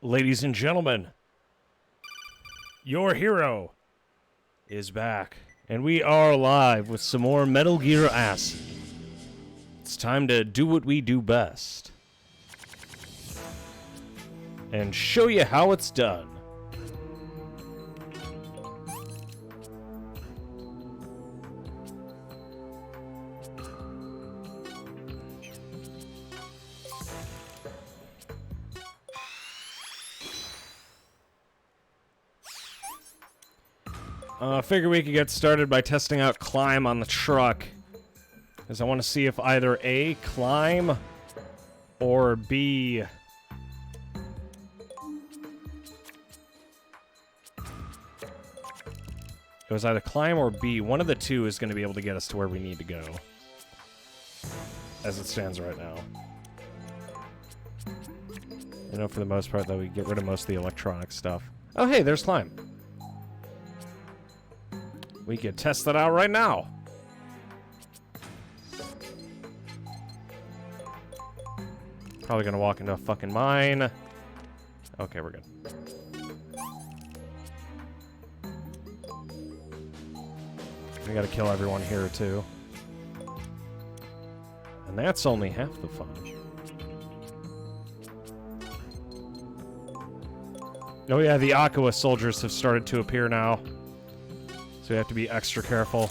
Ladies and gentlemen, your hero is back, and we are live with some more Metal Gear Acid. It's time to do what we do best and show you how it's done. I figure we could get started by testing out climb on the truck, because I want to see if either A, climb, or B, it was either climb or B. One of the two is going to be able to get us to where we need to go, as it stands right now. You know, for the most part, though, we get rid of most of the electronic stuff. Oh, hey, there's climb. We could test that out right now. Probably gonna walk into a fucking mine. Okay, we're good. We gotta kill everyone here, too. And that's only half the fun. Oh yeah, the Aqua soldiers have started to appear now. So we have to be extra careful.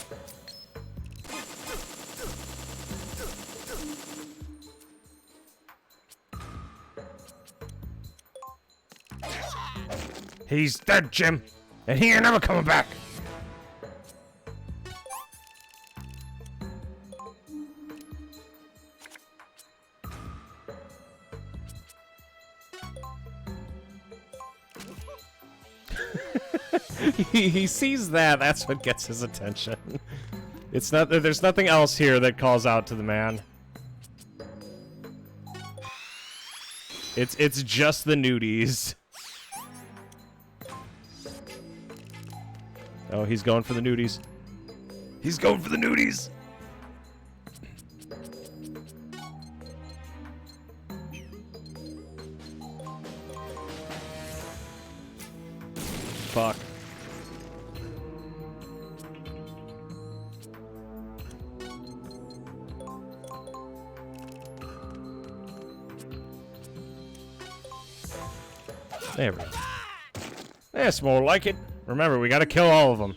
He's dead, Jim! And he ain't never coming back! He sees that. That's what gets his attention. It's not. There's nothing else here that calls out to the man. It's just the nudies. Oh, he's going for the nudies. He's going for the nudies. Fuck. There we go. That's more like it. Remember, we gotta kill all of them.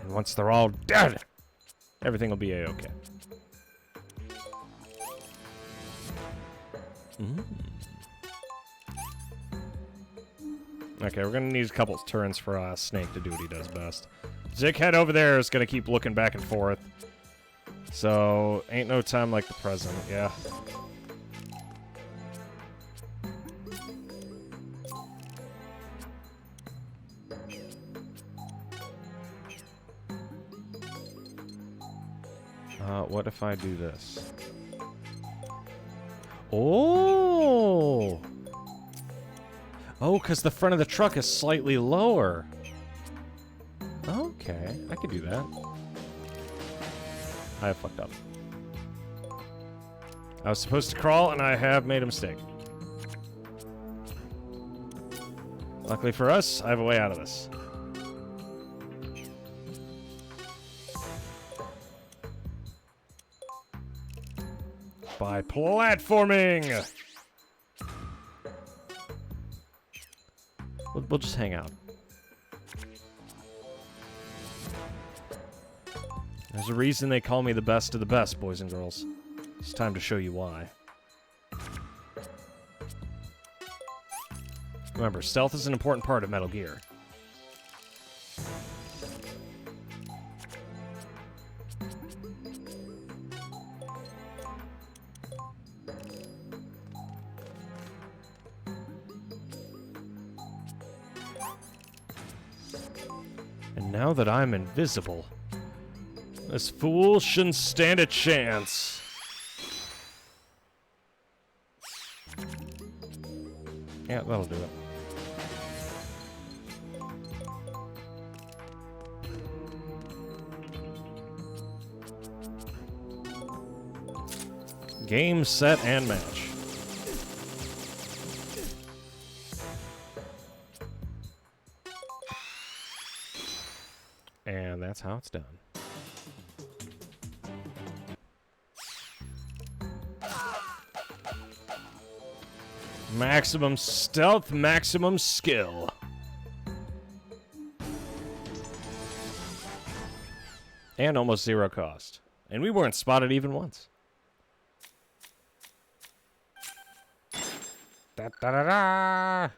And once they're all dead, everything will be a-okay. Okay, we're gonna need a couple turns for Snake to do what he does best. Zickhead over there is gonna keep looking back and forth. So, ain't no time like the present, yeah. What if I do this? Oh! Oh, because the front of the truck is slightly lower. Okay, I could do that. I have fucked up. I was supposed to crawl, and I have made a mistake. Luckily for us, I have a way out of this. By platforming! We'll just hang out. There's a reason they call me the best of the best, boys and girls. It's time to show you why. Remember, stealth is an important part of Metal Gear. And now that I'm invisible, this fool shouldn't stand a chance. Yeah, that'll do it. Game, set, and match. how it's done. Maximum stealth, maximum skill. And almost zero cost. And we weren't spotted even once. Da, da, da, da.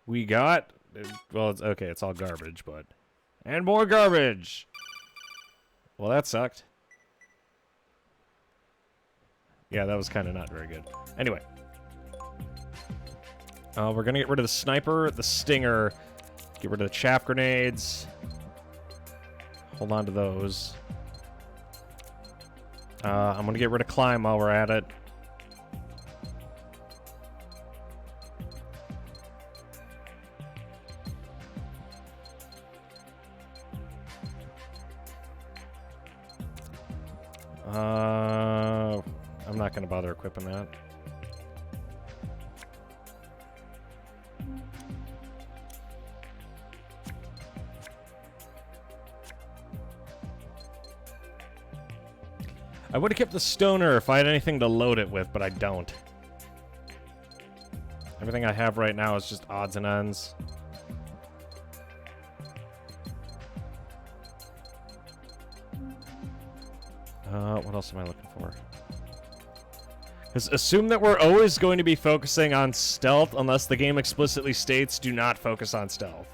We got... Well, it's okay, it's all garbage, but... And more garbage! Well, that sucked. Yeah, that was kind of not very good. Anyway. We're gonna get rid of the sniper, the stinger, get rid of the chaff grenades. Hold on to those. I'm gonna get rid of climb while we're at it. I'm not gonna bother equipping that. I would have kept the stoner if I had anything to load it with, but I don't. Everything I have right now is just odds and ends. What else am I looking for? Assume that we're always going to be focusing on stealth unless the game explicitly states do not focus on stealth.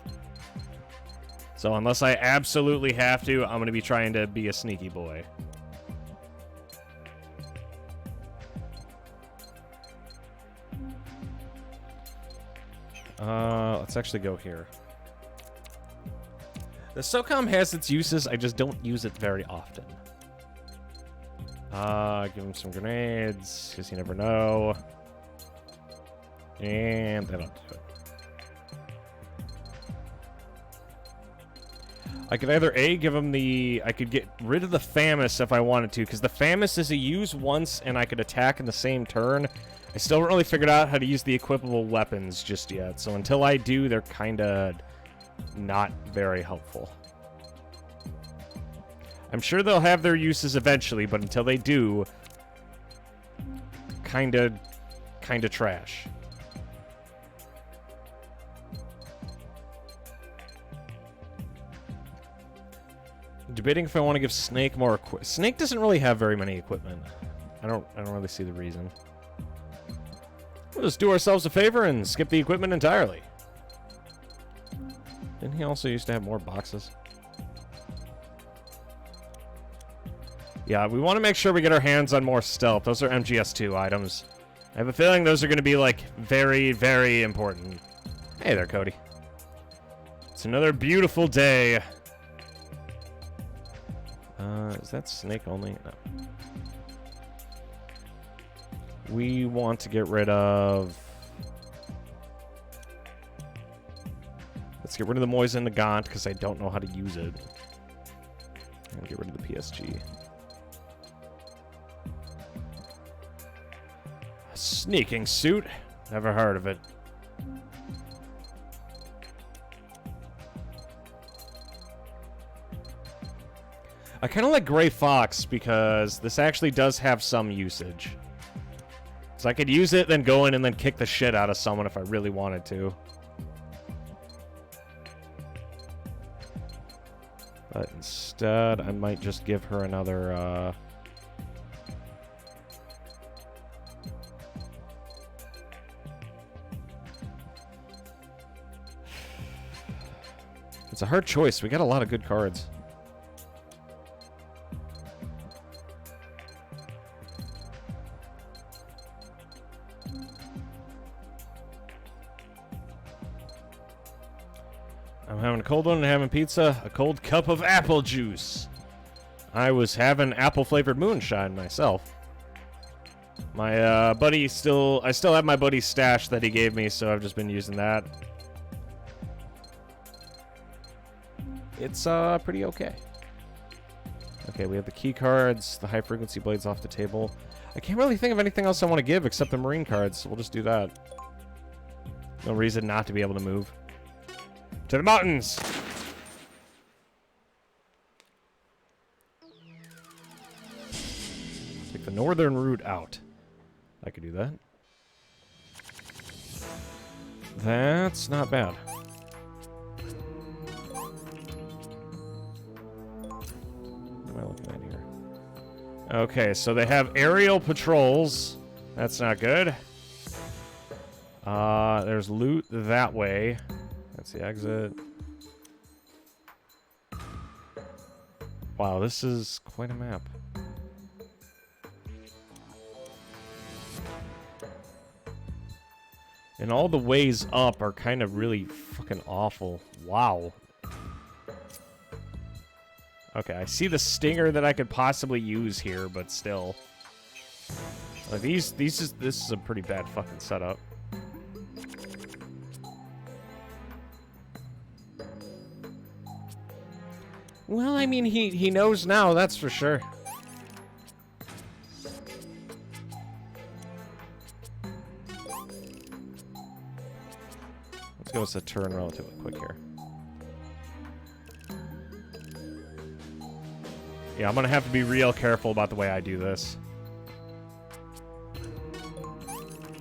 So unless I absolutely have to, I'm going to be trying to be a sneaky boy. Let's actually go here. The SOCOM has its uses, I just don't use it very often. Give him some grenades, because you never know. And that'll do it. I could either give him the... I could get rid of the FAMAS if I wanted to, because the FAMAS is a use once and I could attack in the same turn. I still haven't really figured out how to use the equipable weapons just yet, so until I do, they're kind of not very helpful. I'm sure they'll have their uses eventually, but until they do, kind of trash. Debating if I want to give Snake more Snake doesn't really have very many equipment. I don't really see the reason. We'll just do ourselves a favor and skip the equipment entirely. Didn't he also used to have more boxes? Yeah, we want to make sure we get our hands on more stealth. Those are MGS2 items. I have a feeling those are going to be, like, very, very important. Hey there, Cody. It's another beautiful day. Is that Snake only? No. We want to get rid of... Let's get rid of the Moisen Nagant, because I don't know how to use it. And get rid of the PSG. Sneaking suit. Never heard of it. I kind of like Gray Fox because this actually does have some usage. So I could use it, then go in and then kick the shit out of someone if I really wanted to. But instead, I might just give her another, It's a hard choice. We got a lot of good cards. I'm having a cold one and having pizza. A cold cup of apple juice. I was having apple-flavored moonshine myself. My buddy I still have my buddy's stash that he gave me, so I've just been using that. It's pretty okay. Okay, we have the key cards, the high-frequency blades off the table. I can't really think of anything else I want to give except the marine cards, so we'll just do that. No reason not to be able to move. To the mountains! the northern route out. I could do that. That's not bad. What am I looking at here? Okay, so they have aerial patrols. That's not good. There's loot that way. That's the exit. Wow, this is quite a map. And all the ways up are kind of really fucking awful. Wow. Okay, I see the stinger that I could possibly use here, but still. Like this is a pretty bad fucking setup. Well, I mean, he knows now, that's for sure. Let's go with a turn relatively quick here. Yeah, I'm gonna have to be real careful about the way I do this.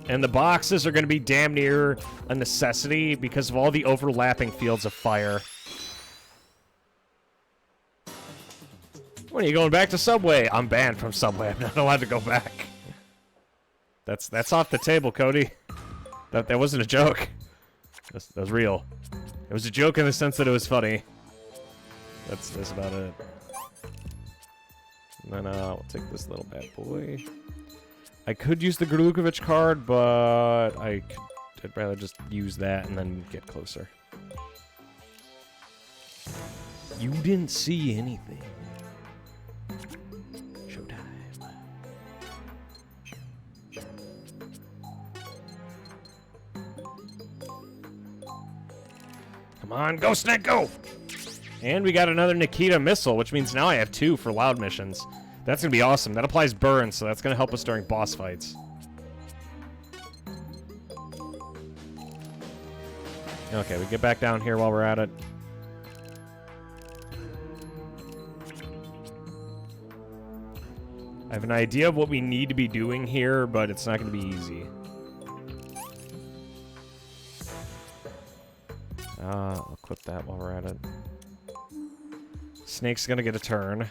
And the boxes are gonna be damn near a necessity because of all the overlapping fields of fire. When are you going back to Subway? I'm banned from Subway. I'm not allowed to go back. That's off the table, Cody. That wasn't a joke. That was real. It was a joke in the sense that it was funny. That's about it. And then we'll take this little bad boy. I could use the Grukovic card, but I'd rather just use that and then get closer. You didn't see anything. Showtime. Come on, go, Snake, go! And we got another Nikita missile, which means now I have 2 for loud missions. That's going to be awesome. That applies burn, so that's going to help us during boss fights. Okay, we get back down here while we're at it. I have an idea of what we need to be doing here, but it's not going to be easy. I'll clip that while we're at it. Snake's gonna get a turn.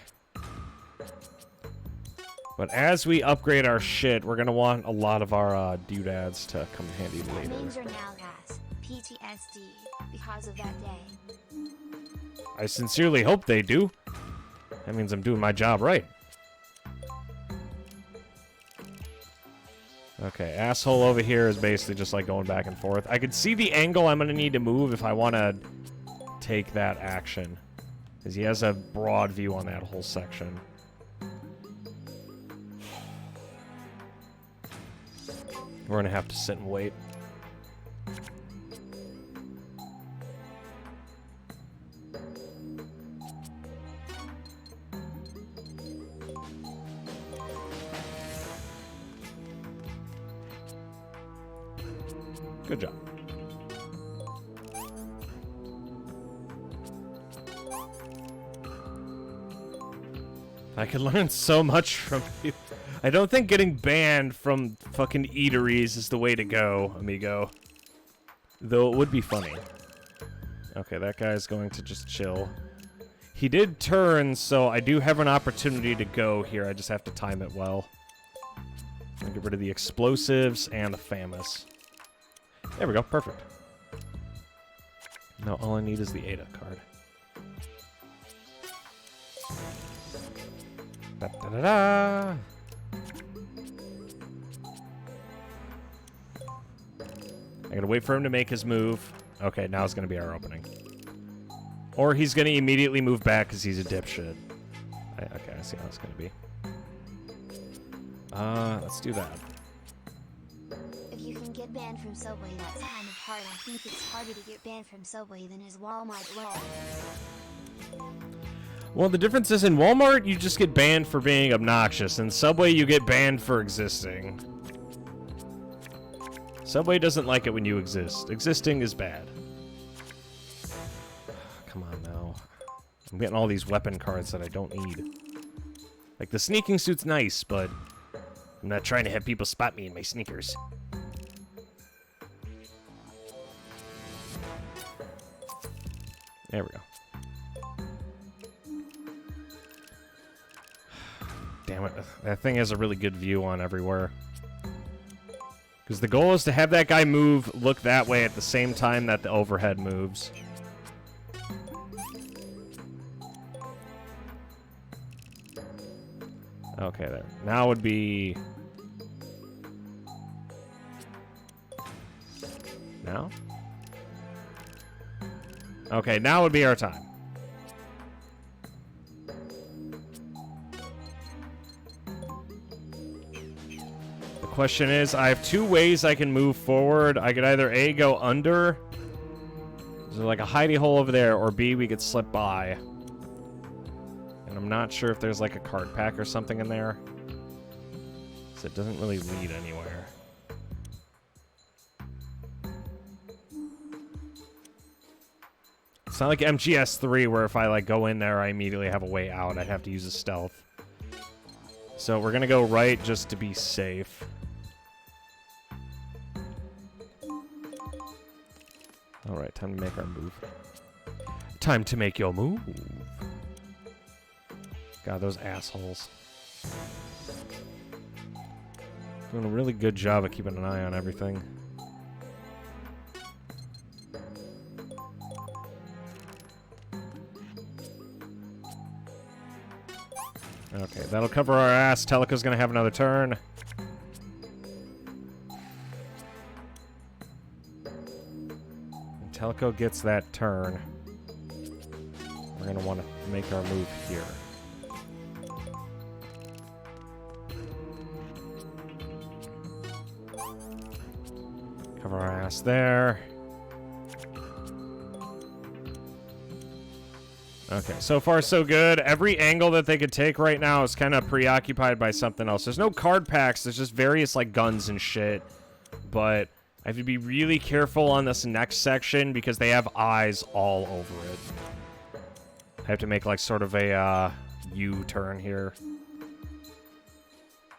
But as we upgrade our shit, we're gonna want a lot of our doodads to come in handy later. Names are now as PTSD because of that day. I sincerely hope they do. That means I'm doing my job right. Okay, asshole over here is basically just like going back and forth. I could see the angle I'm gonna need to move if I want to take that action. Because he has a broad view on that whole section. We're gonna have to sit and wait. Good job. I could learn so much from you. I don't think getting banned from fucking eateries is the way to go, amigo. Though it would be funny. Okay, that guy's going to just chill. He did turn, so I do have an opportunity to go here. I just have to time it well. I'll get rid of the explosives and the FAMAS. There we go, perfect. Now all I need is the ADA card. Da-da-da-da! I gotta wait for him to make his move. Okay, now it's gonna be our opening. Or he's gonna immediately move back because he's a dipshit. Okay, I see how it's gonna be. Let's do that. If you can get banned from Subway, that's kind of hard. I think it's harder to get banned from Subway than is Walmart law. Well, the difference is in Walmart, you just get banned for being obnoxious. In Subway, you get banned for existing. Subway doesn't like it when you exist. Existing is bad. Come on, now. I'm getting all these weapon cards that I don't need. Like, the sneaking suit's nice, but I'm not trying to have people spot me in my sneakers. There we go. Damn it. That thing has a really good view on everywhere. Because the goal is to have that guy look that way at the same time that the overhead moves. Okay, there. Now would be... Now? Okay, now would be our time. The question is, I have two ways I can move forward. I could either A, go under. There's like a hidey hole over there, or B, we could slip by. And I'm not sure if there's like a card pack or something in there. So it doesn't really lead anywhere. It's not like MGS3 where if I like go in there, I immediately have a way out. I'd have to use a stealth. So we're gonna go right just to be safe. Alright, time to make our move. Time to make your move. God, those assholes. Doing a really good job of keeping an eye on everything. Okay, that'll cover our ass. Teleco's gonna have another turn. And Teleco gets that turn. We're gonna want to make our move here. Cover our ass there. Okay, so far so good. Every angle that they could take right now is kind of preoccupied by something else. There's no card packs. There's just various, like, guns and shit. But I have to be really careful on this next section because they have eyes all over it. I have to make, like, sort of a U-turn here.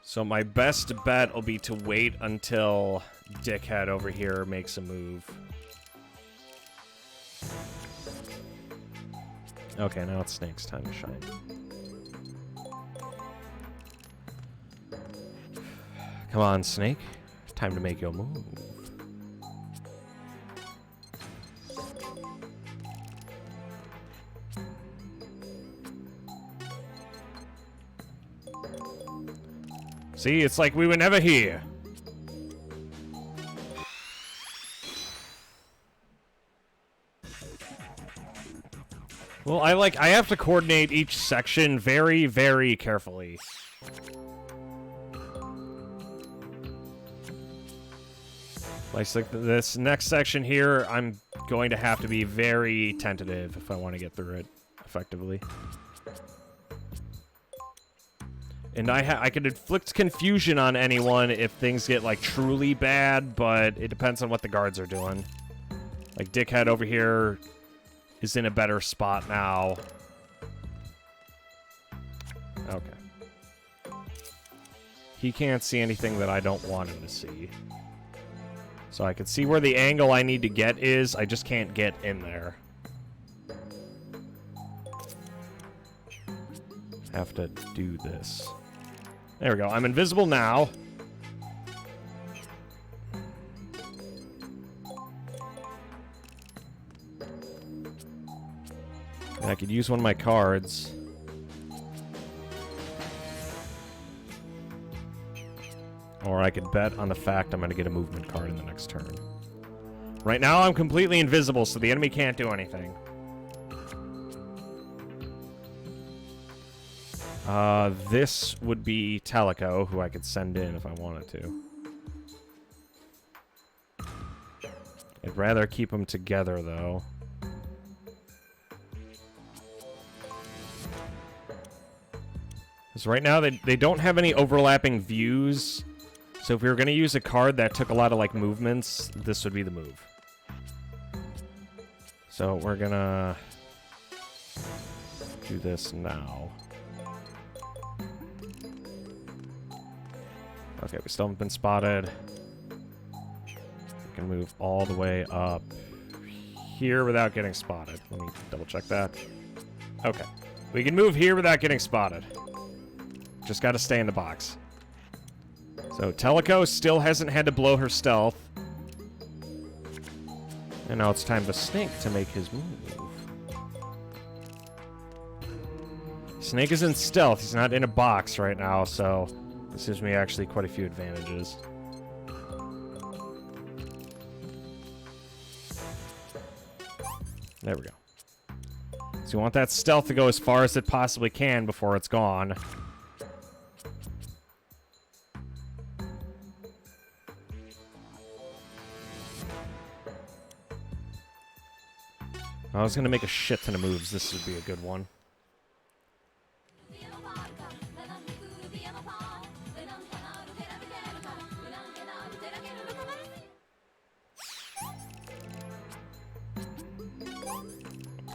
So my best bet will be to wait until Dickhead over here makes a move. Okay, now it's Snake's time to shine. Come on, Snake. Time to make your move. See, it's like we were never here. Well, I have to coordinate each section very, very carefully. Like this next section here, I'm going to have to be very tentative if I want to get through it effectively. And I could inflict confusion on anyone if things get, like, truly bad, but it depends on what the guards are doing. Like, Dickhead over here is in a better spot now. Okay. He can't see anything that I don't want him to see. So I can see where the angle I need to get is, I just can't get in there. Have to do this. There we go. I'm invisible now. And I could use one of my cards. Or I could bet on the fact I'm going to get a movement card in the next turn. Right now I'm completely invisible, so the enemy can't do anything. This would be Teleco, who I could send in if I wanted to. I'd rather keep them together, though. Because right now, they don't have any overlapping views. So if we were going to use a card that took a lot of, like, movements, this would be the move. So we're going to do this now. Okay, we still haven't been spotted. We can move all the way up here without getting spotted. Let me double check that. Okay. We can move here without getting spotted. Just gotta stay in the box. So, Teleco still hasn't had to blow her stealth. And now it's time for Snake to make his move. Snake is in stealth. He's not in a box right now, so this gives me actually quite a few advantages. There we go. So you want that stealth to go as far as it possibly can before it's gone. I was gonna make a shit ton of moves. This would be a good one.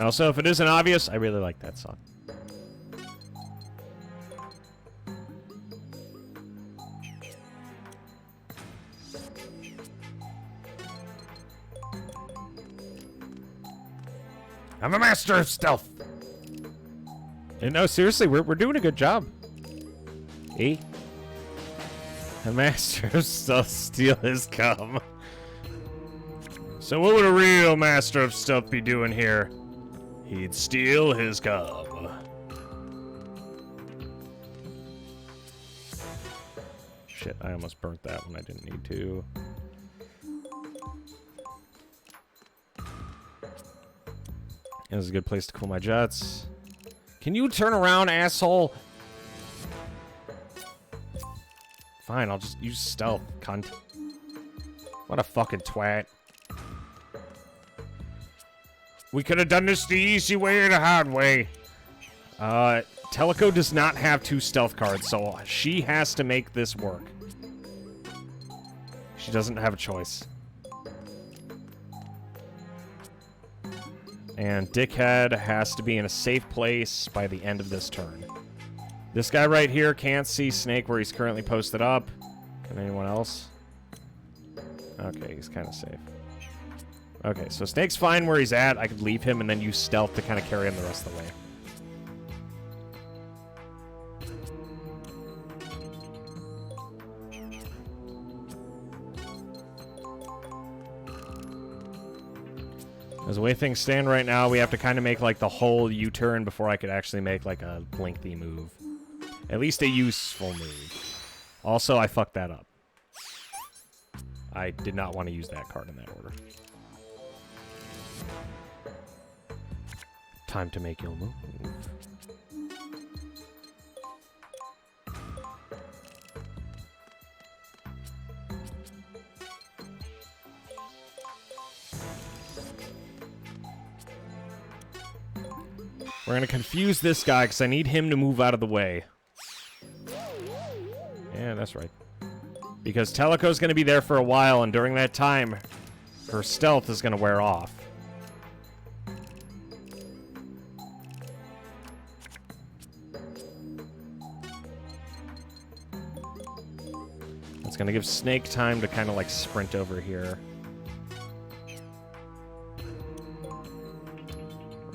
Also, if it isn't obvious, I really like that song. I'm a master of stealth. And no, seriously, we're doing a good job. A master of stealth steal his cum. So what would a real master of stealth be doing here? He'd steal his cum. Shit, I almost burnt that when I didn't need to. This is a good place to cool my jets. Can you turn around, asshole? Fine, I'll just use stealth, cunt. What a fucking twat. We could have done this the easy way or the hard way. Teleco does not have 2 stealth cards, so she has to make this work. She doesn't have a choice. And Dickhead has to be in a safe place by the end of this turn. This guy right here can't see Snake where he's currently posted up. Can anyone else? Okay, he's kind of safe. Okay, so Snake's fine where he's at. I could leave him and then use stealth to kind of carry him the rest of the way. As the way things stand right now, we have to kind of make like the whole U-turn before I could actually make like a lengthy move. At least a useful move. Also, I fucked that up. I did not want to use that card in that order. Time to make your move. We're gonna confuse this guy because I need him to move out of the way. Yeah, that's right. Because Teleco's gonna be there for a while, and during that time, her stealth is gonna wear off. It's gonna give Snake time to kind of like sprint over here.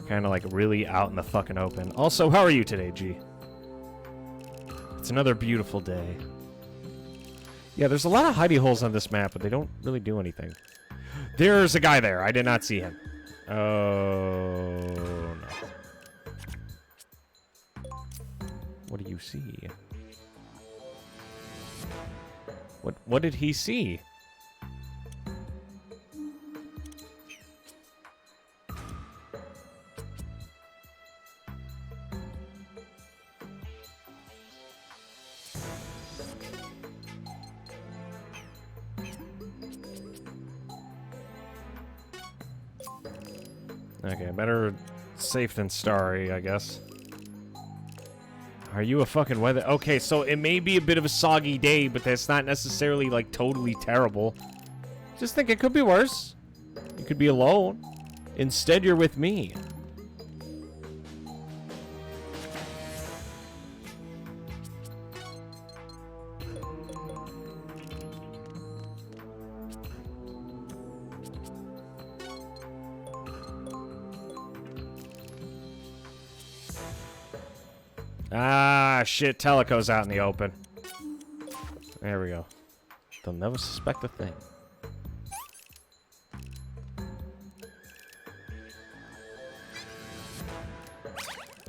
Kind of like really out in the fucking open. Also, how are you today, G? It's another beautiful day. Yeah, there's a lot of hidey holes on this map, but they don't really do anything. There's a guy there. I did not see him. Oh, no. What do you see? What did he see? Okay, better safe than sorry, I guess. Are you a fucking weather? Okay, so it may be a bit of a soggy day, but that's not necessarily, like, totally terrible. Just think it could be worse. You could be alone. Instead, you're with me. Ah, shit. Teleco's out in the open. There we go. They'll never suspect a thing.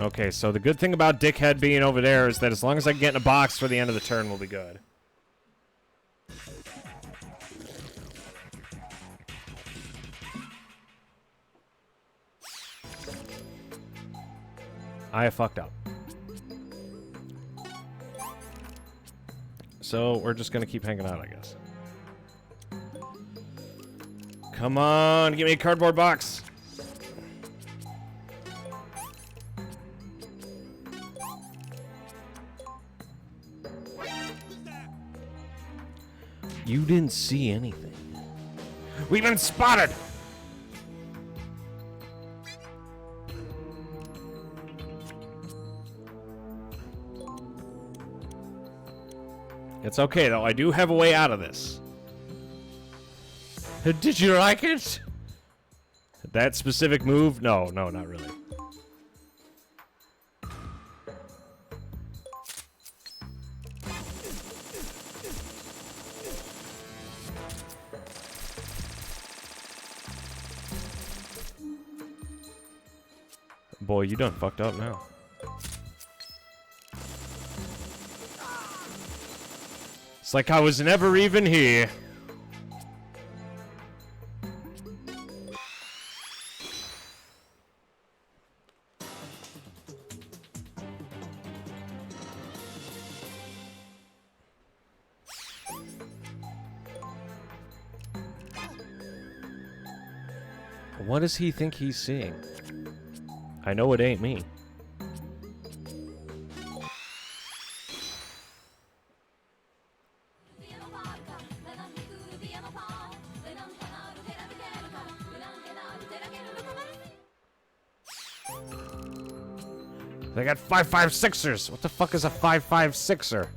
Okay, so the good thing about Dickhead being over there is that as long as I can get in a box for the end of the turn, we'll be good. I fucked up. So we're just gonna keep hanging out, I guess. Come on, give me a cardboard box. You didn't see anything. We've been spotted! It's okay, though. I do have a way out of this. Did you like it? That specific move? No, not really. Boy, you done fucked up now. It's like I was never even here. What does he think he's seeing? I know it ain't me. They got 5.56ers. What the fuck is a 5.56er?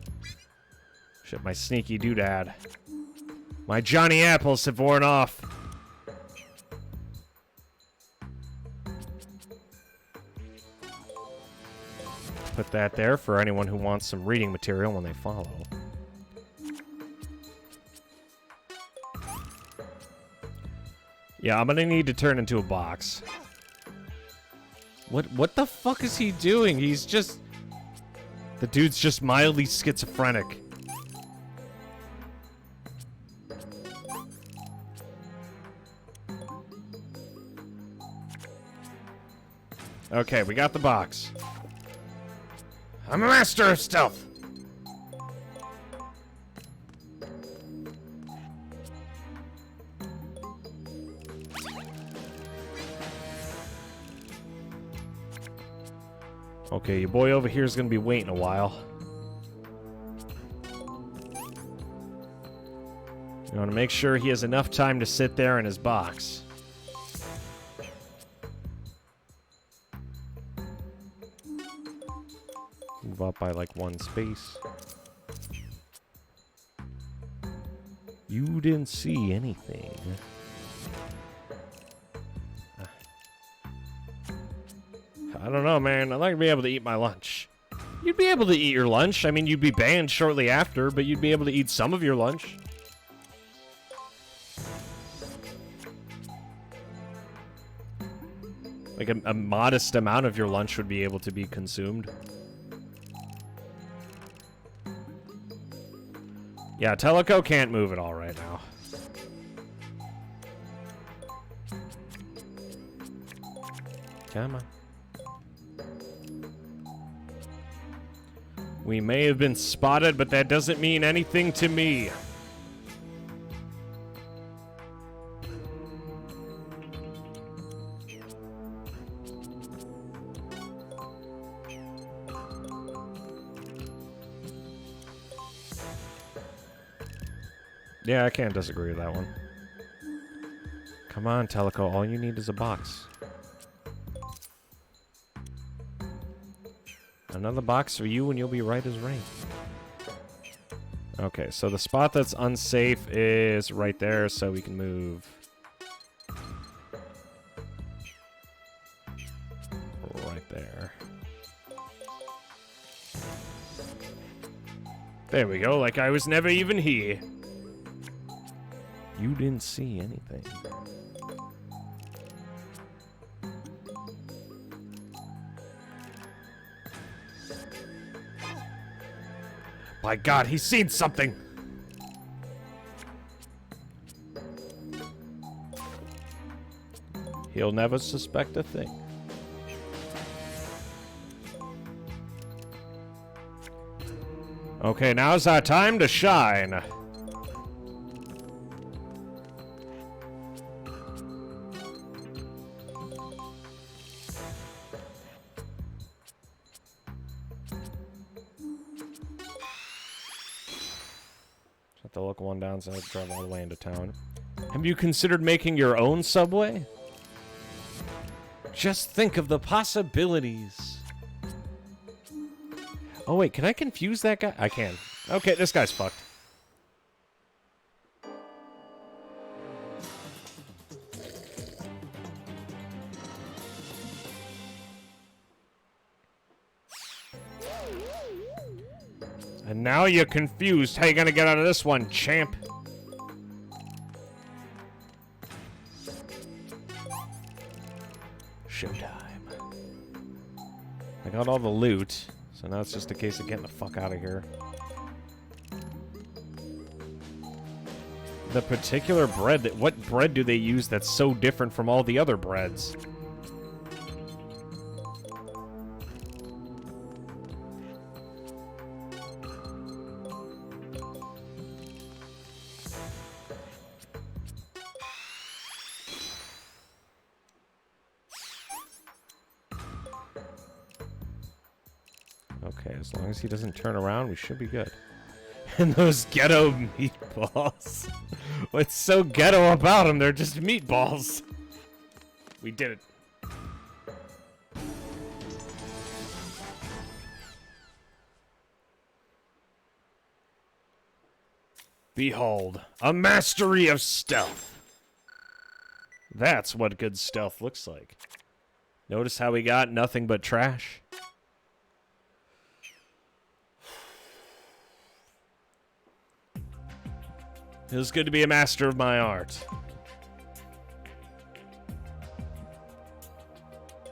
Shit, my sneaky doodad. My Johnny Apples have worn off. Put that there for anyone who wants some reading material when they follow. Yeah, I'm gonna need to turn into a box. What the fuck is he doing? He's just... The dude's just mildly schizophrenic. Okay, we got the box. I'm a master of stealth. Okay, your boy over here is going to be waiting a while. You want to make sure he has enough time to sit there in his box. Move up by like one space. You didn't see anything. I don't know, man. I'd like to be able to eat my lunch. You'd be able to eat your lunch. I mean, you'd be banned shortly after, but you'd be able to eat some of your lunch. Like a modest amount of your lunch would be able to be consumed. Yeah, Teleco can't move at all right now. Come on. We may have been spotted, but that doesn't mean anything to me. Yeah, I can't disagree with that one. Come on, Teleco. All you need is a box. Another box for you and you'll be right as rain. Okay, so the spot that's unsafe is right there, so we can move right there. There we go, like I was never even here. You didn't see anything. My God, he's seen something! He'll never suspect a thing. Okay, now's our time to shine. Have to look one down so I drive all the way into town. Have you considered making your own subway? Just think of the possibilities. Oh wait, can I confuse that guy? I can. Okay, this guy's fucked. And now you're confused. How you gonna get out of this one, champ? Showtime. I got all the loot, so now it's just a case of getting the fuck out of here. The particular bread that... What bread do they use that's so different from all the other breads? Okay, as long as he doesn't turn around, we should be good. And those ghetto meatballs. What's so ghetto about them? They're just meatballs. We did it. Behold, a mastery of stealth. That's what good stealth looks like. Notice how we got nothing but trash? Feels good to be a master of my art.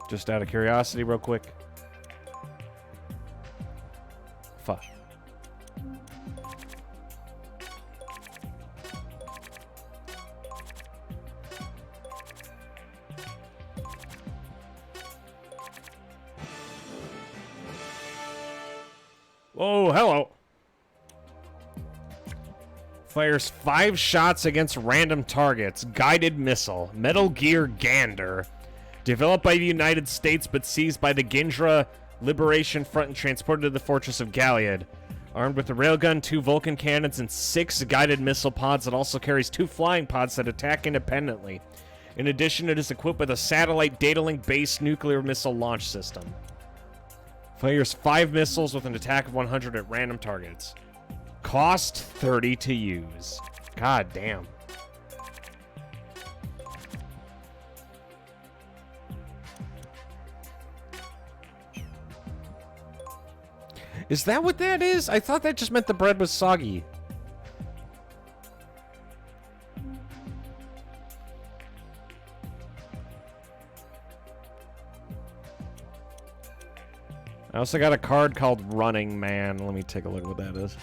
Just out of curiosity, real quick. Fuck. Whoa, hello. Fires 5 shots against random targets. Guided missile. Metal Gear Gander. Developed by the United States but seized by the Gindra Liberation Front and transported to the Fortress of Galliad. Armed with a railgun, 2 Vulcan cannons, and 6 guided missile pods, it also carries 2 flying pods that attack independently. In addition, it is equipped with a satellite data link-based nuclear missile launch system. Fires 5 missiles with an attack of 100 at random targets. Cost 30 to use. God damn. Is that what that is? I thought that just meant the bread was soggy. I also got a card called Running Man. Let me take a look at what that is.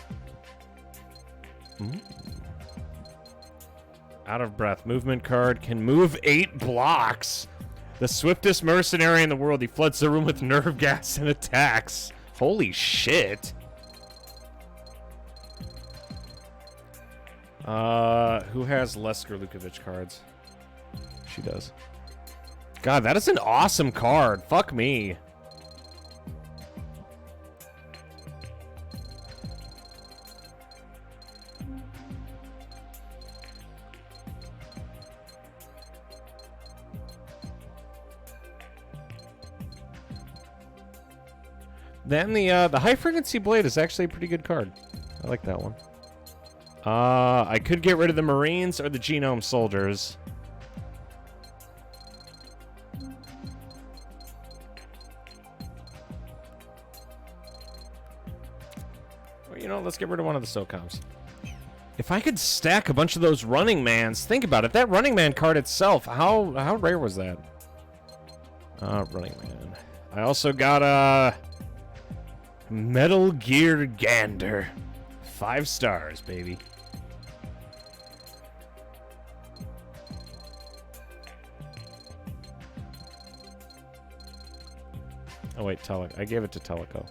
Out of breath. Movement card. Can move 8 blocks. The swiftest mercenary in the world. He floods the room with nerve gas and attacks. Holy shit. Who has Lesker Lukovic cards? She does. God, that is an awesome card. Fuck me. Then the high frequency blade is actually a pretty good card. I like that one. I could get rid of the Marines or the Genome Soldiers. Well, you know, let's get rid of one of the SOCOMs. If I could stack a bunch of those Running Mans, think about it. That Running Man card itself, how rare was that? Running Man. I also got a Metal Gear Gander. 5 stars, baby. Oh wait, I gave it to Teleco.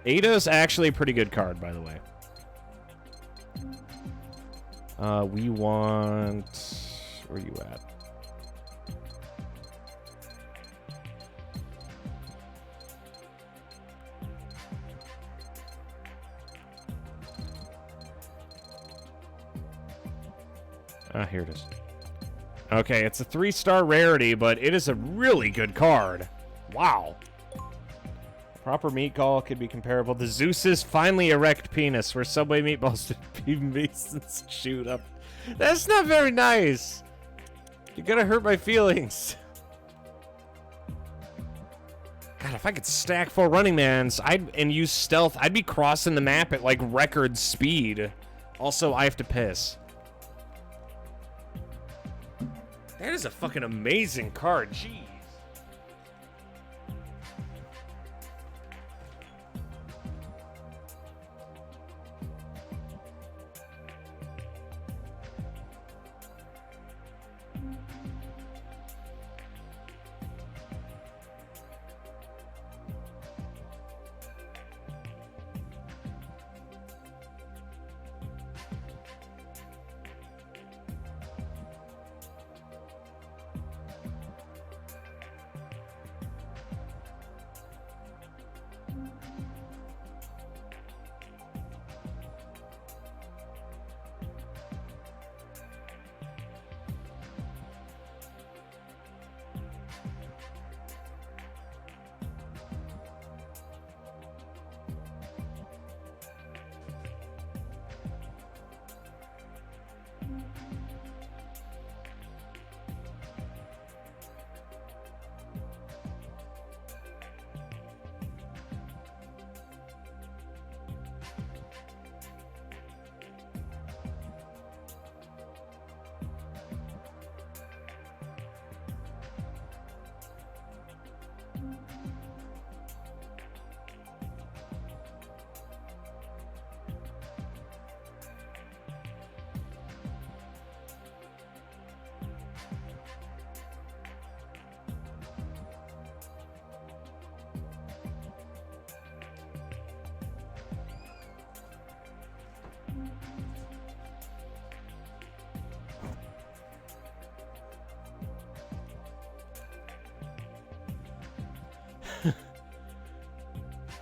Ada's actually a pretty good card, by the way. We want... Where are you at? Here it is. Okay, it's a 3-star rarity, but it is a really good card. Wow. Proper meat call could be comparable to Zeus's finally erect penis, where Subway meatballs to shoot up. That's not very nice. You're gonna hurt my feelings. God, if I could stack 4 Running Mans and use stealth, I'd be crossing the map at like record speed. Also, I have to piss. That is a fucking amazing card. Jeez.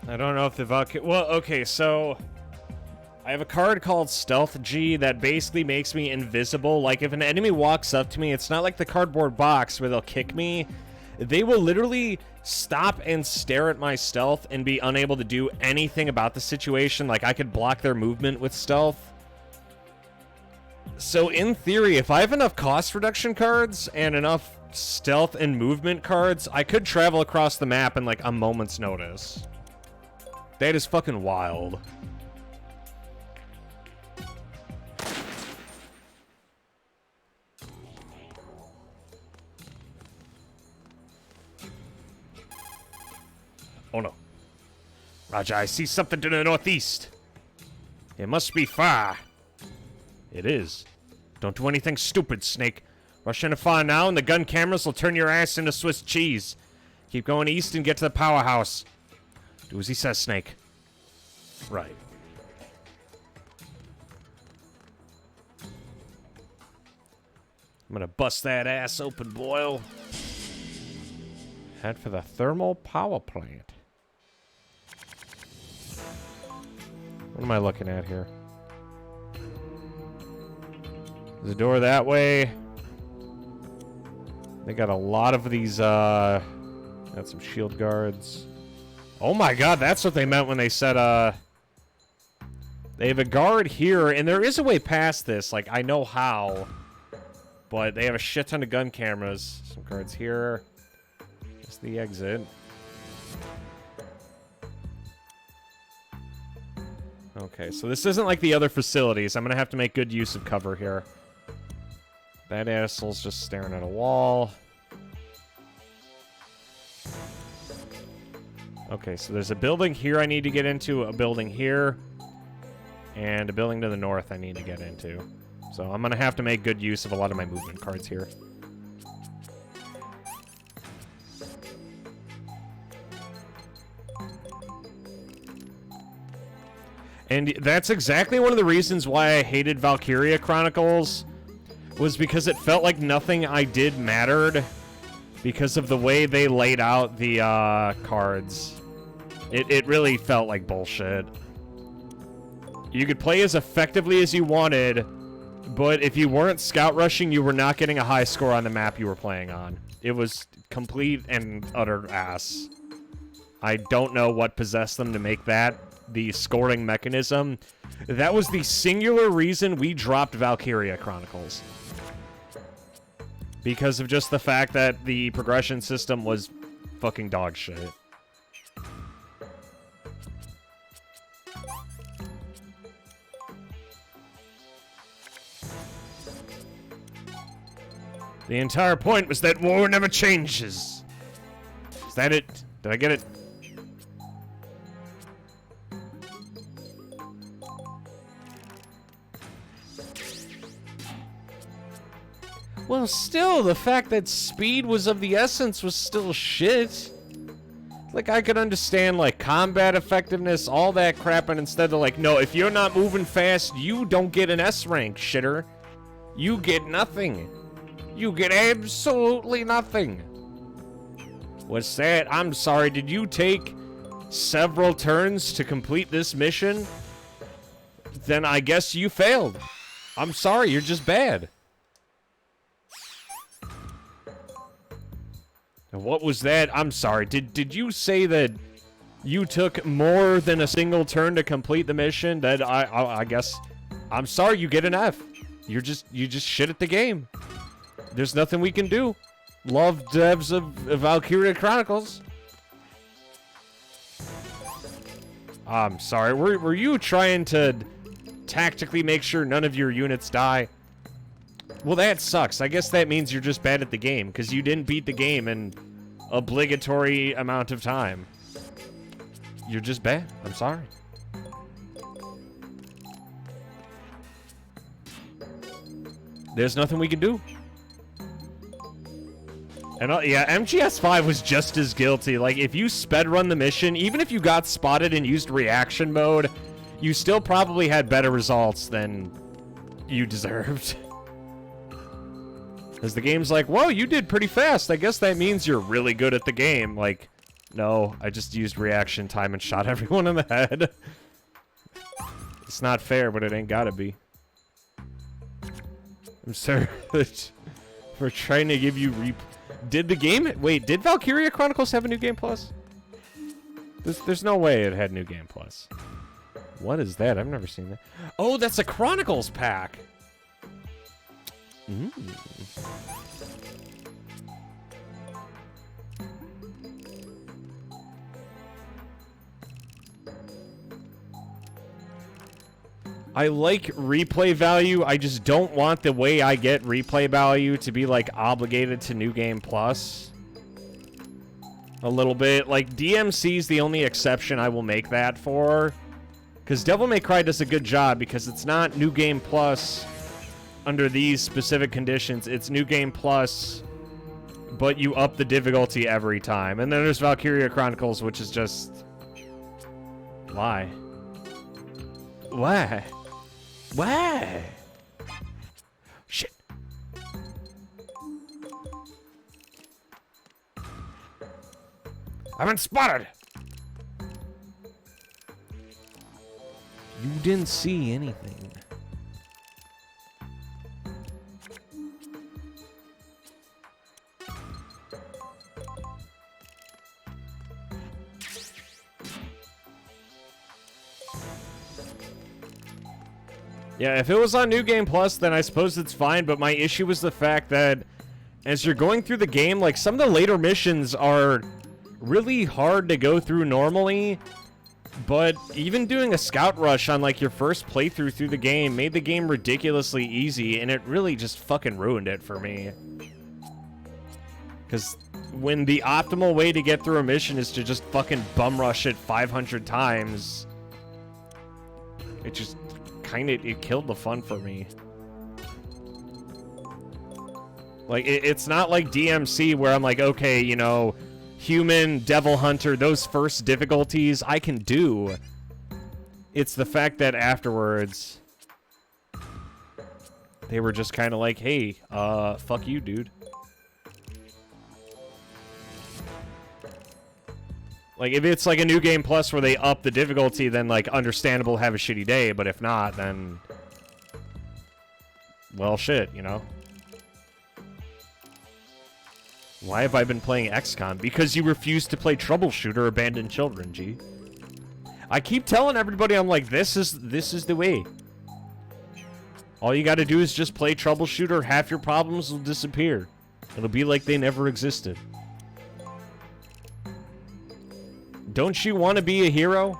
I don't know if the Valkyrie... Well, okay, so... I have a card called Stealth G that basically makes me invisible. Like, if an enemy walks up to me, it's not like the cardboard box where they'll kick me. They will literally stop and stare at my stealth and be unable to do anything about the situation. Like, I could block their movement with stealth. So, in theory, if I have enough cost reduction cards and enough stealth and movement cards, I could travel across the map in, like, a moment's notice. That is fucking wild. Oh no. Roger, I see something to the northeast. It must be far. It is. Don't do anything stupid, Snake. Rush in far now and the gun cameras will turn your ass into Swiss cheese. Keep going east and get to the powerhouse. Do as he says, Snake. Right. I'm gonna bust that ass open, Boyle. Head for the thermal power plant. What am I looking at here? There's a door that way. They got a lot of these, got some shield guards. Oh my god, that's what they meant when they said, they have a guard here, and there is a way past this. Like, I know how. But they have a shit ton of gun cameras. Some guards here. Just the exit. Okay, so this isn't like the other facilities. I'm gonna have to make good use of cover here. That asshole's just staring at a wall. Okay, so there's a building here I need to get into, a building here, and a building to the north I need to get into. So I'm gonna have to make good use of a lot of my movement cards here. And that's exactly one of the reasons why I hated Valkyria Chronicles, was because it felt like nothing I did mattered because of the way they laid out the cards. It really felt like bullshit. You could play as effectively as you wanted, but if you weren't scout rushing, you were not getting a high score on the map you were playing on. It was complete and utter ass. I don't know what possessed them to make that the scoring mechanism. That was the singular reason we dropped Valkyria Chronicles. Because of just the fact that the progression system was fucking dog shit. The entire point was that war never changes. Is that it? Did I get it? Well, still, the fact that speed was of the essence was still shit. Like, I could understand, like, combat effectiveness, all that crap, and instead of, like, no, if you're not moving fast, you don't get an S rank, shitter. You get nothing. You get absolutely nothing. What's that? I'm sorry, did you take several turns to complete this mission? Then I guess you failed. I'm sorry, you're just bad. What was that? I'm sorry. Did you say that you took more than a single turn to complete the mission? That I guess I'm sorry. You get an F. You just shit at the game. There's nothing we can do. Love devs of Valkyria Chronicles. I'm sorry. Were you trying to tactically make sure none of your units die? Well, that sucks. I guess that means you're just bad at the game, because you didn't beat the game in obligatory amount of time. You're just bad. I'm sorry. There's nothing we can do. And yeah, MGS5 was just as guilty. Like, if you sped run the mission, even if you got spotted and used reaction mode, you still probably had better results than you deserved. Because the game's like, whoa, you did pretty fast. I guess that means you're really good at the game. Like, no, I just used reaction time and shot everyone in the head. It's not fair, but it ain't gotta be. I'm sorry for trying to give you Did the game... Wait, did Valkyria Chronicles have a New Game Plus? There's no way it had New Game Plus. What is that? I've never seen that. Oh, that's a Chronicles pack! Mm. I like replay value. I just don't want the way I get replay value to be, like, obligated to New Game Plus. A little bit. Like, DMC's the only exception I will make that for. Because Devil May Cry does a good job, because it's not New Game Plus under these specific conditions. It's New Game Plus, but you up the difficulty every time. And then there's Valkyria Chronicles, which is just... Why? Why? Why? Shit. I've been spotted! You didn't see anything. Yeah, if it was on New Game Plus, then I suppose it's fine, but my issue was the fact that as you're going through the game, like, some of the later missions are really hard to go through normally, but even doing a scout rush on like your first playthrough through the game made the game ridiculously easy, and it really just fucking ruined it for me. Because when the optimal way to get through a mission is to just fucking bum rush it 500 times, it just kind of, it killed the fun for me. Like, it's not like DMC where I'm like, okay, you know, human, devil hunter, those first difficulties I can do. It's the fact that afterwards they were just kind of like, hey, fuck you, dude. Like, if it's like a new game plus where they up the difficulty, then like understandable, have a shitty day, but if not, then well, shit, you know. Why have I been playing XCOM? Because you refuse to play Troubleshooter Abandoned Children, G. I keep telling everybody, I'm like, this is the way. All you gotta do is just play Troubleshooter, half your problems will disappear. It'll be like they never existed. Don't you want to be a hero?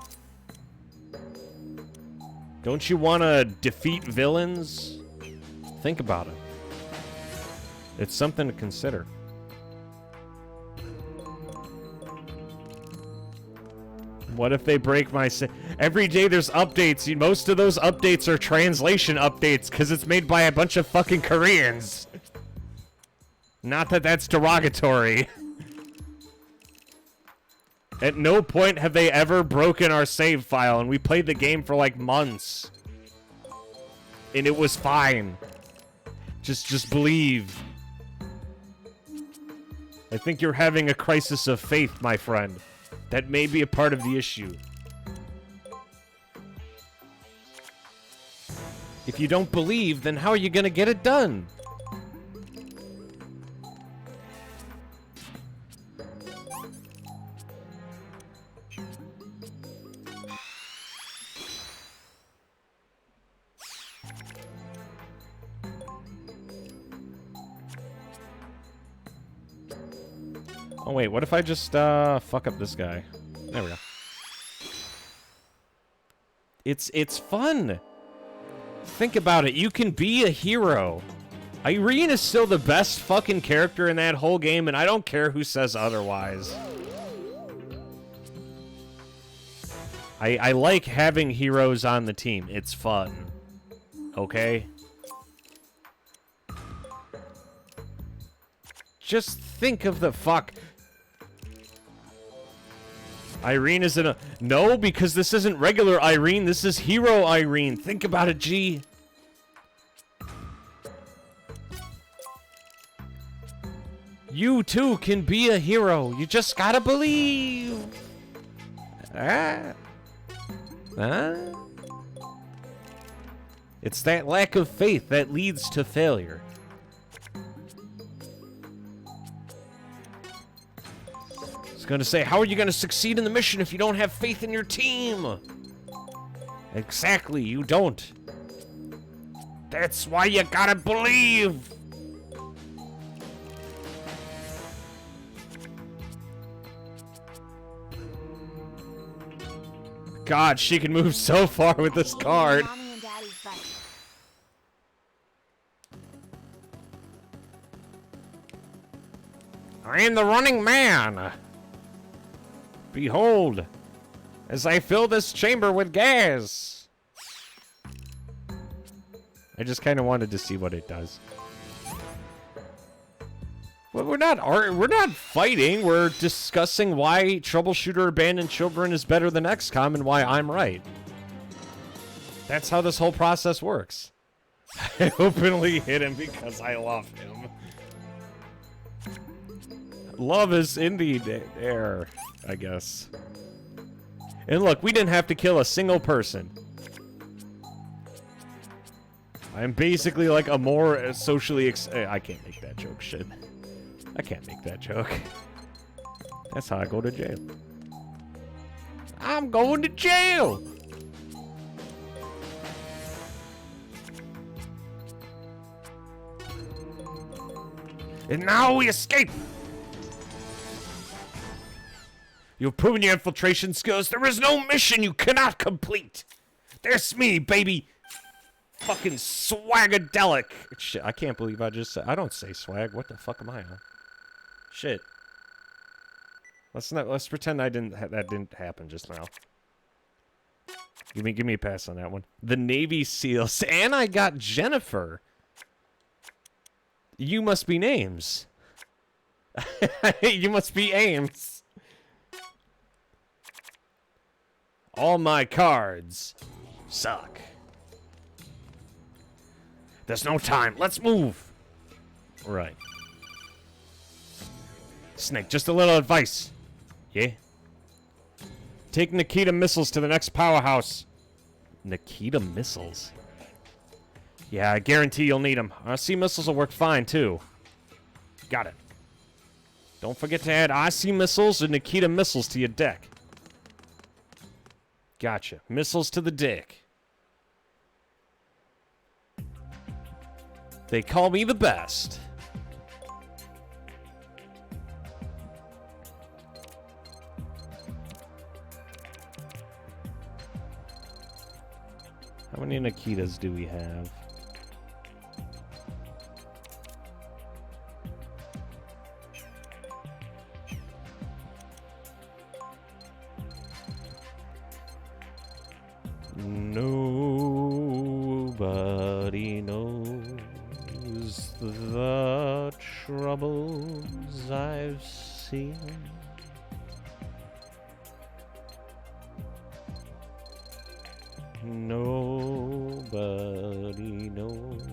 Don't you want to defeat villains? Think about it. It's something to consider. What if they break my... Every day there's updates. Most of those updates are translation updates because it's made by a bunch of fucking Koreans. Not that that's derogatory. At no point have they ever broken our save file, and we played the game for like months. And it was fine. Just believe. I think you're having a crisis of faith, my friend. That may be a part of the issue. If you don't believe, then how are you gonna get it done? Oh wait, what if I just fuck up this guy? There we go. It's fun. Think about it. You can be a hero. Irene is still the best fucking character in that whole game, and I don't care who says otherwise. I like having heroes on the team. It's fun. Okay? Just think of the fuck. Irene is in a... No, because this isn't regular Irene. This is hero Irene. Think about it, G. You, too, can be a hero. You just gotta believe. Ah. Huh? It's that lack of faith that leads to failure. Gonna say, how are you gonna succeed in the mission if you don't have faith in your team? Exactly, you don't. That's why you gotta believe. God, she can move so far with this card. I am the running man. Behold, as I fill this chamber with gas. I just kind of wanted to see what it does. Well, we're not fighting. We're discussing why Troubleshooter Abandoned Children is better than XCOM and why I'm right. That's how this whole process works. I openly hit him because I love him. Love is in the air, I guess. And look, we didn't have to kill a single person. I'm basically like a more socially I can't make that joke, shit. I can't make that joke. That's how I go to jail. I'm going to jail! And now we escape! You've proven your infiltration skills. There is no mission you cannot complete. There's me, baby. Fucking swagadelic. Shit, I can't believe I just said... I don't say swag. What the fuck am I on? Shit. Let's pretend that didn't happen just now. Give me a pass on that one. The Navy SEALs. And I got Jennifer. You must be names. You must be Ames. All my cards suck. There's no time. Let's move. Right. Snake, just a little advice. Yeah? Take Nikita missiles to the next powerhouse. Nikita missiles? Yeah, I guarantee you'll need them. RC missiles will work fine, too. Got it. Don't forget to add RC missiles and Nikita missiles to your deck. Gotcha. Missiles to the deck. They call me the best. How many Nikitas do we have? Nobody knows the troubles I've seen. Nobody knows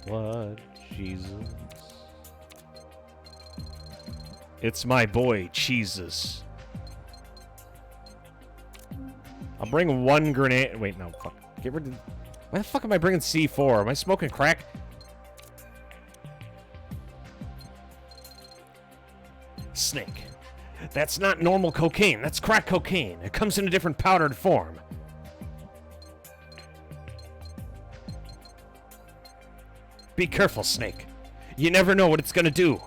but Jesus. It's my boy, Jesus. I'll bring one grenade. Wait, no, fuck. Get rid of... Why the fuck am I bringing C4? Am I smoking crack? Snake. That's not normal cocaine. That's crack cocaine. It comes in a different powdered form. Be careful, Snake. You never know what it's gonna do.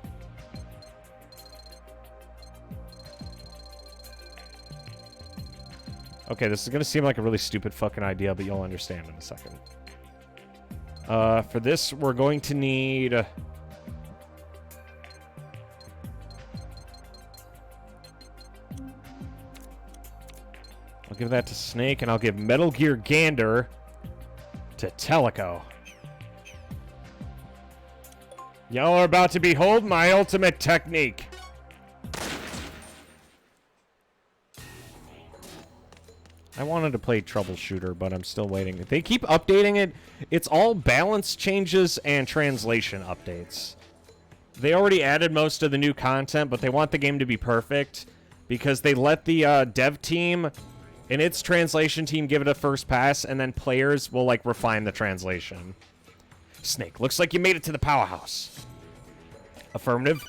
Okay, this is gonna seem like a really stupid fucking idea, but you'll understand in a second. For this, we're going to need... I'll give that to Snake, and I'll give Metal Gear Gander to Teleco. Y'all are about to behold my ultimate technique. I wanted to play Troubleshooter, but I'm still waiting. They keep updating it. It's all balance changes and translation updates. They already added most of the new content, but they want the game to be perfect because they let the dev team and its translation team give it a first pass, and then players will, like, refine the translation. Snake, looks like you made it to the powerhouse. Affirmative.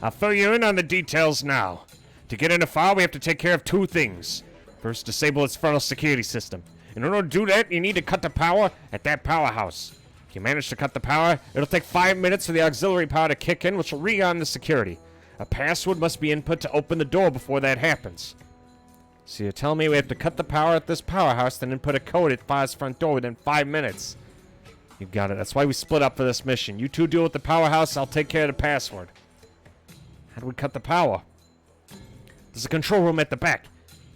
I'll fill you in on the details now. To get into file, we have to take care of two things. First, disable its frontal security system. In order to do that, you need to cut the power at that powerhouse. If you manage to cut the power, it'll take 5 minutes for the auxiliary power to kick in, which will re-on the security. A password must be input to open the door before that happens. So you're telling me we have to cut the power at this powerhouse, then input a code at Fire's front door within 5 minutes. You got it. That's why we split up for this mission. You two deal with the powerhouse, I'll take care of the password. How do we cut the power? There's a control room at the back.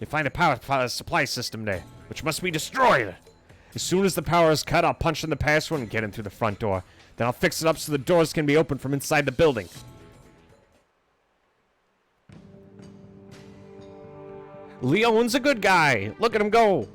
You find a power supply system there, which must be destroyed. As soon as the power is cut, I'll punch in the password and get in through the front door. Then I'll fix it up so the doors can be opened from inside the building. Leon's a good guy. Look at him go.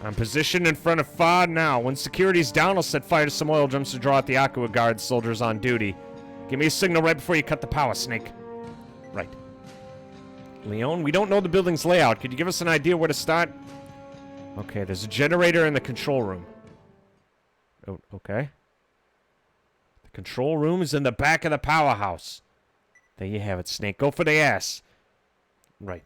I'm positioned in front of FA now. When security's down, I'll set fire to some oil drums to draw out the Aqua Guard soldiers on duty. Give me a signal right before you cut the power, Snake. Right. Leon, we don't know the building's layout. Could you give us an idea where to start? Okay, there's a generator in the control room. Oh, okay. The control room is in the back of the powerhouse. There you have it, Snake. Go for the ass. Right.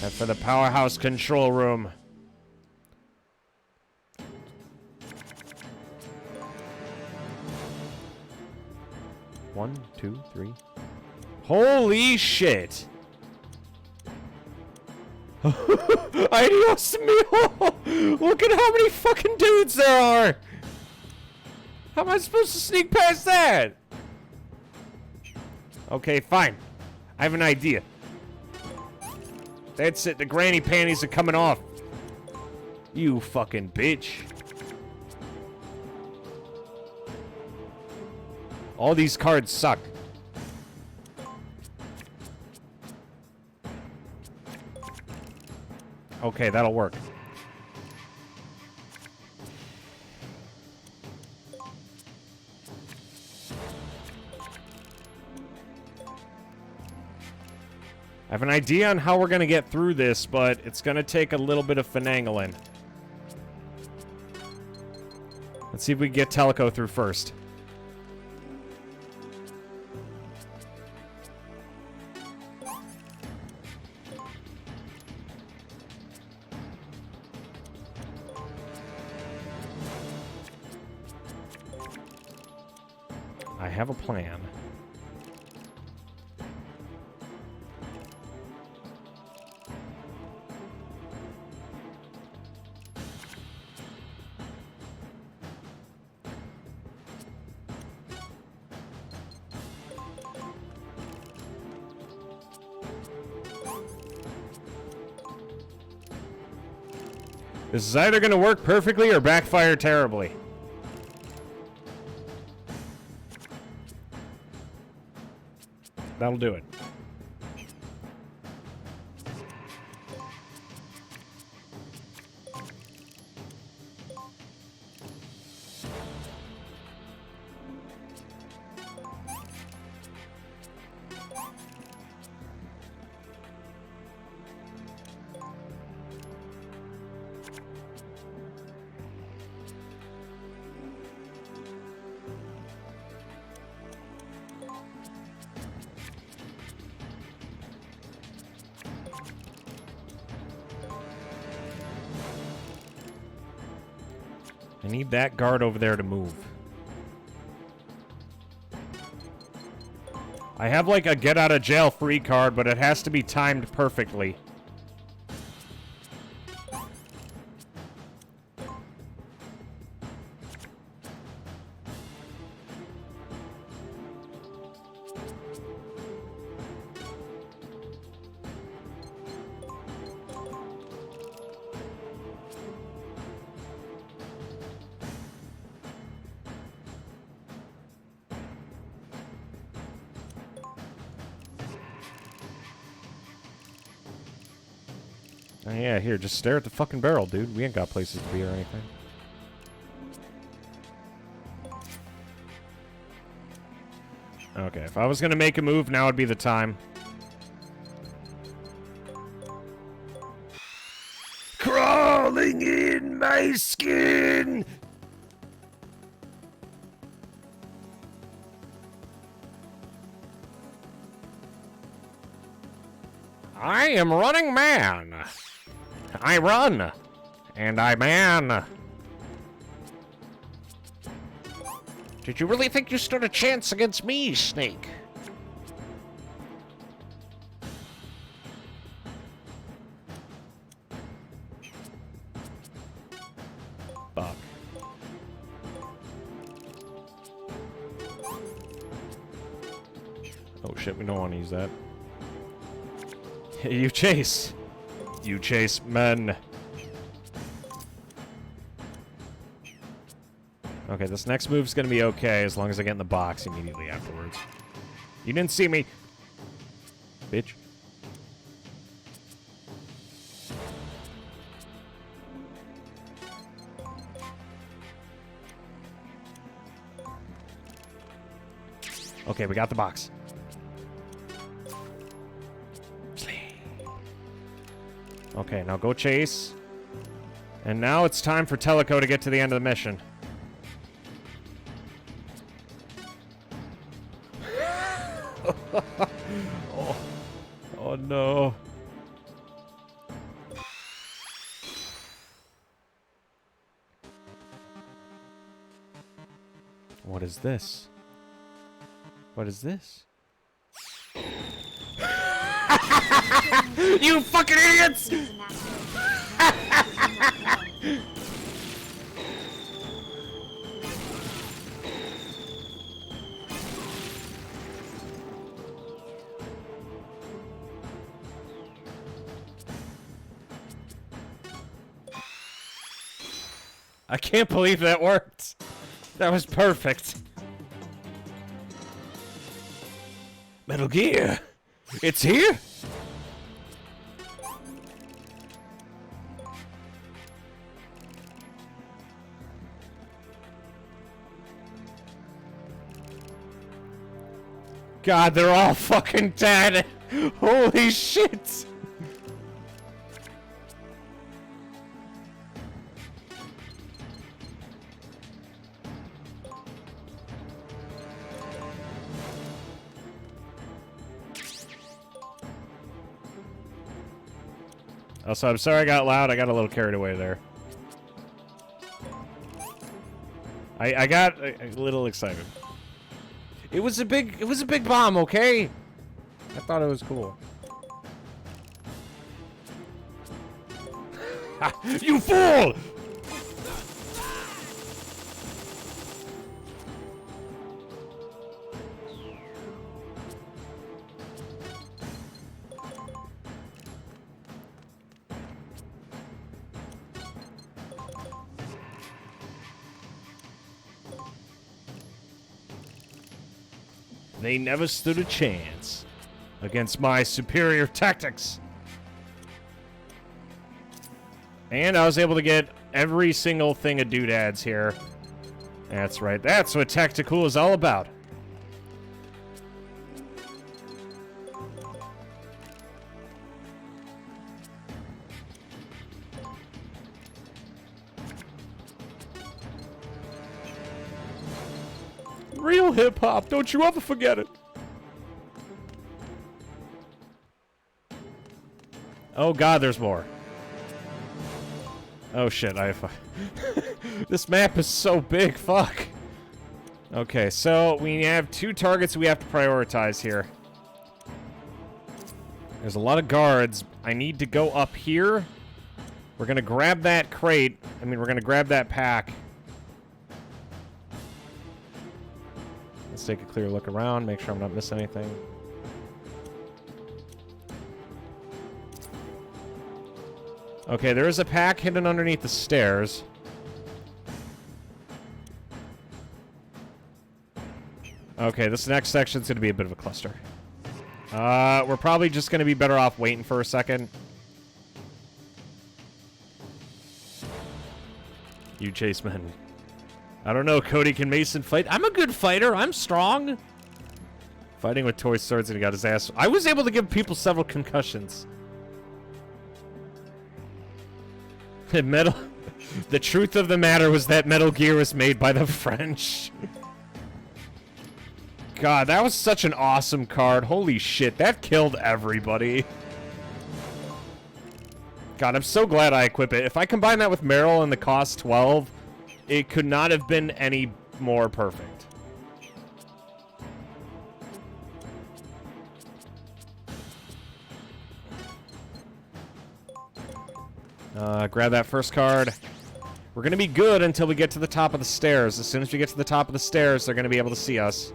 Head for the powerhouse control room. One, two, three. Holy shit! Adios mio! Look at how many fucking dudes there are! How am I supposed to sneak past that? Okay, fine. I have an idea. That's it, the granny panties are coming off. You fucking bitch. All these cards suck. Okay, that'll work. I have an idea on how we're gonna get through this, but it's gonna take a little bit of finagling. Let's see if we can get Teleco through first. I have a plan. This is either going to work perfectly or backfire terribly. That'll do it. I need that guard over there to move. I have like a get out of jail free card, but it has to be timed perfectly. Oh, yeah, here, just stare at the fucking barrel, dude. We ain't got places to be or anything. Okay, if I was gonna make a move, now would be the time. Crawling in my skin! I am running man. I run. And I man. Did you really think you stood a chance against me, Snake? Fuck. Oh shit, we don't want to use that. You chase. You chase men. Okay, this next move's gonna be okay as long as I get in the box immediately afterwards. You didn't see me. Bitch. Okay, we got the box. Okay, now go chase. And now it's time for Teleco to get to the end of the mission. Oh. Oh no. What is this? What is this? You fucking idiots! I can't believe that worked. That was perfect. Metal Gear! It's here! God, they're all fucking dead! Holy shit! Also, I'm sorry I got loud. I got a little carried away there. I got a little excited. It was a big bomb, okay? I thought it was cool. You fool! They never stood a chance against my superior tactics. And I was able to get every single thing of doodads here. That's right. That's what tactical is all about. Real hip-hop, don't you ever forget it. Oh god, there's more. Oh shit, this map is so big, fuck. Okay, so we have 2 targets we have to prioritize here. There's a lot of guards. I need to go up here. We're gonna grab that crate. We're gonna grab that pack. Let's take a clear look around, make sure I'm not missing anything. Okay, there is a pack hidden underneath the stairs. Okay, this next section's gonna be a bit of a cluster. We're probably just gonna be better off waiting for a second. You chase men. I don't know, Cody, can Mason fight? I'm a good fighter, I'm strong. Fighting with toy swords and he got his ass. I was able to give people several concussions. Metal. The truth of the matter was that Metal Gear was made by the French. God, that was such an awesome card. Holy shit, that killed everybody. God, I'm so glad I equip it. If I combine that with Meryl and the cost 12, it could not have been any more perfect. Grab that first card. We're gonna be good until we get to the top of the stairs. As soon as we get to the top of the stairs, they're gonna be able to see us.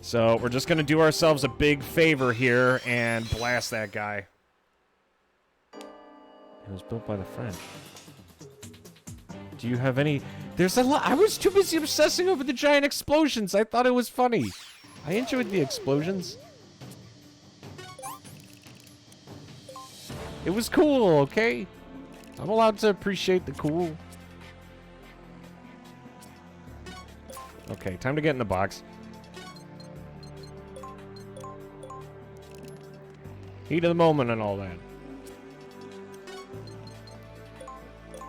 So we're just gonna do ourselves a big favor here and blast that guy. It was built by the French. Do you have any... There's a lot... I was too busy obsessing over the giant explosions. I thought it was funny. I enjoyed the explosions. It was cool, okay? I'm allowed to appreciate the cool. Okay, time to get in the box. Heat of the moment and all that.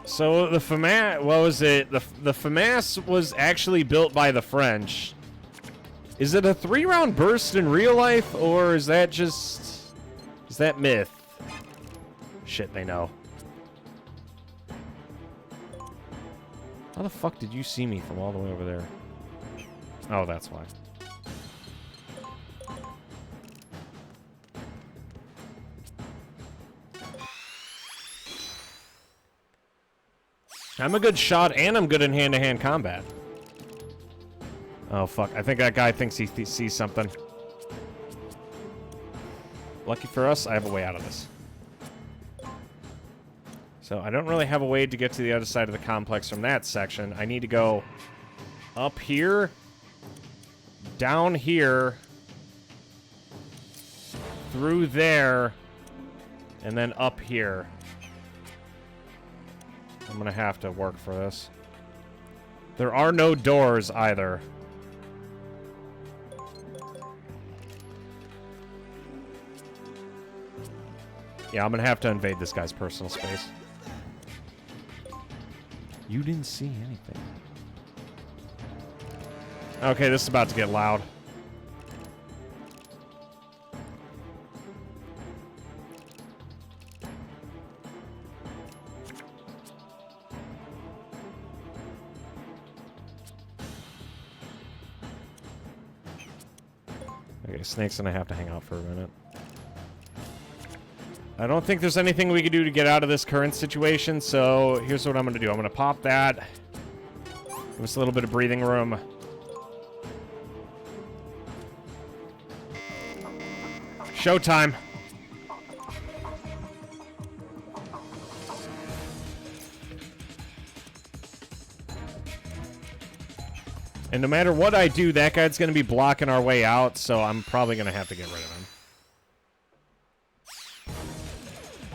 So the FAMAS, what was it? The FAMAS was actually built by the French. Is it a 3-round burst in real life, or is that just... is that myth? Shit, they know. How the fuck did you see me from all the way over there? Oh, that's why. I'm a good shot, and I'm good in hand-to-hand combat. Oh, fuck. I think that guy thinks he sees something. Lucky for us, I have a way out of this. So I don't really have a way to get to the other side of the complex from that section. I need to go up here, down here, through there, and then up here. I'm gonna have to work for this. There are no doors either. Yeah, I'm gonna have to invade this guy's personal space. You didn't see anything. Okay, this is about to get loud. Okay, Snake's gonna have to hang out for a minute. I don't think there's anything we can do to get out of this current situation, so here's what I'm gonna do. I'm gonna pop that. Give us a little bit of breathing room. Showtime. And no matter what I do, that guy's going to be blocking our way out, so I'm probably going to have to get rid of him.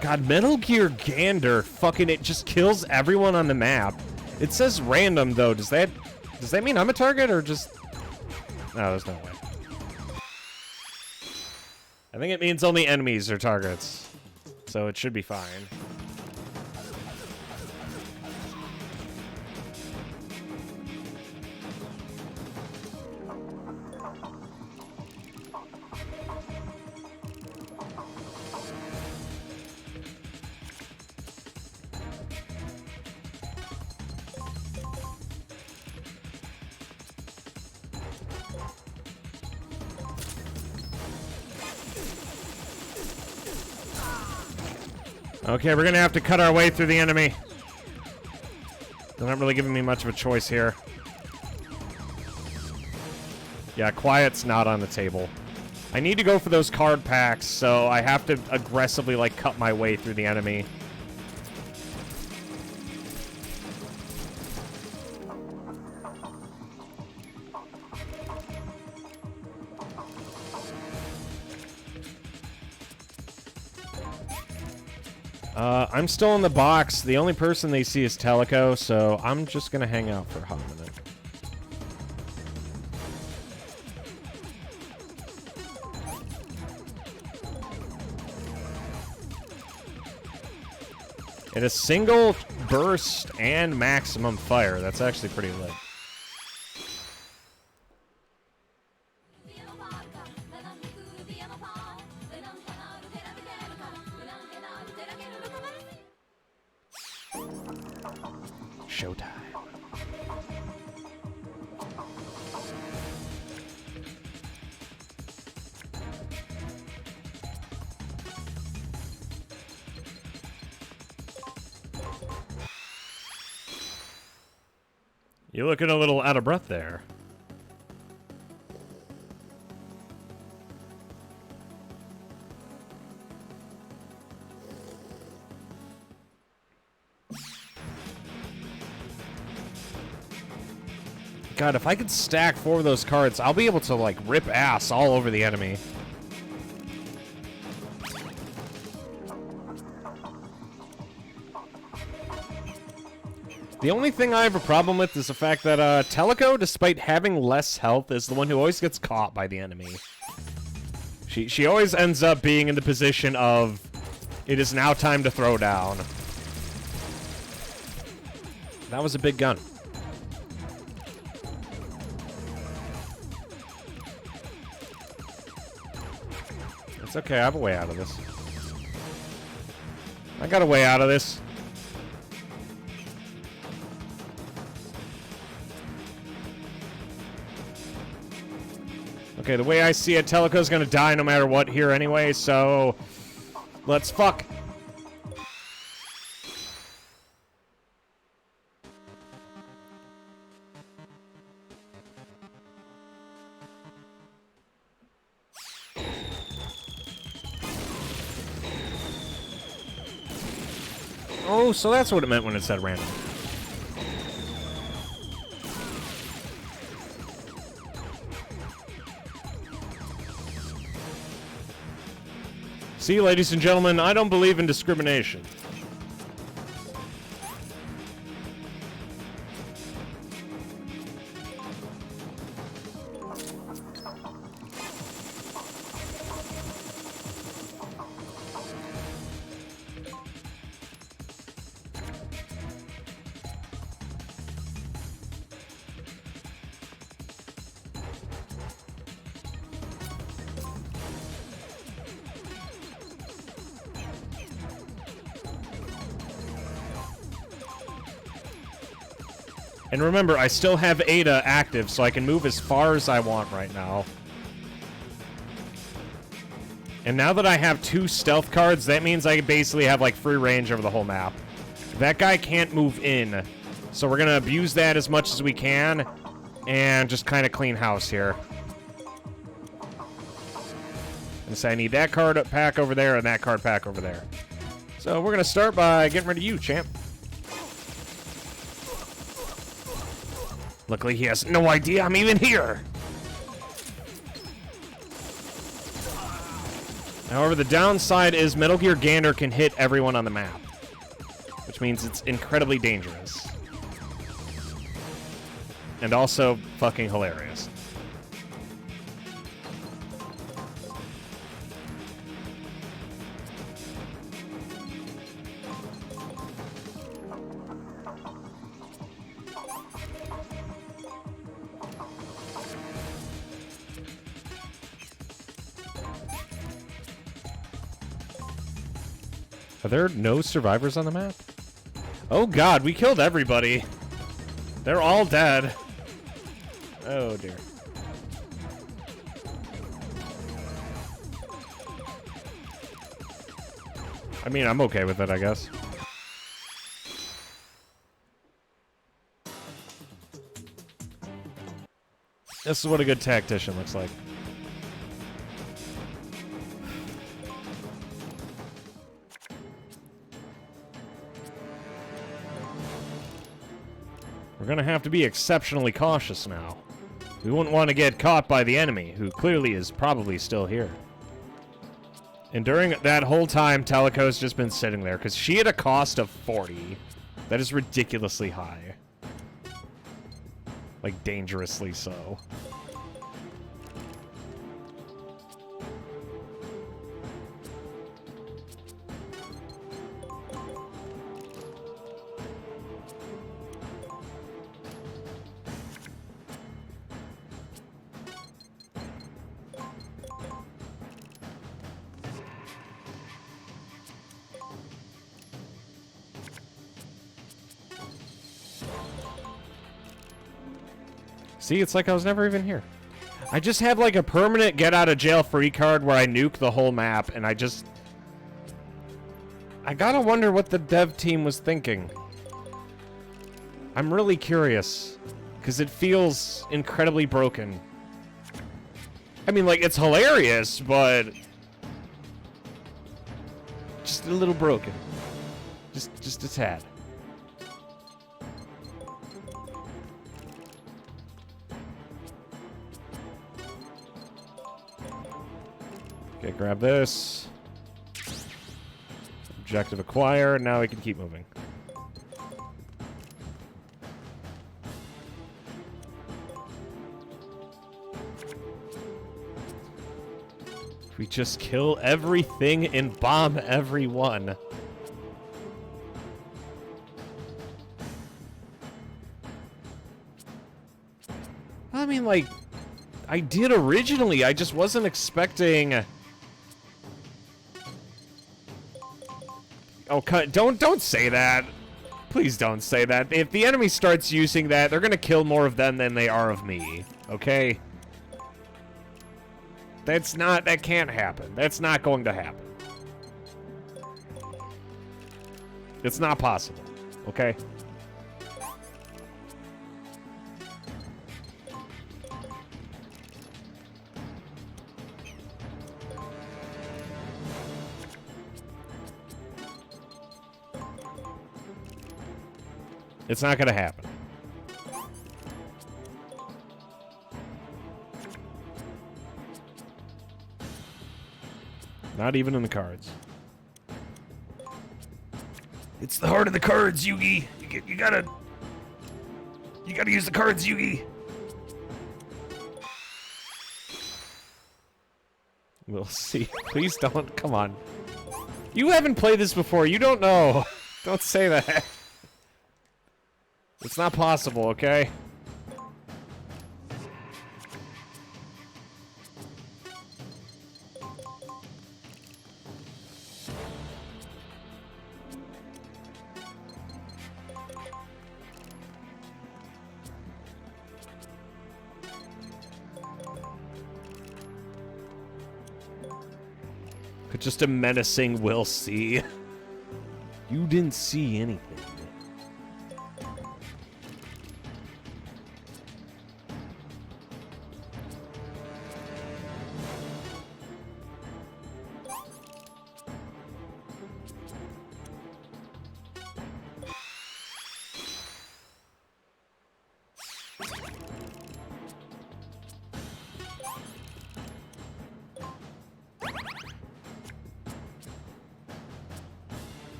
God, Metal Gear Gander, fucking it just kills everyone on the map. It says random, though. Does that mean I'm a target, or just... No, there's no way. I think it means only enemies are targets, so it should be fine. Okay, we're gonna have to cut our way through the enemy. They're not really giving me much of a choice here. Yeah, quiet's not on the table. I need to go for those card packs, so I have to aggressively, like, cut my way through the enemy. I'm still in the box. The only person they see is Teleco, so I'm just gonna hang out for a hot minute. It is single burst and maximum fire. That's actually pretty lit. Showtime. You're looking a little out of breath there. God, if I could stack 4 of those cards, I'll be able to, like, rip ass all over the enemy. The only thing I have a problem with is the fact that Teleco, despite having less health, is the one who always gets caught by the enemy. She always ends up being in the position of, it is now time to throw down. That was a big gun. It's okay, I have a way out of this. I got a way out of this. Okay, the way I see it, Teleco's gonna die no matter what here anyway, so... Let's fuck. Oh, so that's what it meant when it said random. See, ladies and gentlemen, I don't believe in discrimination. And remember, I still have Ada active, so I can move as far as I want right now. And now that I have 2 stealth cards, that means I basically have, like, free range over the whole map. That guy can't move in, so we're gonna abuse that as much as we can, and just kind of clean house here. And so I need that card pack over there and that card pack over there. So we're gonna start by getting rid of you, champ. Luckily, he has no idea I'm even here. However, the downside is Metal Gear Gander can hit everyone on the map, which means it's incredibly dangerous. And also fucking hilarious. Are there no survivors on the map? Oh god, we killed everybody. They're all dead. Oh dear. I mean, I'm okay with it, I guess. This is what a good tactician looks like. We're gonna have to be exceptionally cautious now. We wouldn't want to get caught by the enemy, who clearly is probably still here. And during that whole time, Teleco's just been sitting there, because she had a cost of 40. That is ridiculously high. Like, dangerously so. See, it's like I was never even here. I just have like a permanent get out of jail free card where I nuke the whole map, and I gotta wonder what the dev team was thinking. I'm really curious, because it feels incredibly broken. I mean, like, it's hilarious, but just a little broken. Just a tad. Okay, grab this. Objective acquire. Now we can keep moving. We just kill everything and bomb everyone. I mean, like, I did originally. I just wasn't expecting... Oh, don't say that. Please don't say that. If the enemy starts using that, they're gonna kill more of them than they are of me. Okay? That can't happen. That's not going to happen. It's not possible, okay? It's not gonna happen. Not even in the cards. It's the heart of the cards, Yugi. You gotta use the cards, Yugi. We'll see. Please don't. Come on. You haven't played this before. You don't know. Don't say that. It's not possible, okay? Just a menacing "we'll see." You didn't see anything.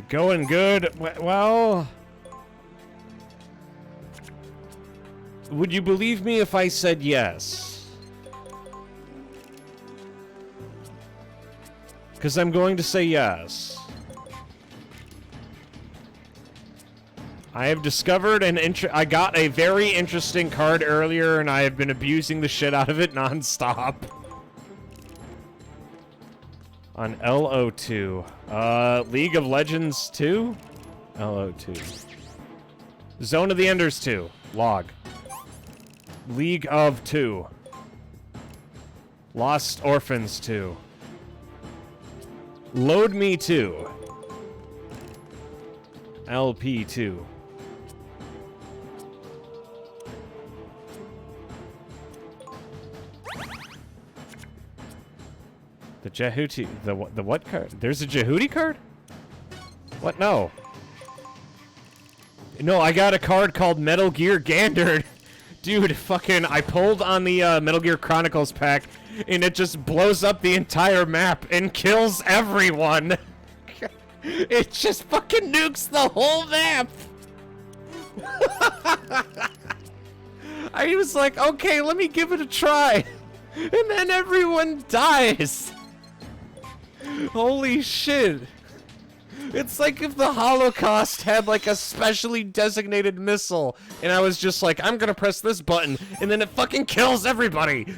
Going good. Well, would you believe me if I said yes? Because I'm going to say yes. I have discovered I got a very interesting card earlier, and I have been abusing the shit out of it nonstop. On LO2. League of Legends 2? LO2. Zone of the Enders 2. Log. League of 2. Lost Orphans 2. Load Me 2. LP 2. The Jehuti, the what card? There's a Jehuti card? What? No. No, I got a card called Metal Gear Ganderd. Dude, fucking, I pulled on the Metal Gear Chronicles pack, and it just blows up the entire map and kills everyone. It just fucking nukes the whole map. I was like, okay, let me give it a try. And then everyone dies. Holy shit. It's like if the Holocaust had like a specially designated missile and I was just like, I'm gonna press this button and then it fucking kills everybody.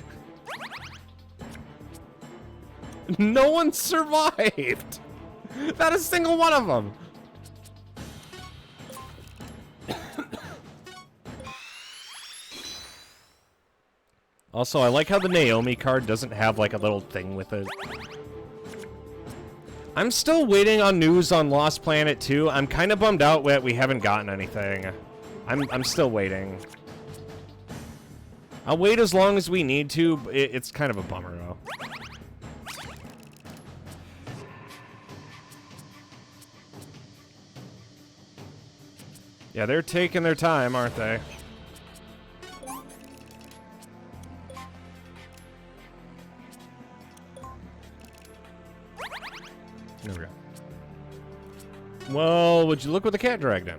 No one survived. Not a single one of them. Also, I like how the Naomi card doesn't have like a little thing with it. I'm still waiting on news on Lost Planet 2. I'm kind of bummed out that we haven't gotten anything. I'm still waiting. I'll wait as long as we need to. It's kind of a bummer, though. Yeah, they're taking their time, aren't they? There we go. Well, would you look what the cat dragged in?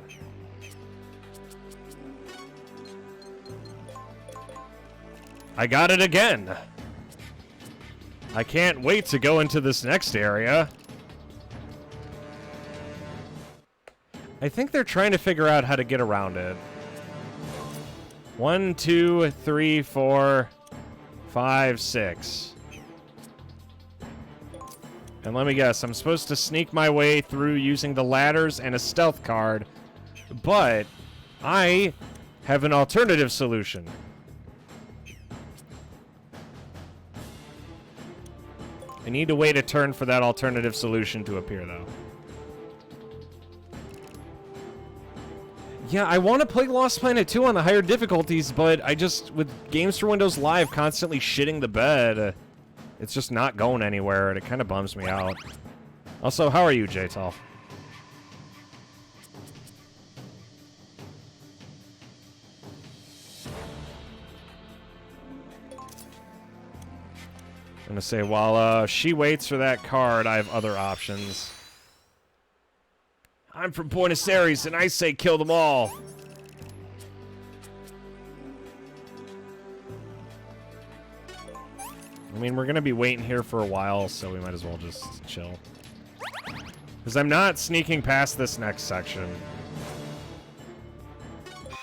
I got it again. I can't wait to go into this next area. I think they're trying to figure out how to get around it. 1, 2, 3, 4, 5, 6. And let me guess, I'm supposed to sneak my way through using the ladders and a stealth card, but I have an alternative solution. I need to wait a turn for that alternative solution to appear, though. Yeah, I want to play Lost Planet 2 on the higher difficulties, but I just, with Games for Windows Live constantly shitting the bed, it's just not going anywhere, and it kind of bums me out. Also, how are you, J-Tall? I'm gonna say, while she waits for that card, I have other options. I'm from Buenos Aires, and I say kill them all. I mean, we're gonna be waiting here for a while, so we might as well just chill. Because I'm not sneaking past this next section.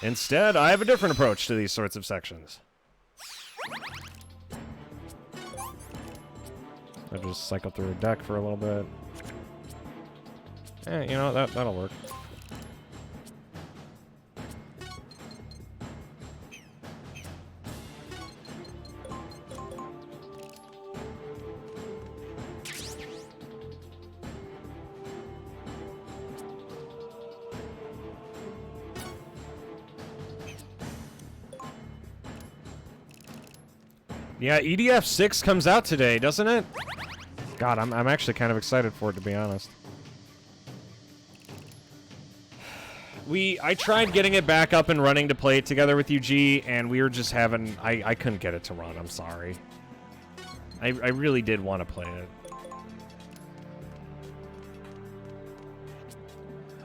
Instead, I have a different approach to these sorts of sections. I'll just cycle through a deck for a little bit. You know, that'll work. Yeah, EDF 6 comes out today, doesn't it? God, I'm actually kind of excited for it, to be honest. I tried getting it back up and running to play it together with UG, and we were just having... I couldn't get it to run, I'm sorry. I really did want to play it.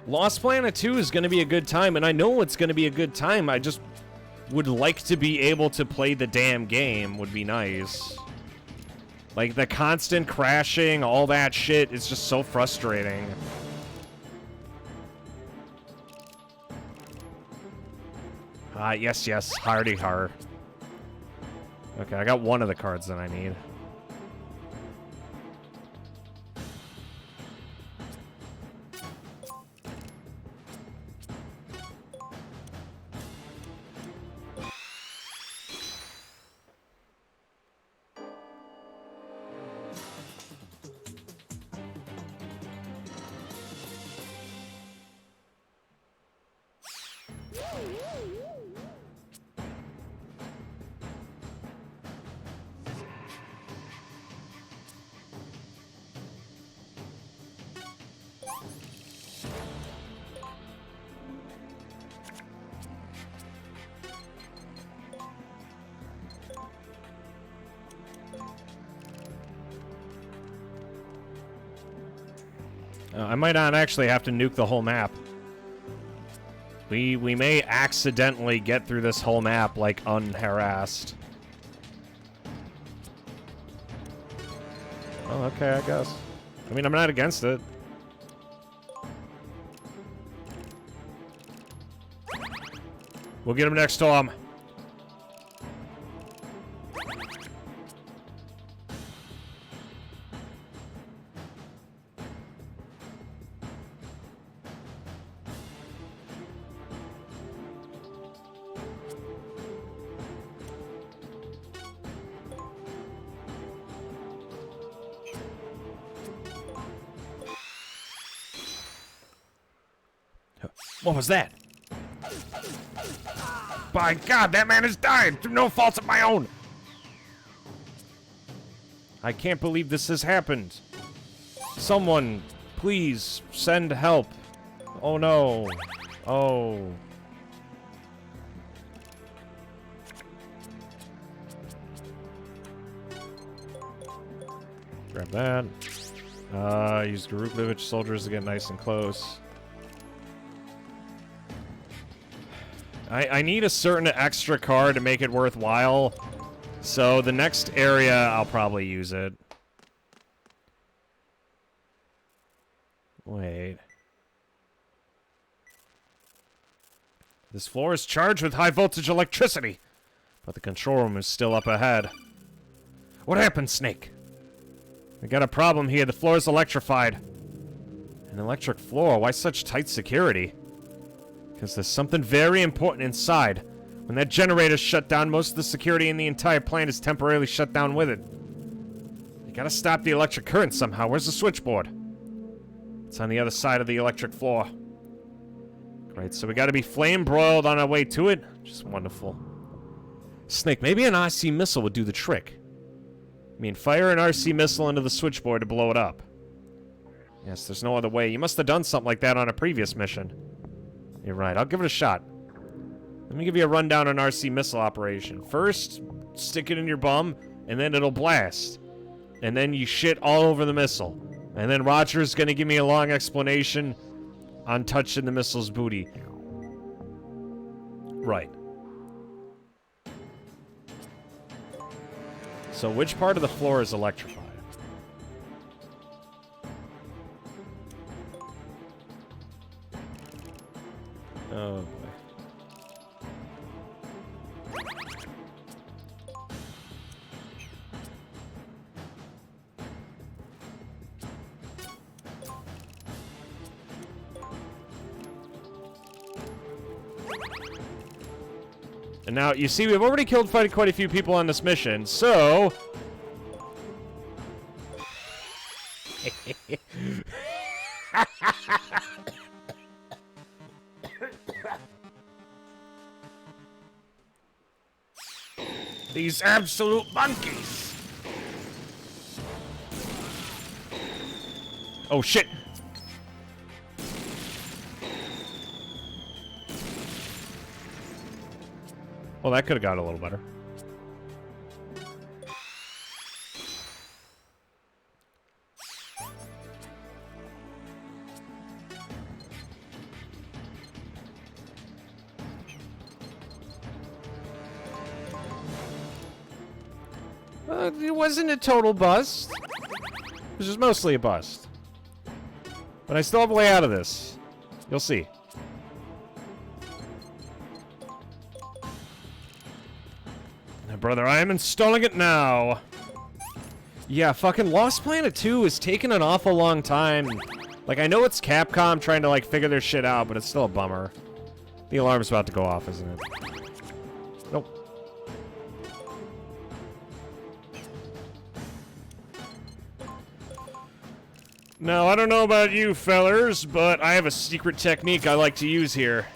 Lost Planet 2 is going to be a good time, and I know it's going to be a good time. I just would like to be able to play the damn game, would be nice. Like, the constant crashing, all that shit is just so frustrating. Yes, hardy har. Okay, I got one of the cards that I need. I might not actually have to nuke the whole map. We may accidentally get through this whole map, like, unharassed. Oh, okay, I guess. I mean, I'm not against it. We'll get him next time. What was that? By God, that man has died through no fault of my own! I can't believe this has happened. Someone, please, send help. Oh no. Oh. Grab that. Use Garuklevich soldiers to get nice and close. I need a certain extra card to make it worthwhile. So the next area, I'll probably use it. Wait. This floor is charged with high voltage electricity, but the control room is still up ahead. What happened, Snake? We got a problem here. The floor is electrified. An electric floor? Why such tight security? Because there's something very important inside. When that generator's shut down, most of the security in the entire plant is temporarily shut down with it. You gotta stop the electric current somehow. Where's the switchboard? It's on the other side of the electric floor. Great, so we gotta be flame broiled on our way to it. Just wonderful. Snake, maybe an RC missile would do the trick. I mean, fire an RC missile into the switchboard to blow it up. Yes, there's no other way. You must have done something like that on a previous mission. You're right, I'll give it a shot. Let me give you a rundown on RC missile operation. First, stick it in your bum, and then it'll blast. And then you shit all over the missile. And then Roger's gonna give me a long explanation on touching the missile's booty. Right. So which part of the floor is electrified? Oh boy. And now, you see, we've already killed quite a few people on this mission, so... These absolute monkeys! Oh, shit! Well, that could have got a little better. It wasn't a total bust. It was just mostly a bust. But I still have a way out of this. You'll see. Brother, I am installing it now. Yeah, fucking Lost Planet 2 is taking an awful long time. Like, I know it's Capcom trying to, like, figure their shit out, but it's still a bummer. The alarm's about to go off, isn't it? Nope. Now, I don't know about you fellers, but I have a secret technique I like to use here.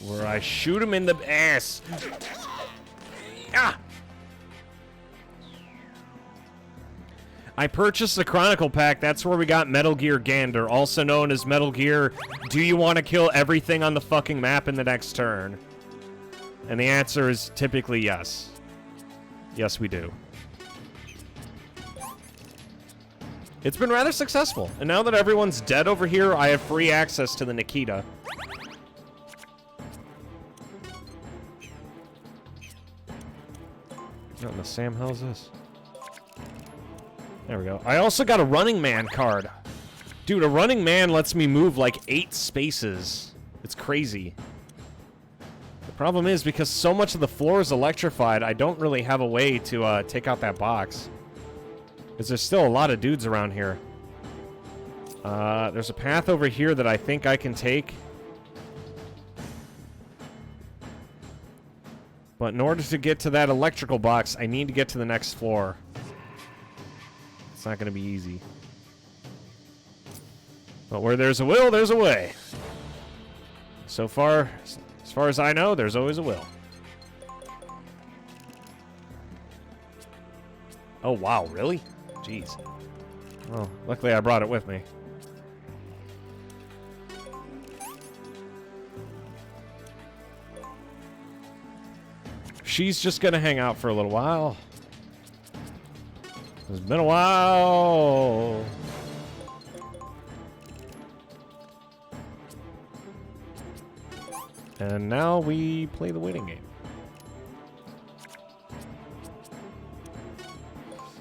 Where I shoot him in the ass. Ah! I purchased the Chronicle Pack. That's where we got Metal Gear Gander, also known as Metal Gear, do you want to kill everything on the fucking map in the next turn? And the answer is typically yes. Yes, we do. It's been rather successful. And now that everyone's dead over here, I have free access to the Nikita. What in the Sam hell is this? There we go. I also got a Running Man card. Dude, a Running Man lets me move like 8 spaces. It's crazy. The problem is, because so much of the floor is electrified, I don't really have a way to take out that box. Because there's still a lot of dudes around here. There's a path over here that I think I can take. But in order to get to that electrical box, I need to get to the next floor. It's not going to be easy. But where there's a will, there's a way. So far, as far as I know, there's always a will. Oh, wow, really? Jeez. Well, luckily I brought it with me. She's just gonna hang out for a little while. It's been a while. And now we play the waiting game.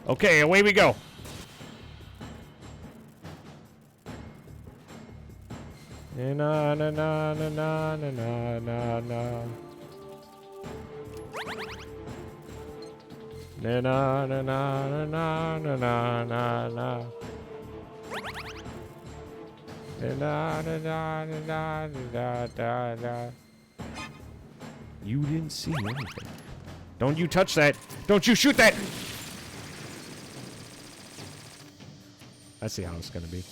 Okay, away we go. Na na na na na na na na. Na na na na na na na na na. Na na na na na na na. You didn't see anything. Don't you touch that! Don't you shoot that! I see how it's gonna be.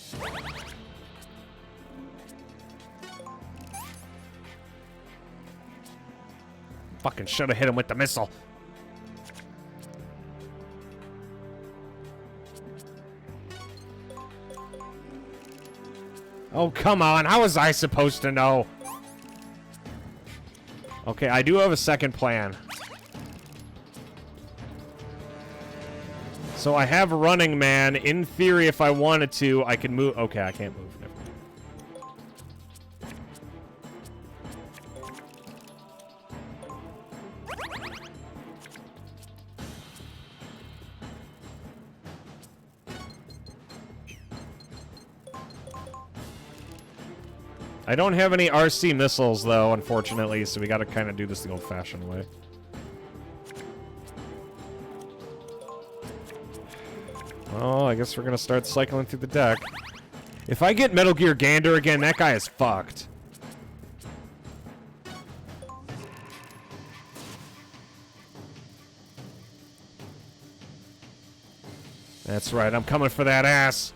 Fucking should have hit him with the missile. Oh, come on. How was I supposed to know? Okay, I do have a second plan. So I have Running Man. In theory, if I wanted to, I can move. Okay, I can't move. Never mind. I don't have any RC missiles, though, unfortunately, so we gotta kind of do this the old-fashioned way. Oh, I guess we're gonna start cycling through the deck. If I get Metal Gear Gander again, that guy is fucked. That's right, I'm coming for that ass.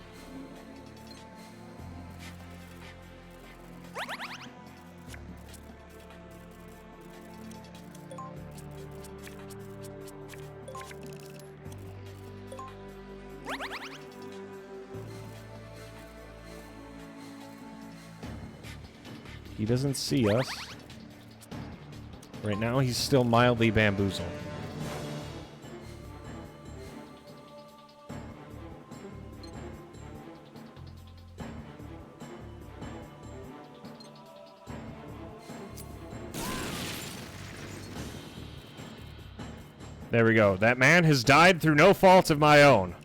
He doesn't see us. Right now, he's still mildly bamboozled. There we go. That man has died through no fault of my own.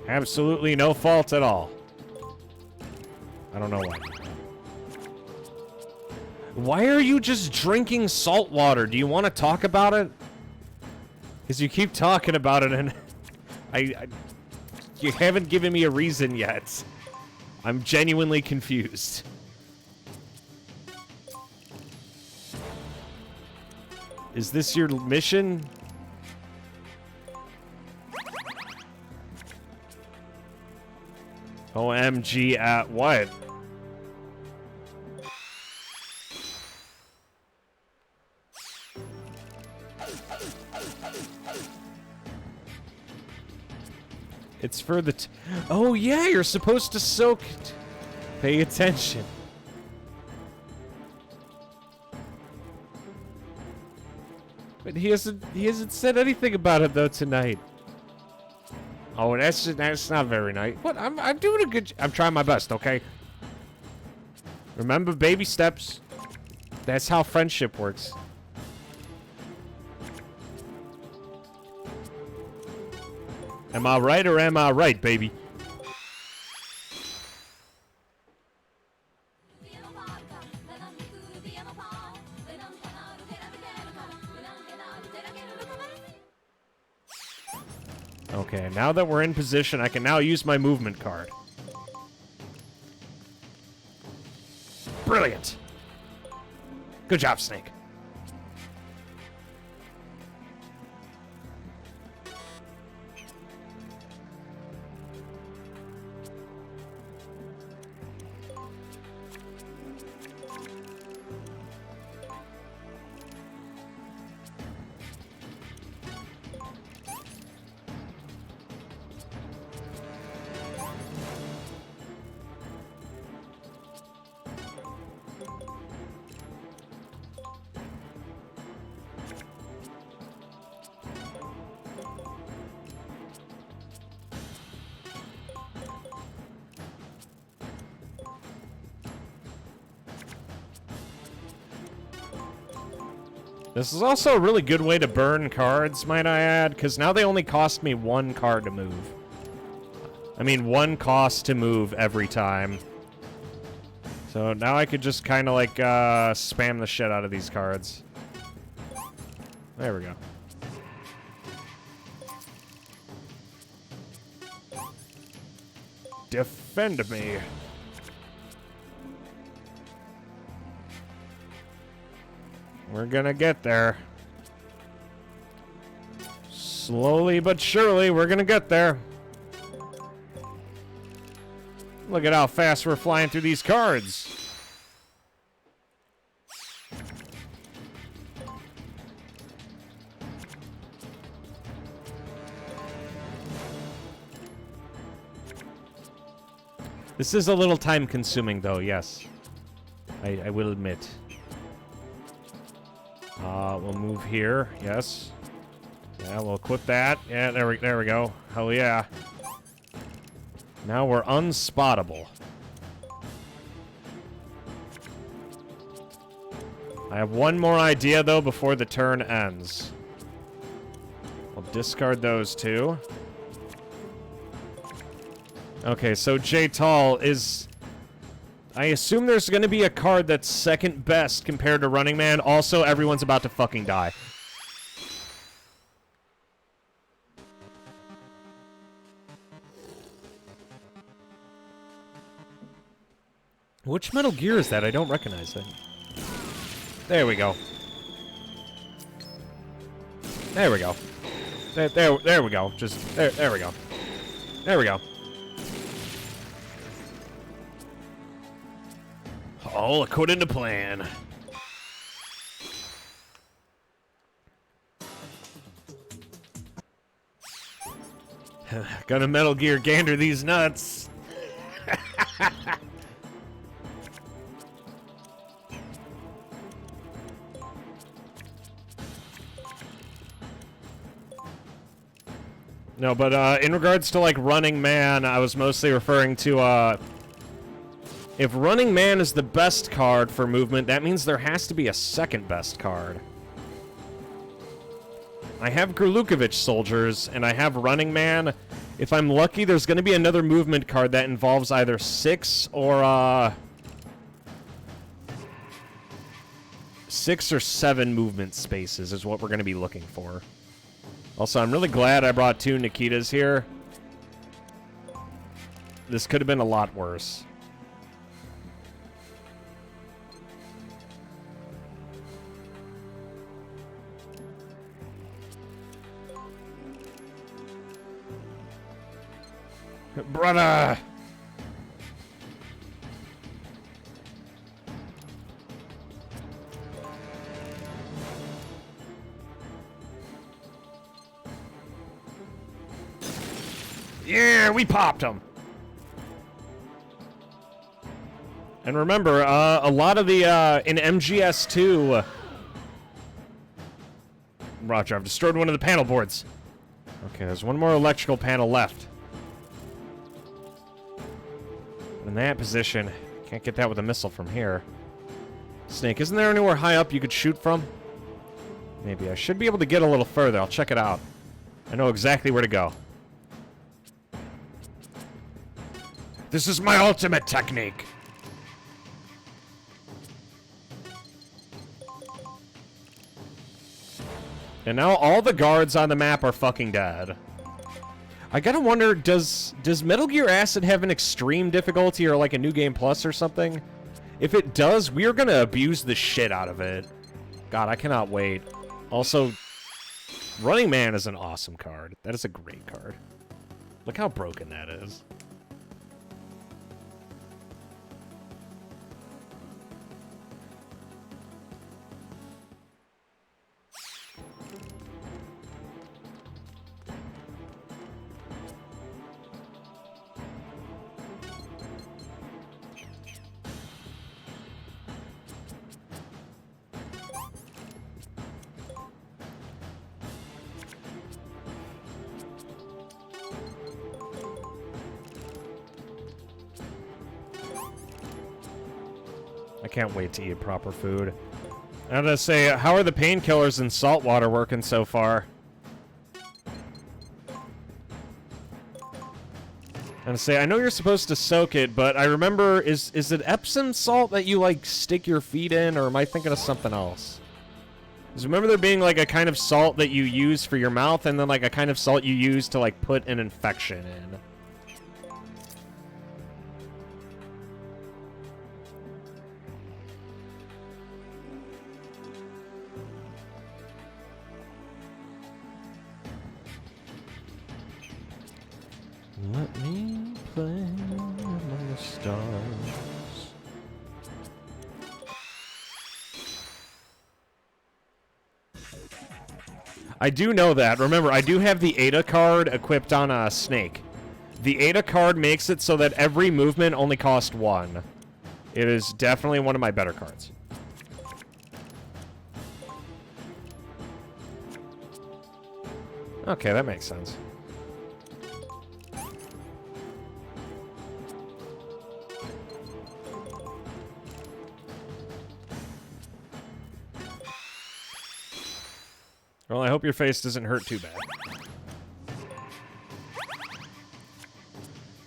Absolutely no fault at all. I don't know why. Why are you just drinking salt water? Do you want to talk about it? Because you keep talking about it and you haven't given me a reason yet. I'm genuinely confused. Is this your mission? OMG at what? It's for the oh yeah, you're supposed to soak it. Pay attention. But he hasn't said anything about it though tonight. Oh, that's not very nice. What? I'm doing a good. I'm trying my best. Okay. Remember, baby steps. That's how friendship works. Am I right or am I right, baby? Okay, now that we're in position, I can now use my movement card. Brilliant! Good job, Snake. This is also a really good way to burn cards, might I add, because now they only cost me 1 card to move. I mean, 1 cost to move every time. So now I could just kind of like spam the shit out of these cards. There we go. Defend me. We're gonna get there. Slowly but surely, we're gonna get there. Look at how fast we're flying through these cards. This is a little time-consuming, though, yes. I will admit. We'll move here, yes. Yeah, we'll equip that. Yeah, there we go. Hell yeah. Now we're unspottable. I have one more idea, though, before the turn ends. I'll discard those two. Okay, so J-Tall is... I assume there's going to be a card that's second best compared to Running Man. Also, everyone's about to fucking die. Which Metal Gear is that? I don't recognize it. There we go. There we go. There we go. Just, there we go. There we go. All according to plan. Gonna Metal Gear gander these nuts. No, but in regards to like Running Man, I was mostly referring to if Running Man is the best card for movement, that means there has to be a second best card. I have Grlukovich Soldiers, and I have Running Man. If I'm lucky, there's going to be another movement card that involves either 6 or 6 or 7 movement spaces is what we're going to be looking for. Also, I'm really glad I brought 2 Nikitas here. This could have been a lot worse. Brother! Yeah, we popped him! And remember, a lot of the, in MGS2... Roger, I've destroyed one of the panel boards. Okay, there's one more electrical panel left. In that position, can't get that with a missile from here. Snake, isn't there anywhere high up you could shoot from? Maybe. I should be able to get a little further. I'll check it out. I know exactly where to go. This is my ultimate technique! And now all the guards on the map are fucking dead. I gotta wonder, does Metal Gear Acid have an extreme difficulty or like a New Game Plus or something? If it does, we are gonna abuse the shit out of it. God, I cannot wait. Also, Running Man is an awesome card. That is a great card. Look how broken that is. I can't wait to eat proper food. I gotta say, how are the painkillers in saltwater working so far? And say, I know you're supposed to soak it, but I remember, is it Epsom salt that you, like, stick your feet in, or am I thinking of something else? Because remember there being, like, a kind of salt that you use for your mouth, and then, like, a kind of salt you use to, like, put an infection in. Let me play among the stars. I do know that. Remember, I do have the Ada card equipped on a snake. The Ada card makes it so that every movement only costs 1. It is definitely one of my better cards. Okay, that makes sense. Well, I hope your face doesn't hurt too bad.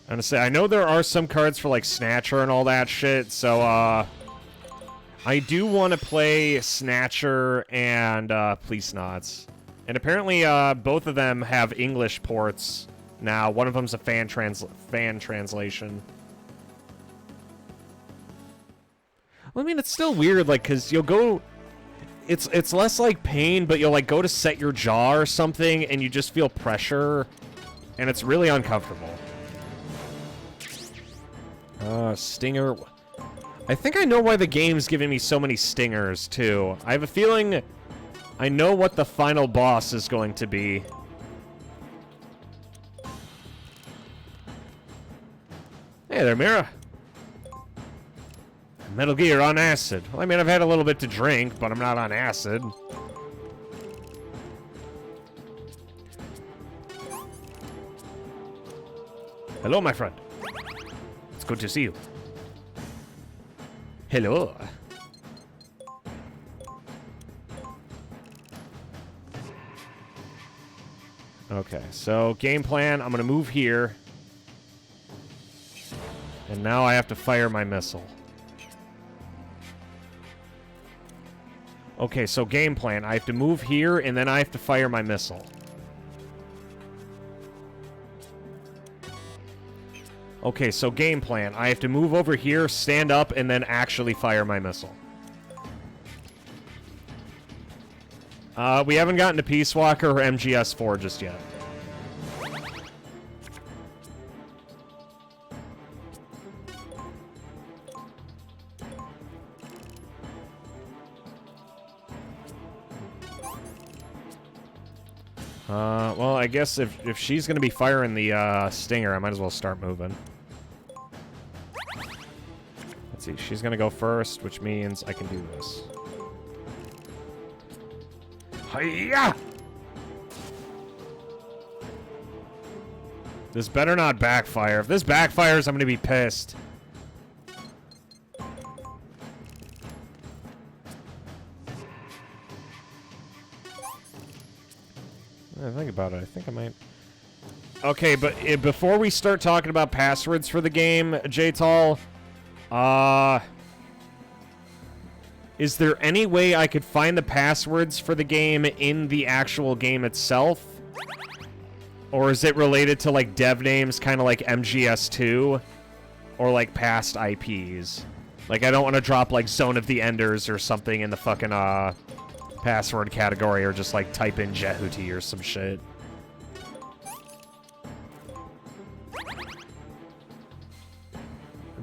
I'm gonna say, I know there are some cards for, like, Snatcher and all that shit, so, I do want to play Snatcher and, Police Knots. And apparently, both of them have English ports now. One of them's a fan translation. Well, I mean, it's still weird, like, because you'll go... It's less like pain, but you'll, like, go to set your jaw or something, and you just feel pressure, and it's really uncomfortable. Stinger. I think I know why the game's giving me so many stingers, too. I have a feeling I know what the final boss is going to be. Hey there, Mira. Metal Gear on acid. Well, I mean, I've had a little bit to drink, but I'm not on acid. Hello, my friend. It's good to see you. Hello. Okay, so game plan, I'm gonna move here. And now I have to fire my missile. Okay, so game plan. I have to move here, and then I have to fire my missile. Okay, so game plan. I have to move over here, stand up, and then actually fire my missile. We haven't gotten to Peace Walker or MGS4 just yet. Well, I guess if she's gonna be firing the, stinger, I might as well start moving. Let's see, she's gonna go first, which means I can do this. Hiya! This better not backfire. If this backfires, I'm gonna be pissed. Think about it. I think I might... Okay, but before we start talking about passwords for the game, J-Tall, is there any way I could find the passwords for the game in the actual game itself? Or is it related to, like, dev names, kind of like MGS2? Or, like, past IPs? Like, I don't want to drop, like, Zone of the Enders or something in the fucking, password category, or just, like, type in Jehuti or some shit.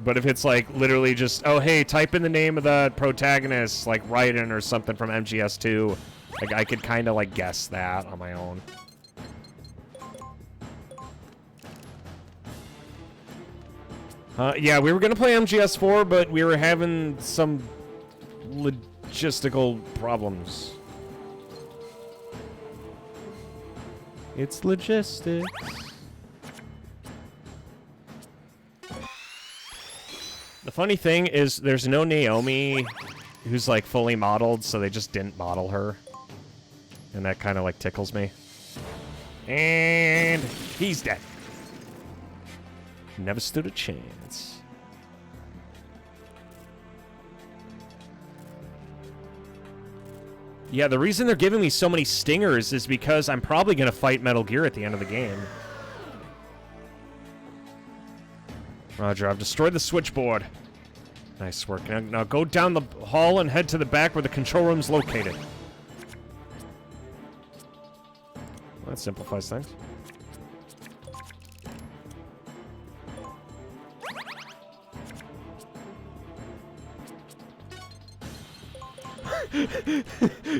But if it's, like, literally just, oh, hey, type in the name of the protagonist, like, Raiden or something from MGS2, like, I could kind of, like, guess that on my own. Yeah, we were gonna play MGS4, but we were having some logistical problems. It's logistics. The funny thing is there's no Naomi who's like fully modeled, so they just didn't model her. And that kind of like tickles me. And he's dead. Never stood a chance. Yeah, the reason they're giving me so many stingers is because I'm probably going to fight Metal Gear at the end of the game. Roger, I've destroyed the switchboard. Nice work. Now go down the hall and head to the back where the control room's located. Well, that simplifies things.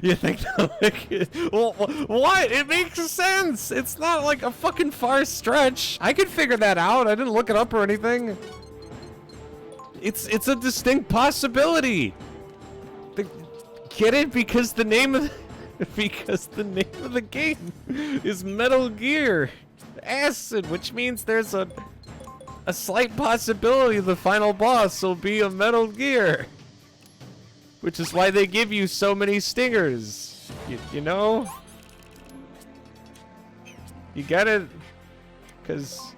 You think well, what? It makes sense. It's not like a fucking far stretch. I could figure that out. I didn't look it up or anything. It's a distinct possibility. Get it? Because the name of the game is Metal Gear Acid, which means there's a slight possibility the final boss will be a Metal Gear. Which is why they give you so many stingers. You know? You get it? Cause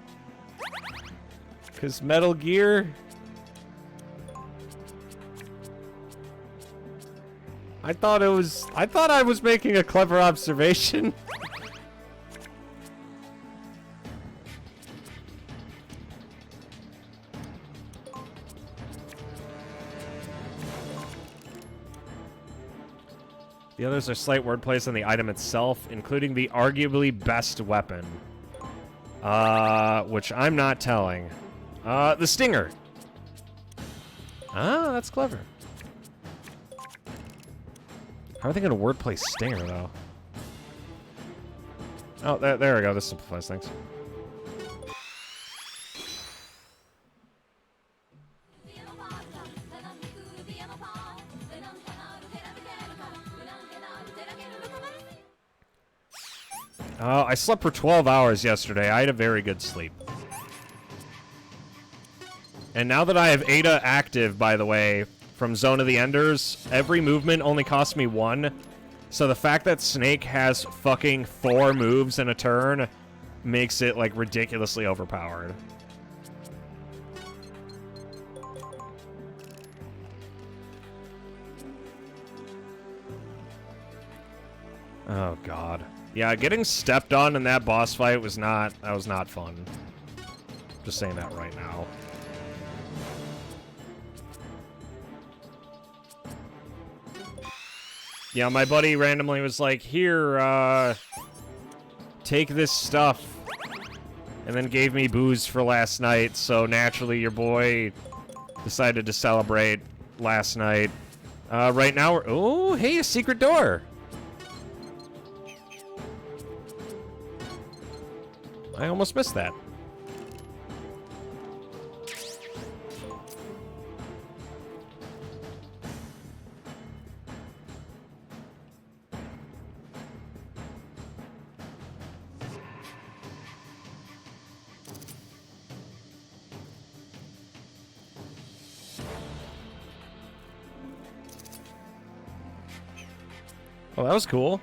Metal Gear. I thought I was making a clever observation. The others are slight wordplays on the item itself, including the arguably best weapon. Which I'm not telling. The stinger. Ah, that's clever. How are they gonna wordplay stinger, though? Oh, there we go. This simplifies things. I slept for 12 hours yesterday. I had a very good sleep. And now that I have Ada active, by the way, from Zone of the Enders, every movement only costs me 1. So the fact that Snake has fucking 4 moves in a turn makes it, like, ridiculously overpowered. Oh, God. Yeah, getting stepped on in that boss fight was not fun. Just saying that right now. Yeah, my buddy randomly was like, here, take this stuff. And then gave me booze for last night, so naturally your boy decided to celebrate last night. Right now we're... Oh, hey, a secret door! I almost missed that. Well, that was cool.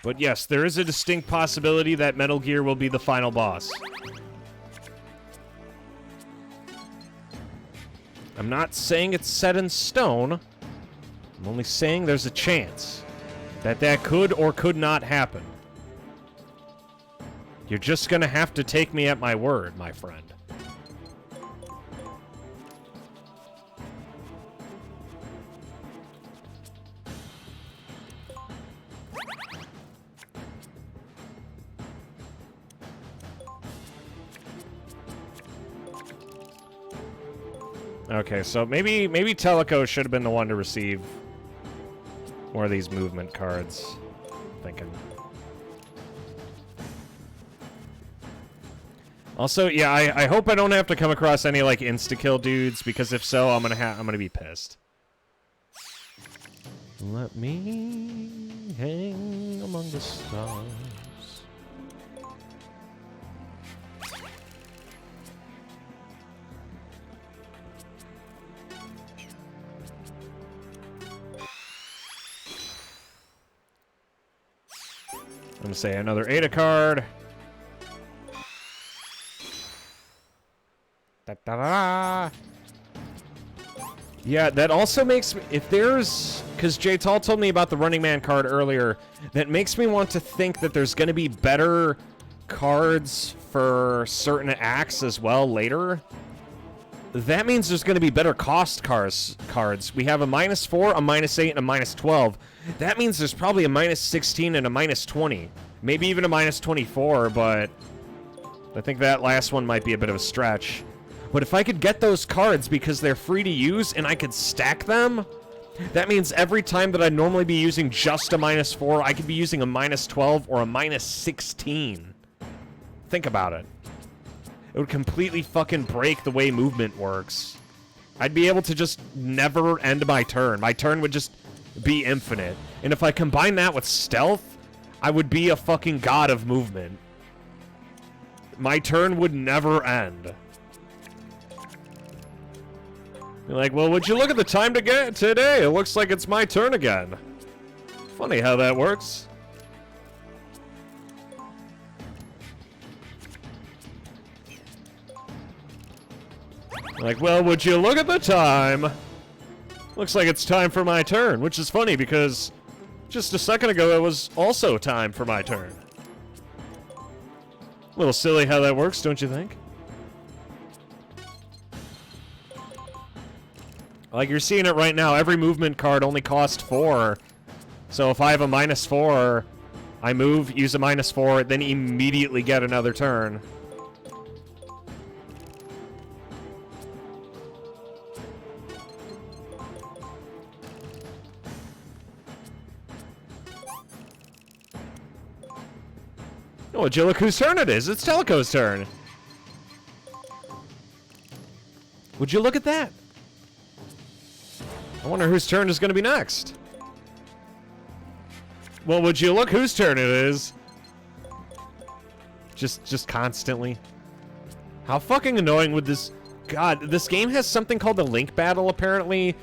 But yes, there is a distinct possibility that Metal Gear will be the final boss. I'm not saying it's set in stone. I'm only saying there's a chance that that could or could not happen. You're just gonna have to take me at my word, my friend. Okay, so maybe Teleco should have been the one to receive more of these movement cards. Thinking. Also, yeah, I hope I don't have to come across any like insta-kill dudes, because if so, I'm gonna be pissed. Let me hang among the stars. I'm gonna say another Ada card. Da-da-da. Yeah, that also makes me, if there's, because Jay Tall told me about the Running Man card earlier, that makes me want to think that there's going to be better cards for certain acts as well later. That means there's going to be better cost cards. We have a -4, a -8, and a -12. That means there's probably a -16 and a -20. Maybe even a -24, but I think that last one might be a bit of a stretch. But if I could get those cards because they're free to use and I could stack them, that means every time that I'd normally be using just a -4, I could be using a -12 or a -16. Think about it. It would completely fucking break the way movement works. I'd be able to just never end my turn. My turn would just be infinite. And if I combine that with stealth, I would be a fucking god of movement. My turn would never end. You're like, well, would you look at the time to get today? It looks like it's my turn again. Funny how that works. Like, well, would you look at the time? Looks like it's time for my turn, which is funny because just a second ago it was also time for my turn. A little silly how that works, don't you think? Like, you're seeing it right now. Every movement card only costs 4. So if I have a -4, I move, use a -4, then immediately get another turn. Oh, would you look whose turn it is? It's Teleco's turn. Would you look at that? I wonder whose turn is going to be next. Well, would you look whose turn it is? Just constantly. How fucking annoying would this... God, this game has something called the Link Battle, apparently.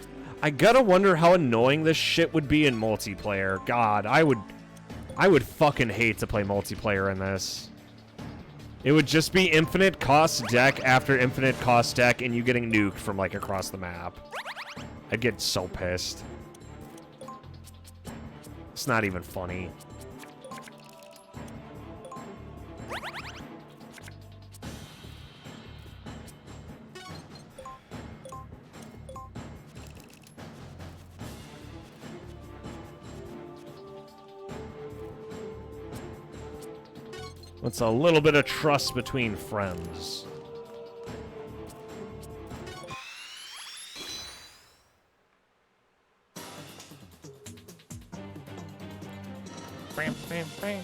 I gotta wonder how annoying this shit would be in multiplayer. God, I would fucking hate to play multiplayer in this. It would just be infinite cost deck after infinite cost deck and you getting nuked from, like, across the map. I'd get so pissed. It's not even funny. It's a little bit of trust between friends. Bam, bam, bam.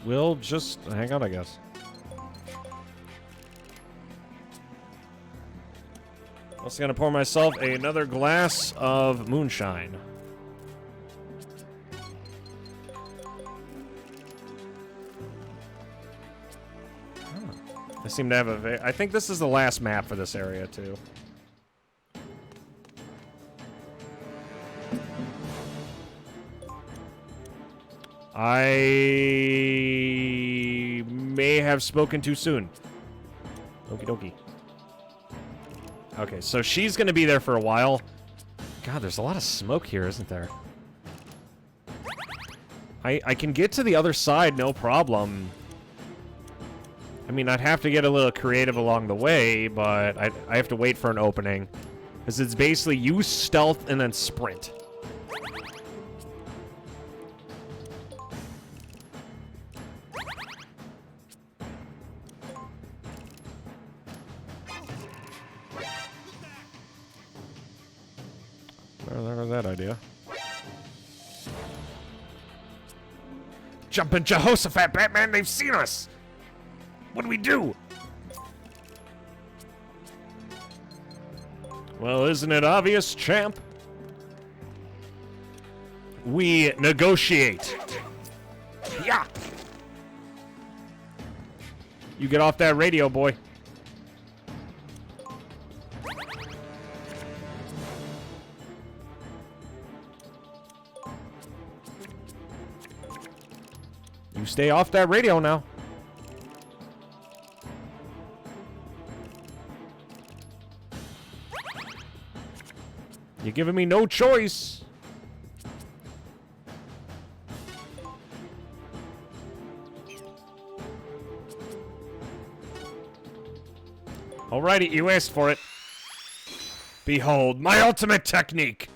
We'll just hang out, I guess. Also gonna pour myself another glass of moonshine. I seem to have a... I think this is the last map for this area, too. I may have spoken too soon. Okie dokie. Okay, so she's gonna be there for a while. God, there's a lot of smoke here, isn't there? I can get to the other side, no problem. I mean, I'd have to get a little creative along the way, but I have to wait for an opening. Because it's basically use stealth and then sprint. There was that idea. Jumpin' Jehoshaphat, Batman, they've seen us! What do we do? Well, isn't it obvious, champ? We negotiate. Yeah! You get off that radio, boy. stay off that radio now. You're giving me no choice. Alrighty, you asked for it. Behold, my ultimate technique!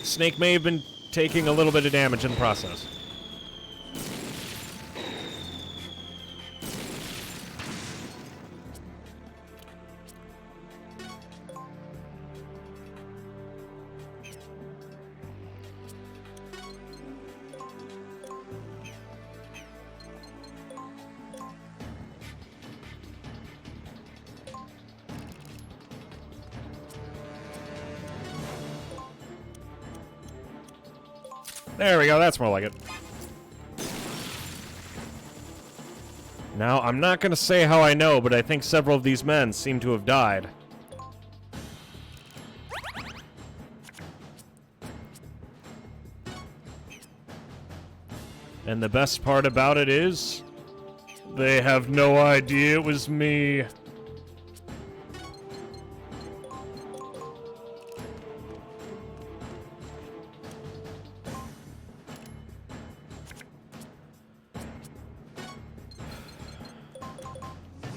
Snake may have been taking a little bit of damage in the process. There we go, that's more like it. Now, I'm not gonna say how I know, but I think several of these men seem to have died. And the best part about it is, they have no idea it was me.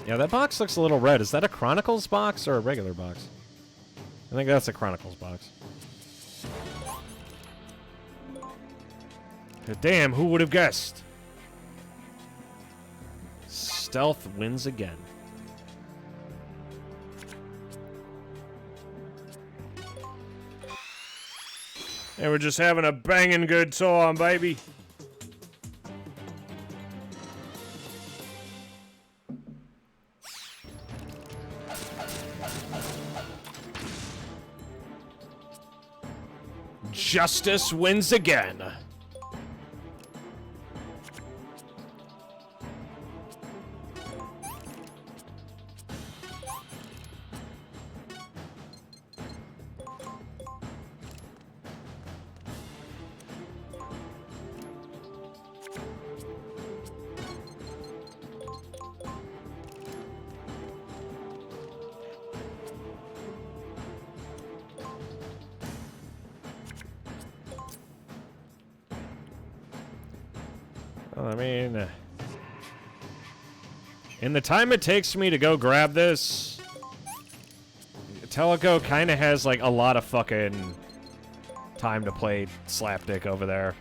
Yeah, that box looks a little red. Is that a Chronicles box or a regular box? I think that's a Chronicles box. Damn, who would have guessed? Stealth wins again. And we're just having a banging good time, baby. Justice wins again. I mean, in the time it takes me to go grab this, Teleco kind of has, like, a lot of fucking time to play slapdick over there.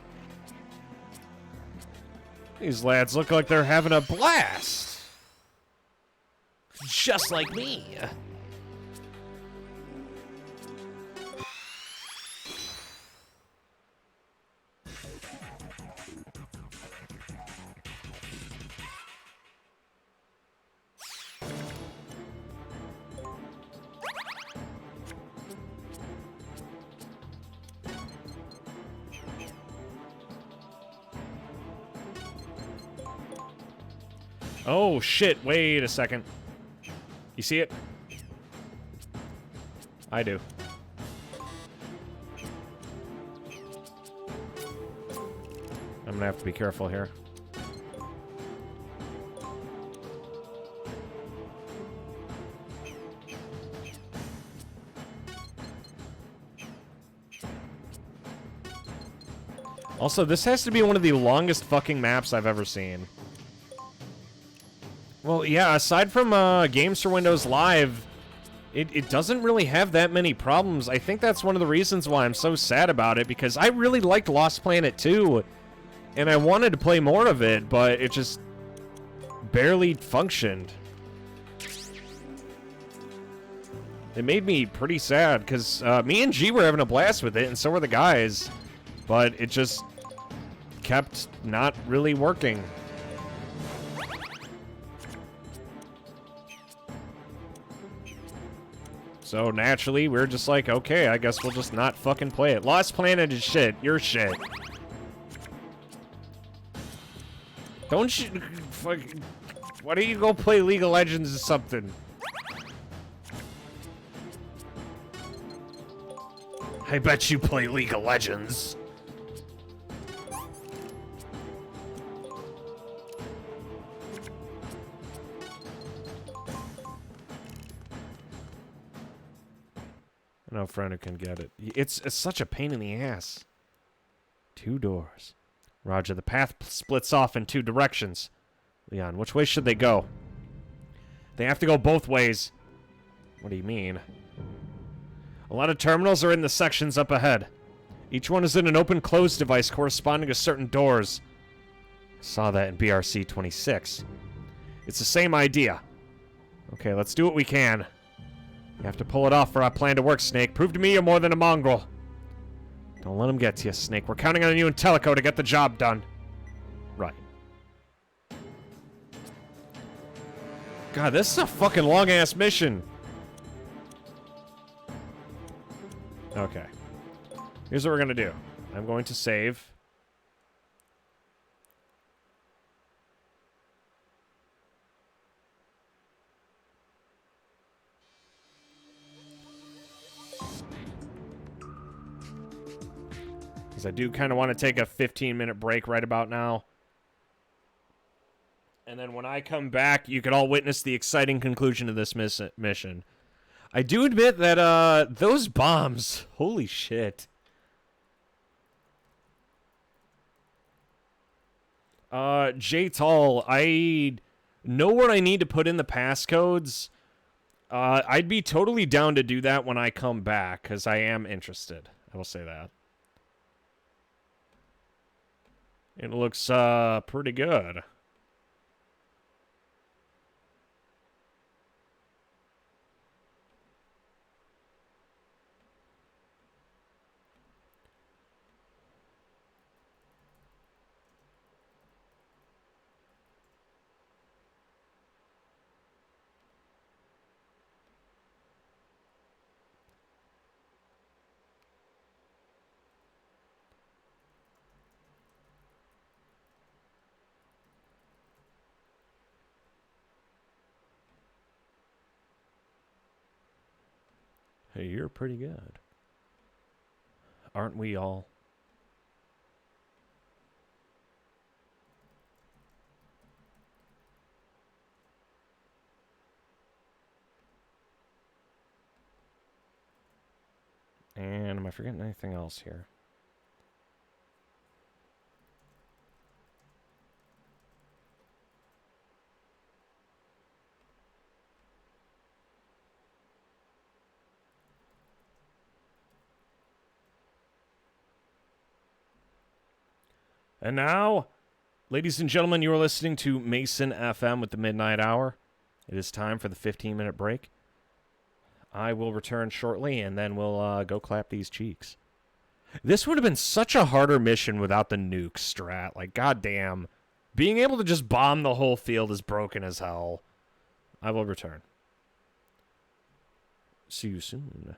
These lads look like they're having a blast. Just like me. Oh, shit. Wait a second. You see it? I do. I'm gonna have to be careful here. Also, this has to be one of the longest fucking maps I've ever seen. Well, yeah, aside from Games for Windows Live, it doesn't really have that many problems. I think that's one of the reasons why I'm so sad about it, because I really liked Lost Planet 2, and I wanted to play more of it, but it just barely functioned. It made me pretty sad, because me and G were having a blast with it, and so were the guys, but it just kept not really working. So naturally, we're just like, okay, I guess we'll just not fucking play it. Lost Planet is shit. You're shit. Don't you... Why don't you go play League of Legends or something? I bet you play League of Legends. No friend who can get it. It's such a pain in the ass. 2 doors. Roger, the path splits off in 2 directions. Leon, which way should they go? They have to go both ways. What do you mean? A lot of terminals are in the sections up ahead. Each one is in an open-close device corresponding to certain doors. I saw that in BRC 26. It's the same idea. Okay, let's do what we can. You have to pull it off for our plan to work, Snake. Prove to me you're more than a mongrel. Don't let him get to you, Snake. We're counting on you and Teleco to get the job done. Right. God, this is a fucking long-ass mission. Okay. Here's what we're gonna do. I'm going to save. Because I do kind of want to take a 15-minute break right about now. And then when I come back, you can all witness the exciting conclusion of this mission. I do admit that, those bombs, holy shit. J-Tall, I know what I need to put in the passcodes. I'd be totally down to do that when I come back, because I am interested. I will say that. It looks, pretty good. Hey, you're pretty good. Aren't we all? And am I forgetting anything else here? And now, ladies and gentlemen, you are listening to Mason FM with the Midnight Hour. It is time for the 15-minute break. I will return shortly, and then we'll go clap these cheeks. This would have been such a harder mission without the nuke strat. Like, goddamn. Being able to just bomb the whole field is broken as hell. I will return. See you soon.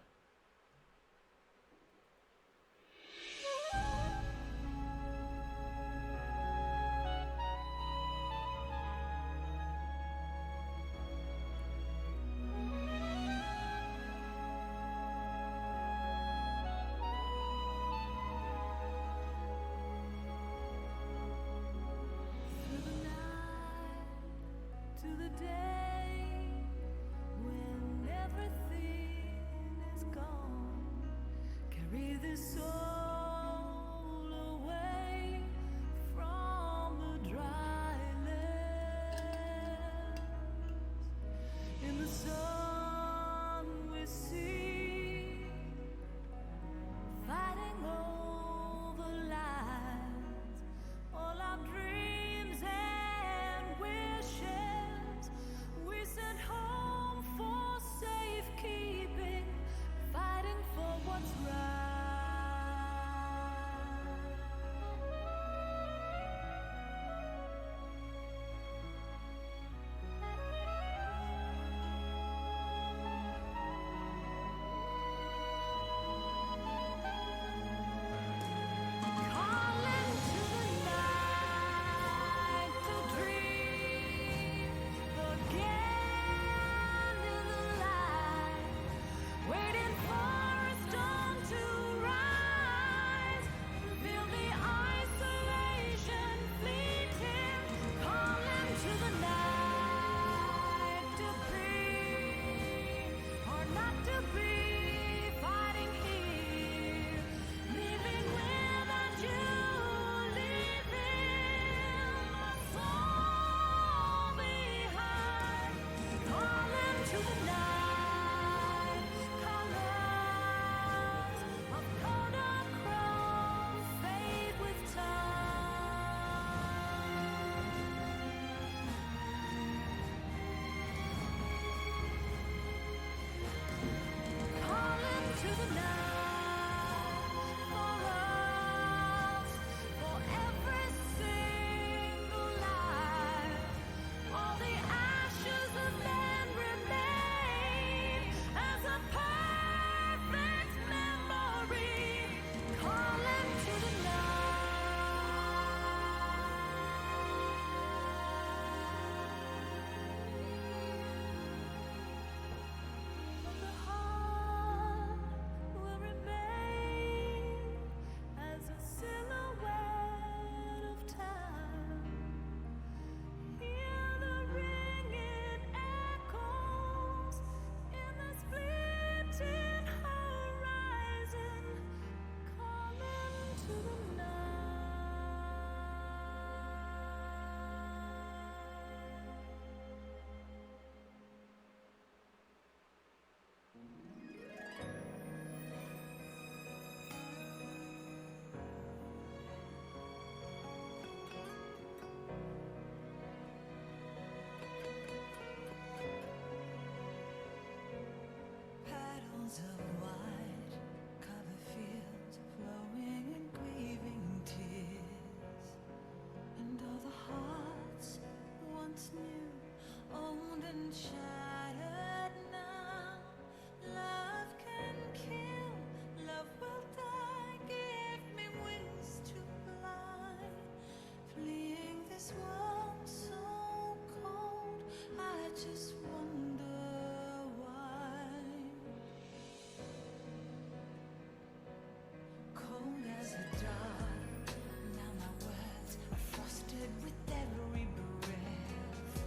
shattered now. Love can kill, love will die. Give me wings to fly. Fleeing this world so cold, I just wonder why. Cold as the dark, now my words are frosted with every breath.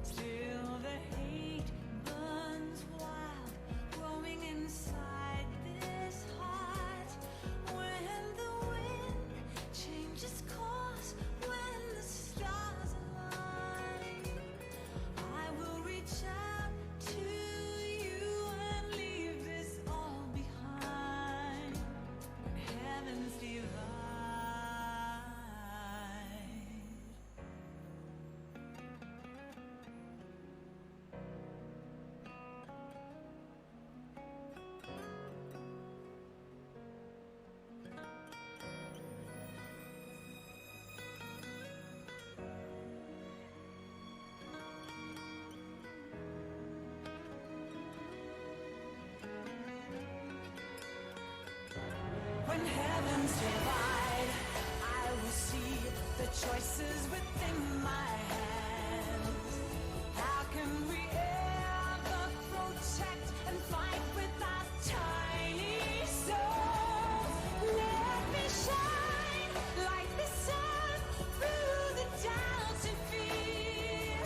Still the hate burns wild, growing inside this heart. When the wind changes course, when the stars align, I will reach out to you and leave this all behind. Heavens divide. When heavens divide, I will see the choices within my hands. How can we ever protect and fight with our tiny souls? Let me shine like the sun through the doubts and fear.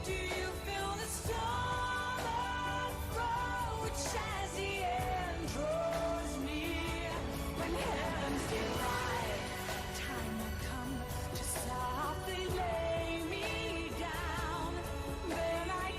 Do you feel the storm approach as the end draws near? When heavens divide, time will come to softly lay me down. Then I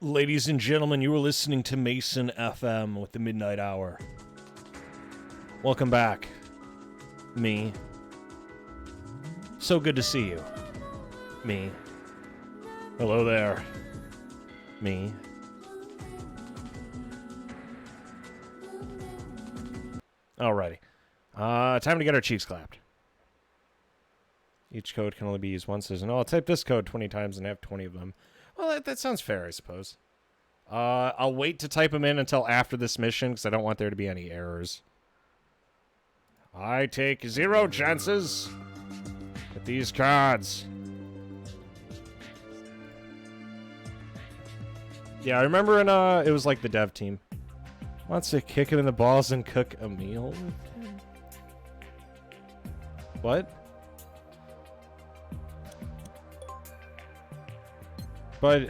Ladies and gentlemen, you are listening to Mason FM with the Midnight Hour. Welcome back. Me. So good to see you. Me. Hello there. Me. Alrighty. Time to get our cheeks clapped. Each code can only be used once. I'll type this code 20 times and have 20 of them. Well, that sounds fair, I suppose. I'll wait to type them in until after this mission, because I don't want there to be any errors. I take 0 chances with these cards. Yeah, I remember in, it was like the dev team. Wants to kick him in the balls and cook a meal with him? What? But...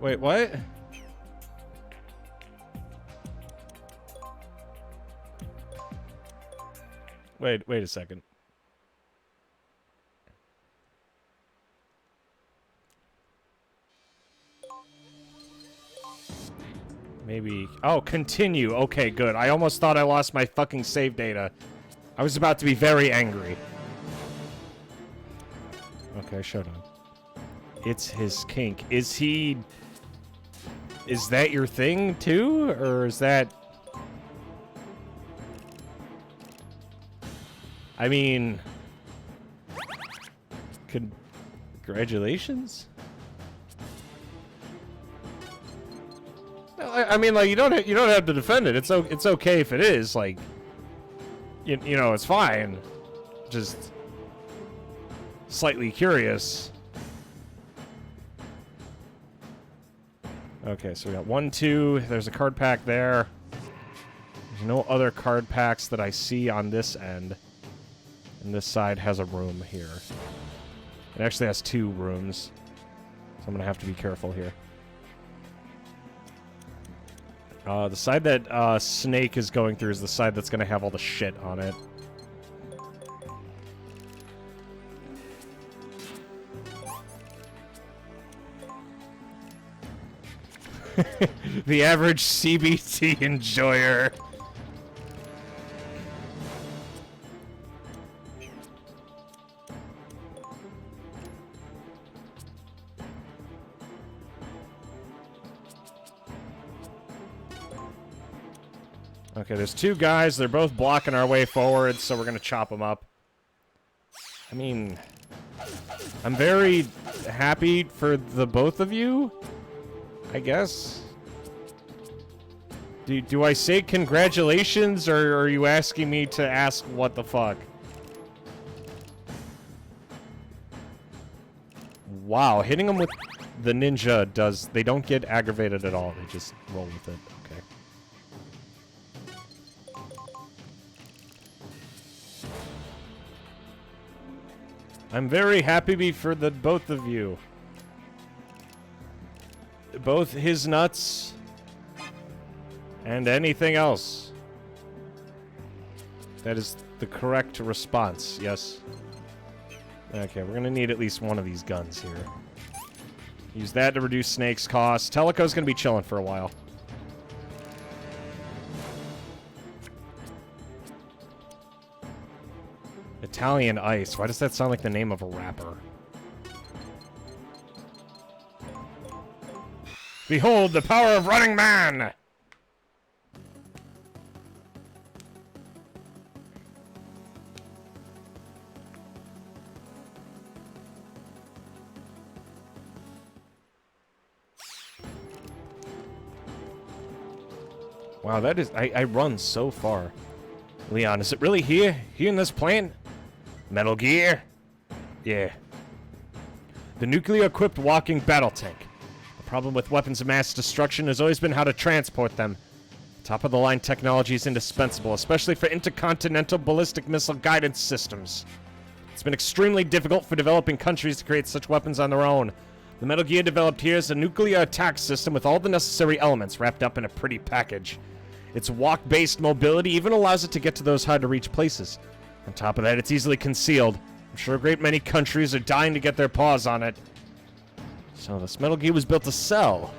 Wait, what? Wait a second. Maybe... Oh, continue. Okay, good. I almost thought I lost my fucking save data. I was about to be very angry. Okay, shut up. It's his kink. Is he... Is that your thing, too? Or is that... I mean... Congratulations? No, I mean, like, you don't have to defend it. It's okay if it is, like... You know, it's fine. Just... Slightly curious. Okay, so we got 1, 2. There's a card pack there. There's no other card packs that I see on this end. And this side has a room here. It actually has 2 rooms. So I'm going to have to be careful here. The side that Snake is going through is the side that's going to have all the shit on it. The average CBT enjoyer. Okay, there's 2 guys. They're both blocking our way forward, so we're gonna chop them up. I mean, I'm very happy for the both of you, I guess. Do I say congratulations, or are you asking me to ask what the fuck? Wow, hitting them with the ninja does... They don't get aggravated at all. They just roll with it. Okay. I'm very happy for the both of you. Both his nuts and anything else. That is the correct response, yes. Okay, we're gonna need at least one of these guns here. Use that to reduce Snake's cost. Teleco's gonna be chilling for a while. Italian Ice. Why does that sound like the name of a rapper? Behold the power of Running Man! Wow, that is... I run so far. Leon, is it really here? Here in this plant? Metal Gear? Yeah. The nuclear-equipped walking battle tank. The problem with weapons of mass destruction has always been how to transport them. Top-of-the-line technology is indispensable, especially for intercontinental ballistic missile guidance systems. It's been extremely difficult for developing countries to create such weapons on their own. The Metal Gear developed here is a nuclear attack system with all the necessary elements wrapped up in a pretty package. Its walk-based mobility even allows it to get to those hard-to-reach places. On top of that, it's easily concealed. I'm sure a great many countries are dying to get their paws on it. So this Metal Gear was built to sell.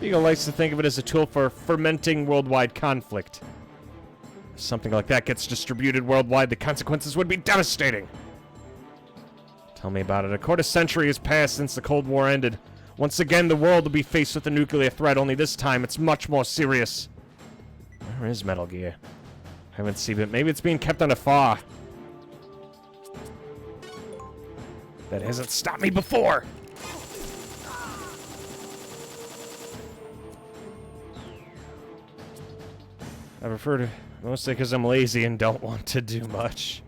Beagle likes to think of it as a tool for fermenting worldwide conflict. If something like that gets distributed worldwide, the consequences would be devastating. Tell me about it. A quarter century has passed since the Cold War ended. Once again, the world will be faced with a nuclear threat, only this time it's much more serious. Where is Metal Gear? I haven't seen it. Maybe it's being kept on afar. That hasn't stopped me before! I prefer to... Mostly because I'm lazy and don't want to do much.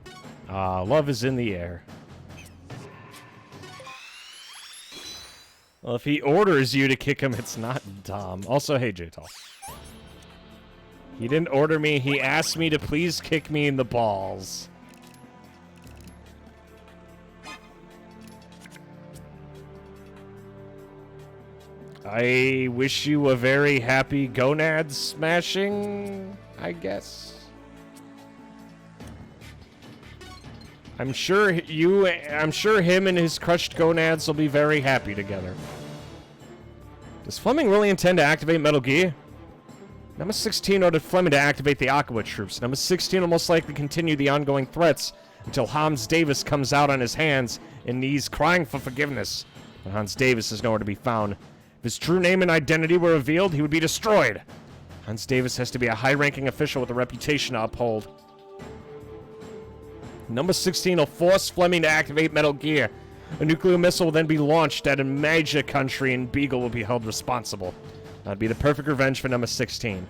Love is in the air. Well, if he orders you to kick him, it's not dumb. Also, hey, J-Tall. He didn't order me. He asked me to please kick me in the balls. I wish you a very happy gonad smashing, I guess. I'm sure him and his crushed gonads will be very happy together. Does Fleming really intend to activate Metal Gear? Number 16 ordered Fleming to activate the Aqua troops. Number 16 will most likely continue the ongoing threats until Hans Davis comes out on his hands and knees crying for forgiveness. But Hans Davis is nowhere to be found. If his true name and identity were revealed, he would be destroyed. Hans Davis has to be a high-ranking official with a reputation to uphold. Number 16 will force Fleming to activate Metal Gear. A nuclear missile will then be launched at a major country and Beagle will be held responsible. That'd be the perfect revenge for number 16.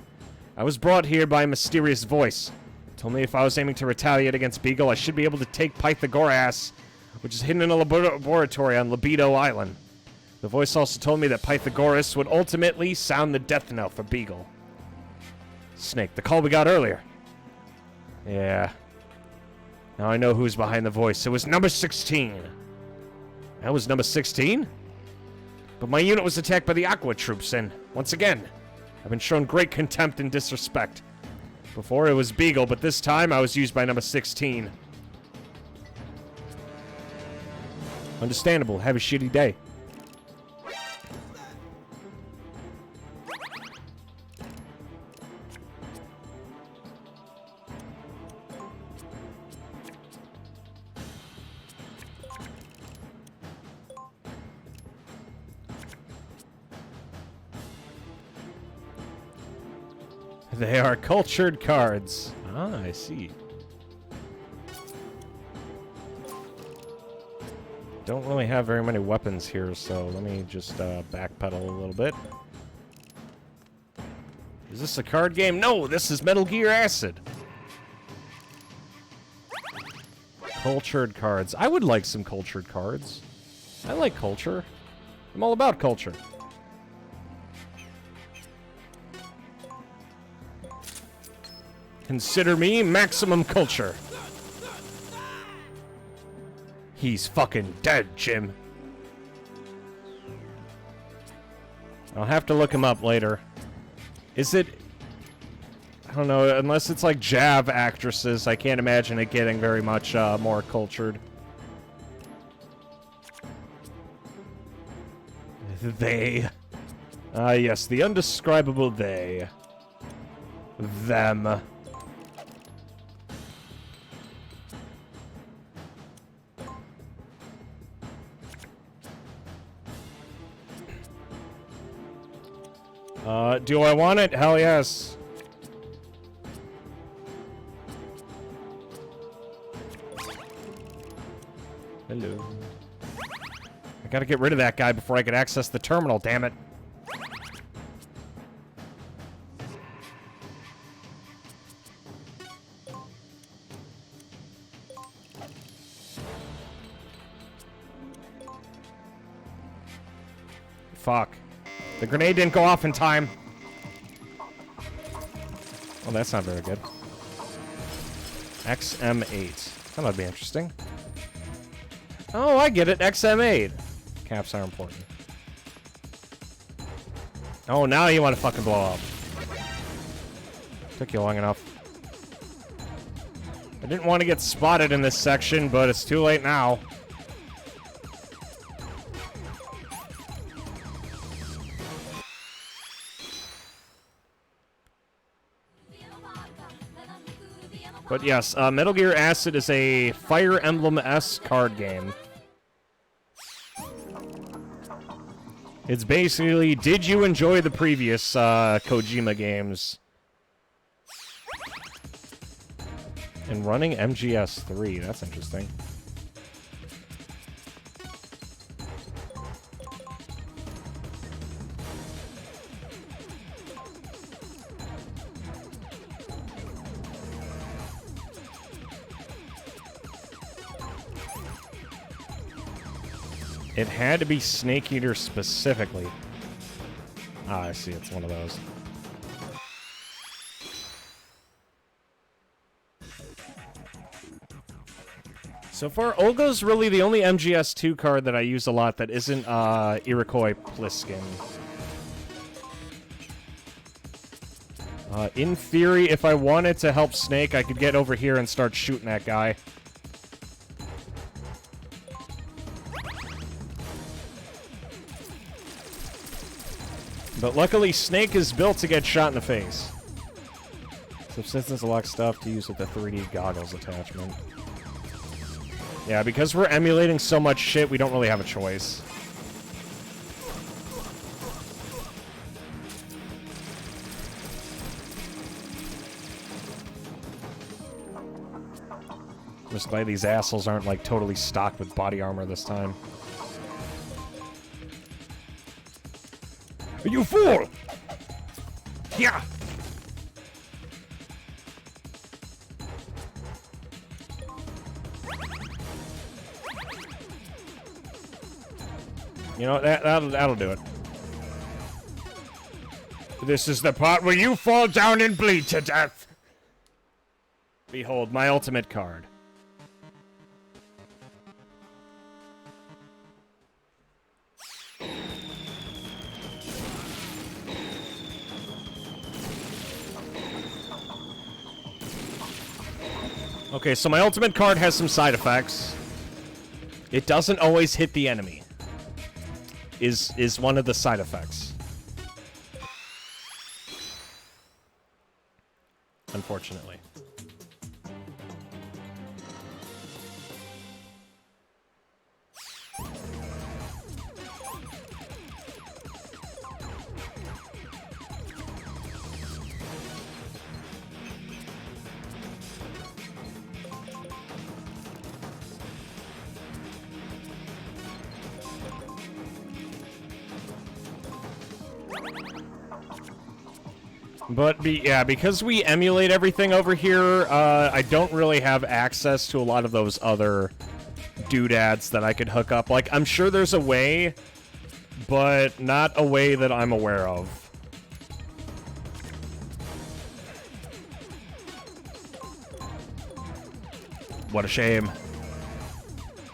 I was brought here by a mysterious voice. It told me if I was aiming to retaliate against Beagle, I should be able to take Pythagoras, which is hidden in a laboratory on Libido Island. The voice also told me that Pythagoras would ultimately sound the death knell for Beagle. Snake, the call we got earlier. Yeah. Now I know who's behind the voice. It was number 16. That was number 16? But my unit was attacked by the Aqua troops, and once again, I've been shown great contempt and disrespect. Before it was Beagle, but this time I was used by number 16. Understandable. Have a shitty day. They are cultured cards. Ah, I see. Don't really have very many weapons here, so let me just backpedal a little bit. Is this a card game? No, this is Metal Gear Acid. Cultured cards. I would like some cultured cards. I like culture. I'm all about culture. Consider me maximum culture. He's fucking dead, Jim. I'll have to look him up later. Is it... I don't know, unless it's like Jav actresses, I can't imagine it getting very much more cultured. They. Yes, the undescribable they. Them. Do I want it? Hell yes. Hello. I gotta get rid of that guy before I can access the terminal, damn it. Fuck. The grenade didn't go off in time. Well, that's not very good. XM8. That might be interesting. Oh, I get it. XM8. Caps are important. Oh, now you want to fucking blow up. Took you long enough. I didn't want to get spotted in this section, but it's too late now. But yes, Metal Gear Acid is a Fire Emblem-esque card game. It's basically, did you enjoy the previous Kojima games? And running MGS3, that's interesting. It had to be Snake Eater specifically. Ah, I see. It's one of those. So far, Olga's really the only MGS2 card that I use a lot that isn't Iroquois Pliskin. In theory, if I wanted to help Snake, I could get over here and start shooting that guy. But luckily, Snake is built to get shot in the face. Subsistence lock stuff to use with the 3D goggles attachment. Yeah, because we're emulating so much shit, we don't really have a choice. I'm just glad these assholes aren't, like, totally stocked with body armor this time. You fool! Yeah! You know, that'll do it. This is the part where you fall down and bleed to death. Behold, my ultimate card. Okay, so my ultimate card has some side effects. It doesn't always hit the enemy. Is one of the side effects. Unfortunately. But, yeah, because we emulate everything over here, I don't really have access to a lot of those other doodads that I could hook up. Like, I'm sure there's a way, but not a way that I'm aware of. What a shame.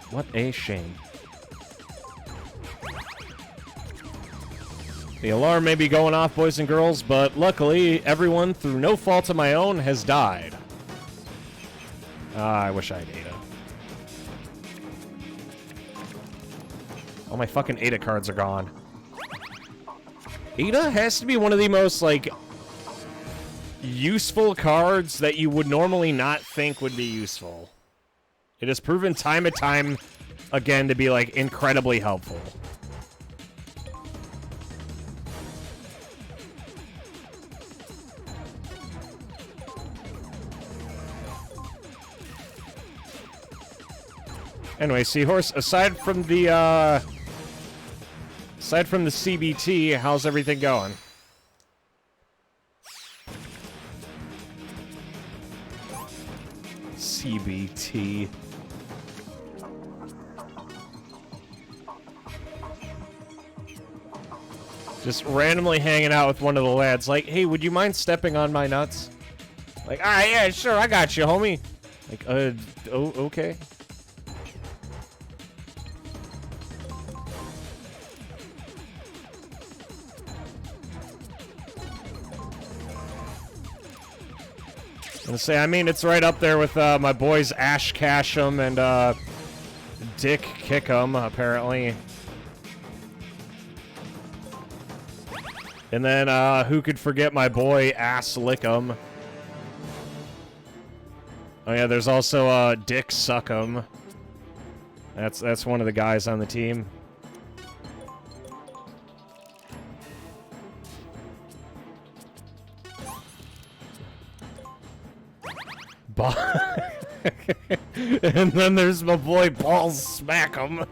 What a shame. The alarm may be going off, boys and girls, but luckily, everyone, through no fault of my own, has died. I wish I had Ada. All my fucking Ada cards are gone. Ada has to be one of the most, like, useful cards that you would normally not think would be useful. It has proven time and time again to be, like, incredibly helpful. Anyway, Seahorse, aside from the CBT, how's everything going? CBT. Just randomly hanging out with one of the lads, like, hey, would you mind stepping on my nuts? Like, ah, yeah, sure, I got you, homie. Like, oh, okay. And say, I mean, it's right up there with my boys Ash Casham and Dick Kickham, apparently. And then who could forget my boy Ass Lickum? Oh yeah, there's also Dick Suckum. That's one of the guys on the team. And then there's my boy Balls Smack'em.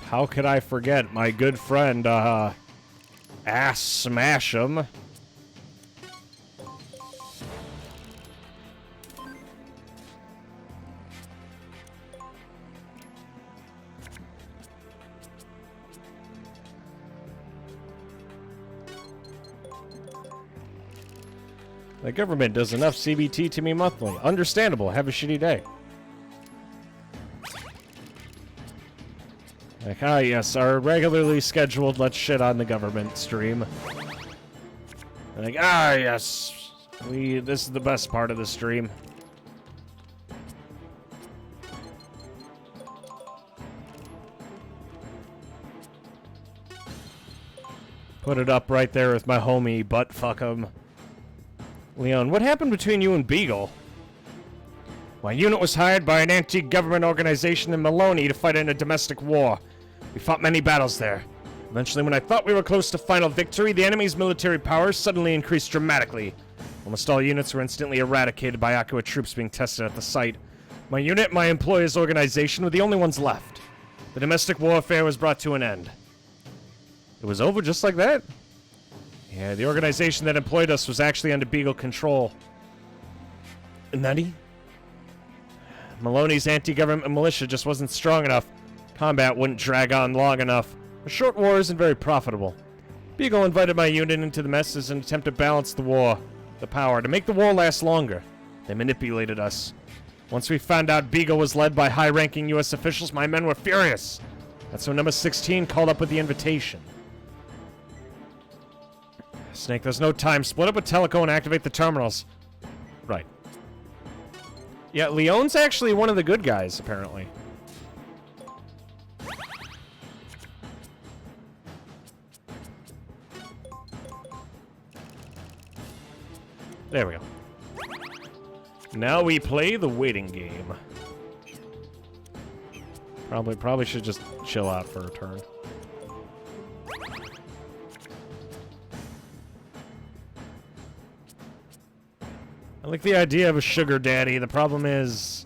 How could I forget my good friend, Ass Smash'em? The government does enough CBT to me monthly. Understandable. Have a shitty day. Like, ah, yes, our regularly scheduled let's shit on the government stream. Like, ah, yes, this is the best part of the stream. Put it up right there with my homie, butt fuck him. Leon, what happened between you and Beagle? My unit was hired by an anti-government organization in Maloney to fight in a domestic war. We fought many battles there. Eventually, when I thought we were close to final victory, the enemy's military powers suddenly increased dramatically. Almost all units were instantly eradicated by Aqua troops being tested at the site. My unit, my employer's organization, were the only ones left. The domestic warfare was brought to an end. It was over just like that? Yeah, the organization that employed us was actually under Beagle control. Nutty? Maloney's anti-government militia just wasn't strong enough. Combat wouldn't drag on long enough. A short war isn't very profitable. Beagle invited my unit into the mess as an attempt to balance the power, to make the war last longer. They manipulated us. Once we found out Beagle was led by high-ranking U.S. officials, my men were furious. That's when number 16 called up with the invitation. Snake, there's no time. Split up with Teleco and activate the terminals. Right. Yeah, Leon's actually one of the good guys, apparently. There we go. Now we play the waiting game. Probably should just chill out for a turn. I like the idea of a sugar daddy. The problem is,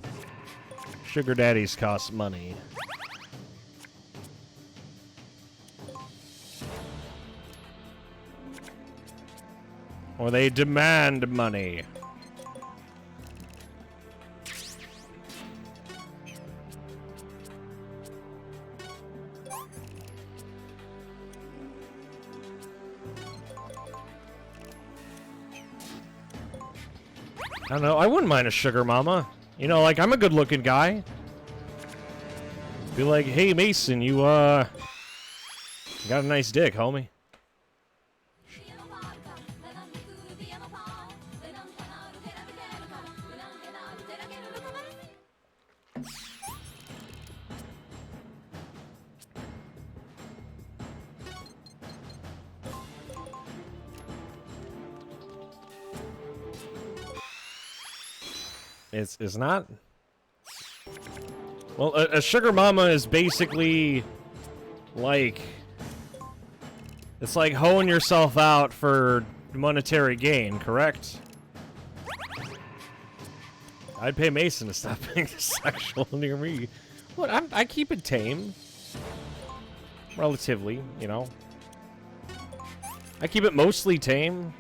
sugar daddies cost money. Or they demand money. I don't know, I wouldn't mind a sugar mama. You know, like, I'm a good-looking guy. Be like, hey, Mason, you got a nice dick, homie. It's not. Well, a sugar mama is basically like, it's like hoeing yourself out for monetary gain, correct? I'd pay Mason to stop being sexual near me. What? I keep it tame, relatively, you know. I keep it mostly tame.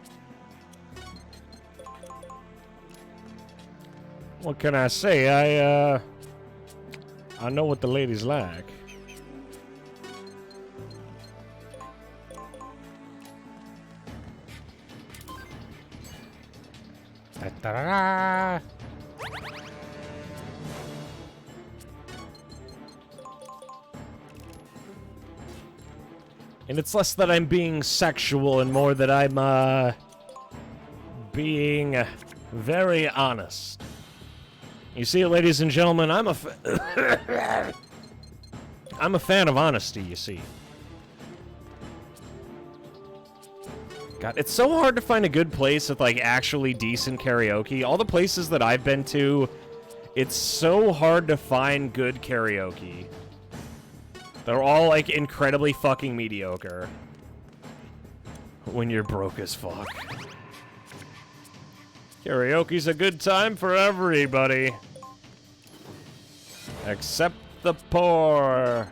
What can I say? I know what the ladies like. Da-da-da-da. And it's less that I'm being sexual and more that I'm being very honest. You see it, ladies and gentlemen, I'm a fan of honesty, you see. God, it's so hard to find a good place with, like, actually decent karaoke. All the places that I've been to, it's so hard to find good karaoke. They're all, like, incredibly fucking mediocre. When you're broke as fuck. Karaoke's a good time for everybody. Except the poor.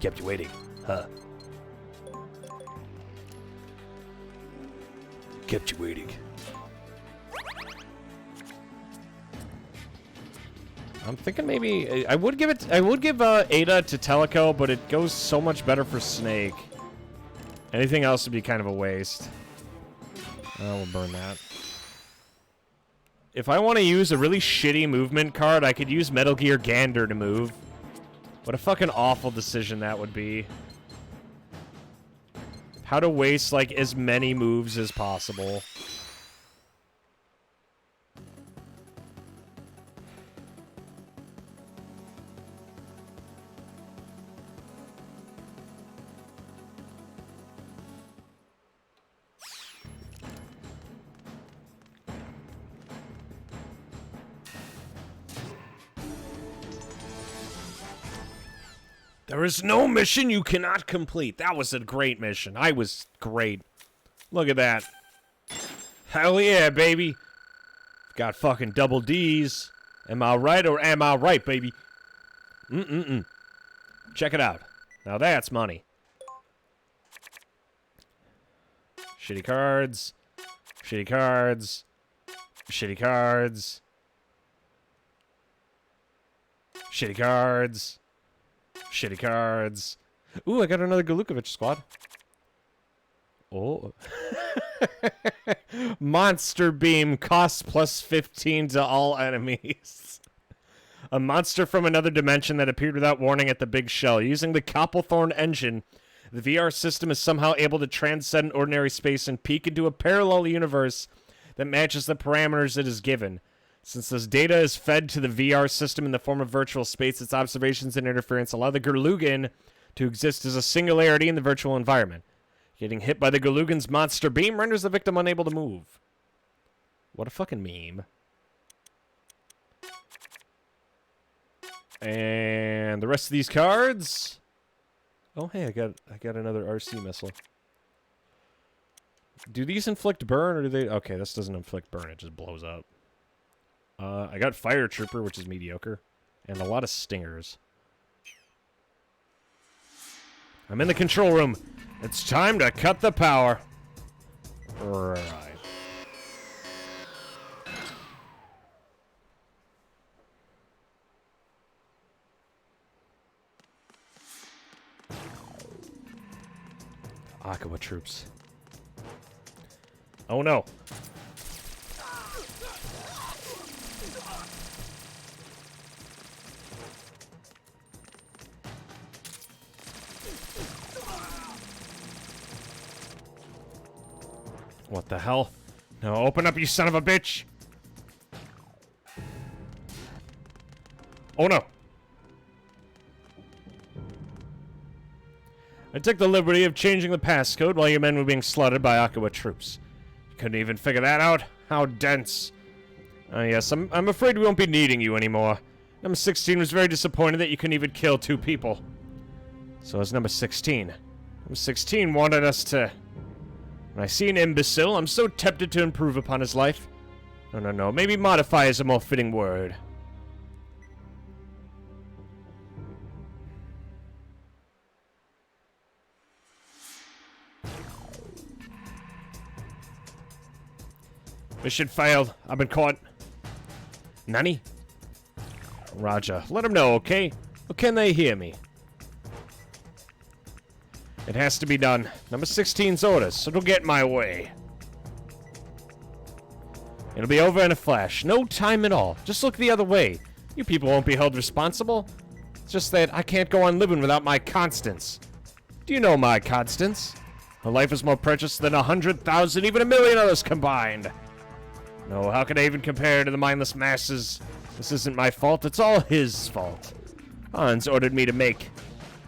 Kept you waiting, huh? Kept you waiting. I'm thinking maybe I would give Ada to Teleco, but it goes so much better for Snake. Anything else would be kind of a waste. We'll burn that. If I want to use a really shitty movement card, I could use Metal Gear Gander to move. What a fucking awful decision that would be. How to waste, like, as many moves as possible. There is no mission you cannot complete. That was a great mission. I was great. Look at that. Hell yeah, baby. Got fucking double D's. Am I right or am I right, baby? Check it out. Now that's money. Shitty cards. Shitty cards. Shitty cards. Shitty cards. Shitty cards. Ooh, I got another Galukovich squad. Oh. Monster Beam costs plus 15 to all enemies. A monster from another dimension that appeared without warning at the Big Shell. Using the Copplethorn engine, the VR system is somehow able to transcend ordinary space and peek into a parallel universe that matches the parameters it is given. Since this data is fed to the VR system in the form of virtual space, its observations and interference allow the Gerlugan to exist as a singularity in the virtual environment. Getting hit by the Gerlugan's monster beam renders the victim unable to move. What a fucking meme. And the rest of these cards... Oh, hey, I got another RC missile. Do these inflict burn, or do they... Okay, this doesn't inflict burn, it just blows up. I got Fire Trooper, which is mediocre, and a lot of stingers. I'm in the control room. It's time to cut the power. Right. Aqua troops. Oh no. What the hell? No, open up, you son of a bitch! Oh no! I took the liberty of changing the passcode while your men were being slaughtered by Akawa troops. You couldn't even figure that out? How dense. Yes, I'm afraid we won't be needing you anymore. Number 16 was very disappointed that you couldn't even kill 2 people. So is number 16. Number 16 wanted us to... When I see an imbecile, I'm so tempted to improve upon his life. No. Maybe modify is a more fitting word. Mission failed. I've been caught. Nani? Roger. Let them know, okay? Or can they hear me? It has to be done. Number 16's orders, so don't get in my way. It'll be over in a flash. No time at all. Just look the other way. You people won't be held responsible. It's just that I can't go on living without my Constance. Do you know my Constance? Her life is more precious than 100,000, even 1,000,000 others combined. No, how could I even compare to the mindless masses? This isn't my fault, it's all his fault. Hans ordered me to make.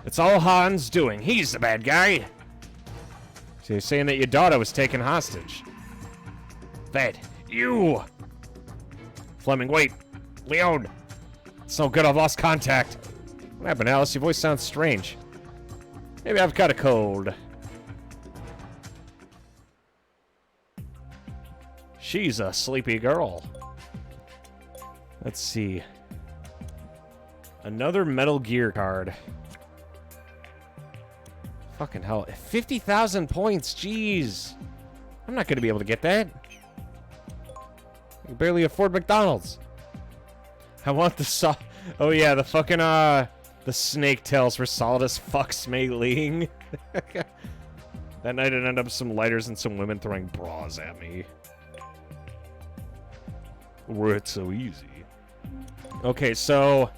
It's all Hans' doing. He's the bad guy. So you're saying that your daughter was taken hostage? That, you! Fleming, wait. Leon! It's no good, I've lost contact. What happened, Alice? Your voice sounds strange. Maybe I've got a cold. She's a sleepy girl. Let's see. Another Metal Gear card. Fucking hell. 50,000 points, jeez. I'm not gonna be able to get that. I can barely afford McDonald's. I want the Oh yeah, the fucking, the snake tails were solid as fuck, Smei Ling. That night it ended up with some lighters and some women throwing bras at me. Were it so easy. Okay, so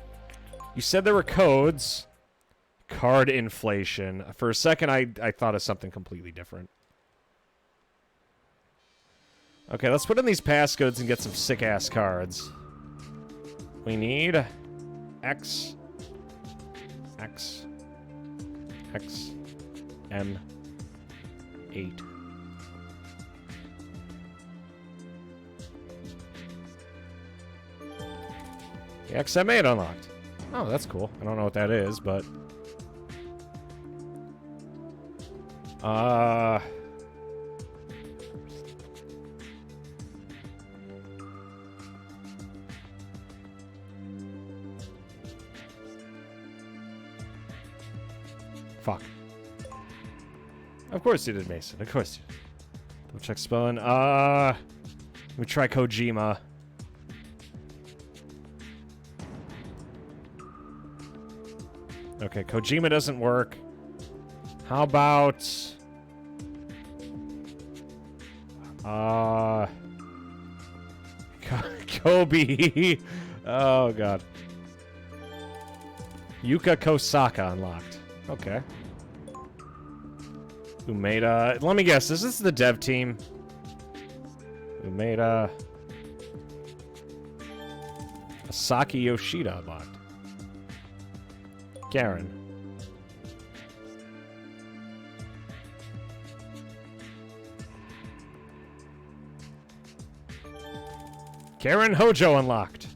you said there were codes. Card inflation. For a second, I thought of something completely different. Okay, let's put in these passcodes and get some sick-ass cards. We need X, M, 8. The XM8 unlocked. Oh, that's cool. I don't know what that is, but... Fuck. Of course you did, Mason. Of course you did. Double check spelling. Let me try Kojima. Okay, Kojima doesn't work. How about... Kobe. Oh, God. Yuka Kosaka unlocked. Okay. Umeda. Let me guess. Is this the dev team? Umeda. Asaki Yoshida unlocked. Garen. Karen Hojo unlocked.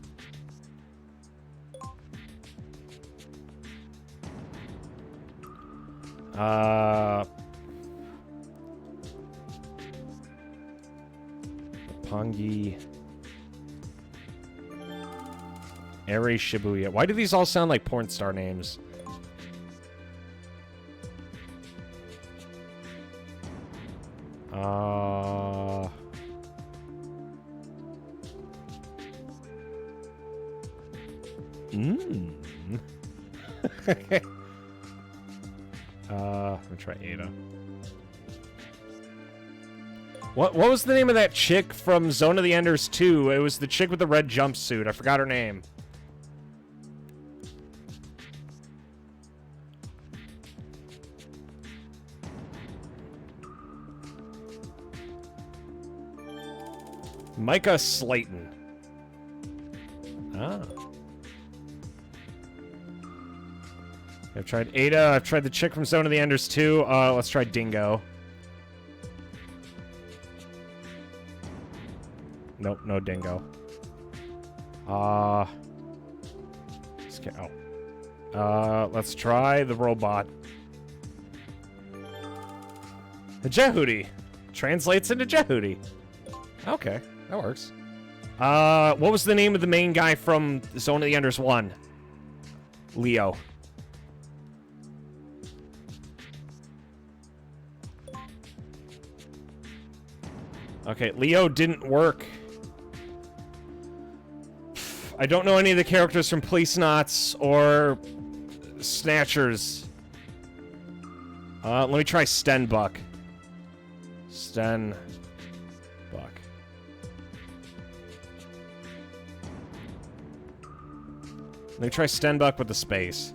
Pongi. Eri Shibuya. Why do these all sound like porn star names? Let me try Ada. What was the name of that chick from Zone of the Enders 2? It was the chick with the red jumpsuit. I forgot her name. Micah Slayton. Ah. I've tried Ada. I've tried the chick from Zone of the Enders 2. Let's try Dingo. Nope, no Dingo. Let's try the robot. The Jehudi. Translates into Jehudi. Okay, that works. What was the name of the main guy from Zone of the Enders 1? Leo. Okay, Leo didn't work. I don't know any of the characters from Police Knots or Snatchers. Let me try Stenbuck. Stenbuck. Let me try Stenbuck with the space.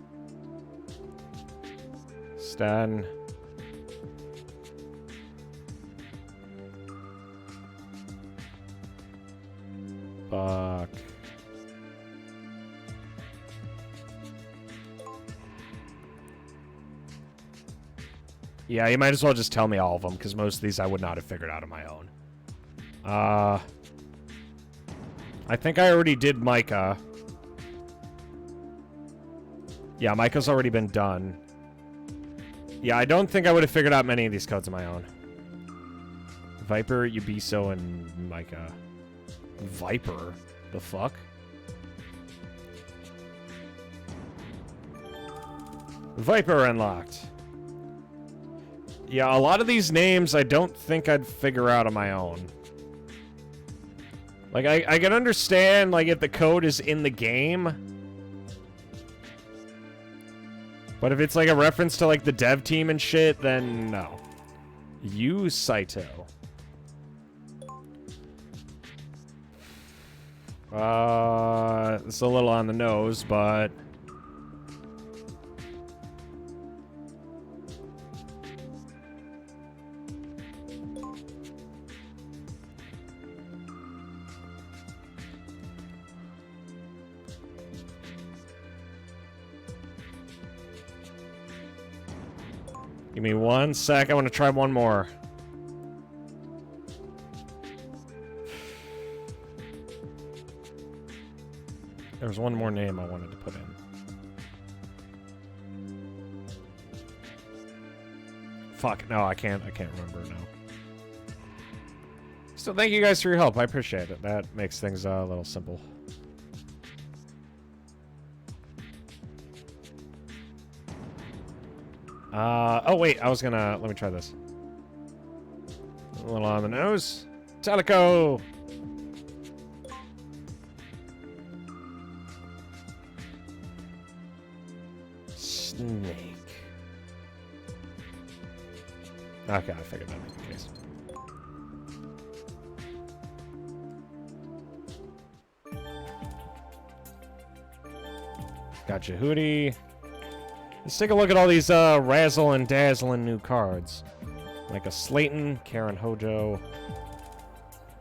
Sten... Buck. Yeah, you might as well just tell me all of them, because most of these I would not have figured out on my own. I think I already did Micah. Yeah, Micah's already been done. Yeah, I don't think I would have figured out many of these codes on my own. Viper, Yubiso, and Micah. Viper? The fuck? Viper unlocked. Yeah, a lot of these names I don't think I'd figure out on my own. Like, I can understand, like, if the code is in the game. But if it's, like, a reference to, like, the dev team and shit, then no. Yu Saito. It's a little on the nose, but... Give me 1 sec, I want to try one more. There was one more name I wanted to put in. Fuck, no, I can't remember now. So thank you guys for your help, I appreciate it. That makes things a little simple. Oh wait, I was gonna, let me try this. A little on the nose. Teleco! Snake. Okay, I figured that might be the case. Gotcha, Hootie. Let's take a look at all these razzle and dazzling new cards. Like a Slayton, Karen Hojo,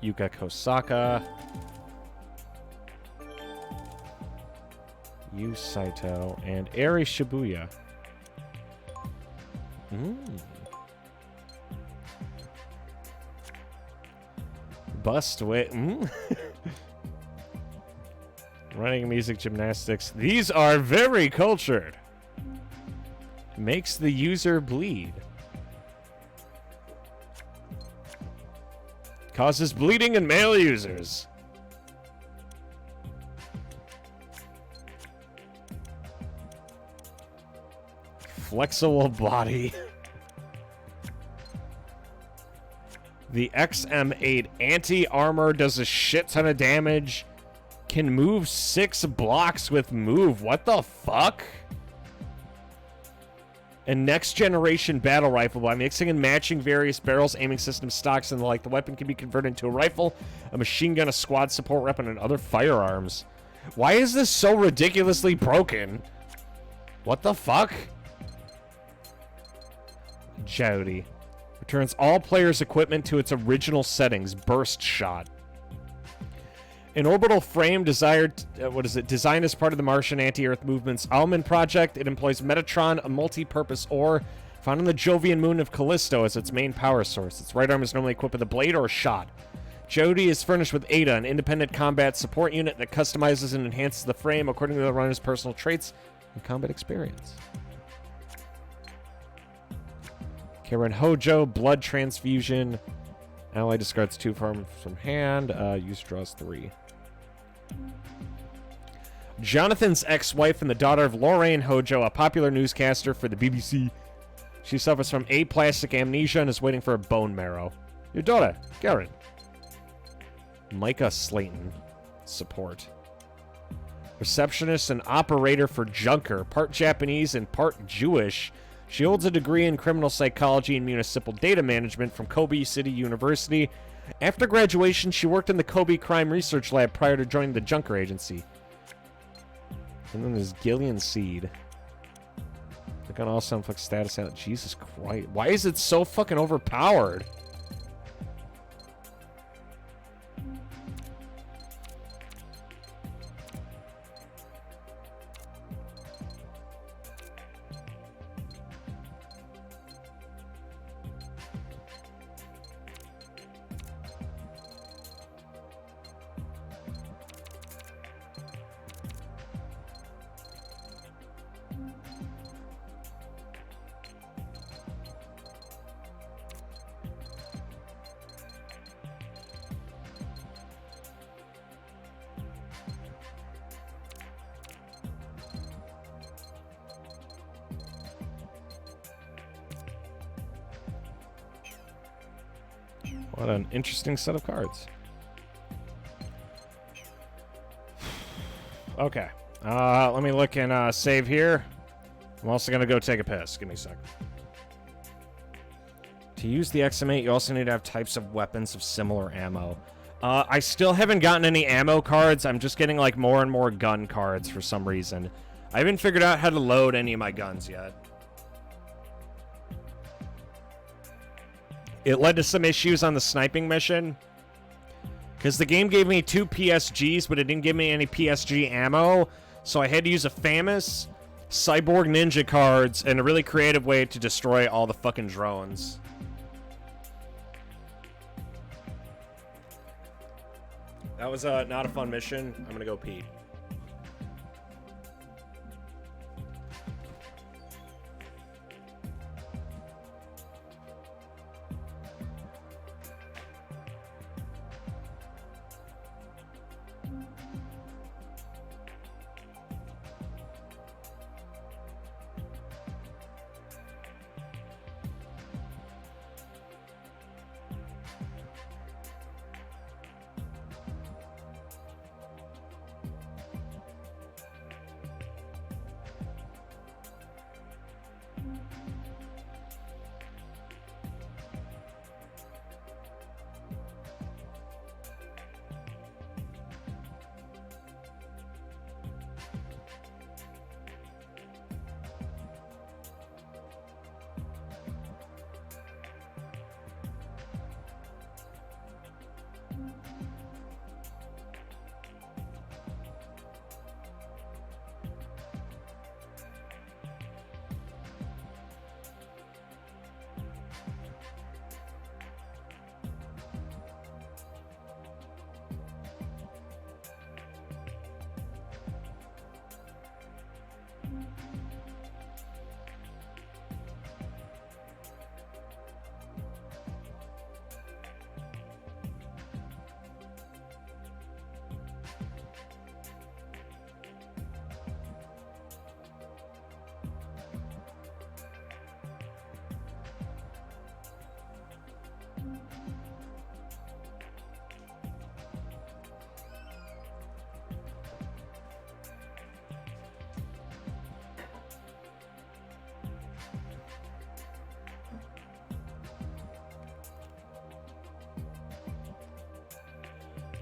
Yuka Kosaka, Yu Saito, and Eri Shibuya. Bust wit. Running, music, gymnastics. These are very cultured. Makes the user bleed. Causes bleeding in male users. Flexible body. The XM8 anti-armor does a shit ton of damage. Can move 6 blocks with move. What the fuck? A next-generation battle rifle. By mixing and matching various barrels, aiming system, stocks, and the like, the weapon can be converted into a rifle, a machine gun, a squad support weapon, and other firearms. Why is this so ridiculously broken? What the fuck? Jody. Returns all players' equipment to its original settings. Burst shot. An orbital frame designed as part of the Martian anti-Earth movement's Almond project. It employs Metatron, a multi-purpose ore found on the Jovian moon of Callisto, as its main power source. Its right arm is normally equipped with a blade or a shot. Jody is furnished with Ada, an independent combat support unit that customizes and enhances the frame according to the runner's personal traits and combat experience. Karen Hojo, blood transfusion. Ally discards 2 from hand. User draws 3. Jonathan's ex-wife and the daughter of Lorraine Hojo, a popular newscaster for the BBC. She suffers from aplastic amnesia and is waiting for a bone marrow. Your daughter, Karen. Micah Slayton, support. Receptionist and operator for Junker, part Japanese and part Jewish. She holds a degree in criminal psychology and municipal data management from Kobe City University. After graduation, she worked in the Kobe Crime Research Lab prior to joining the Junker Agency. And then there's Gillian Seed. Look on all sound like status out. Jesus Christ. Why is it so fucking overpowered? What an interesting set of cards. Okay. Let me look and save here. I'm also going to go take a piss. Give me a sec. To use the XM8, you also need to have types of weapons of similar ammo. I still haven't gotten any ammo cards. I'm just getting like more and more gun cards for some reason. I haven't figured out how to load any of my guns yet. It led to some issues on the sniping mission. Because the game gave me 2 PSGs, but it didn't give me any PSG ammo. So I had to use a FAMAS, Cyborg Ninja cards, and a really creative way to destroy all the fucking drones. That was not a fun mission. I'm gonna go pee.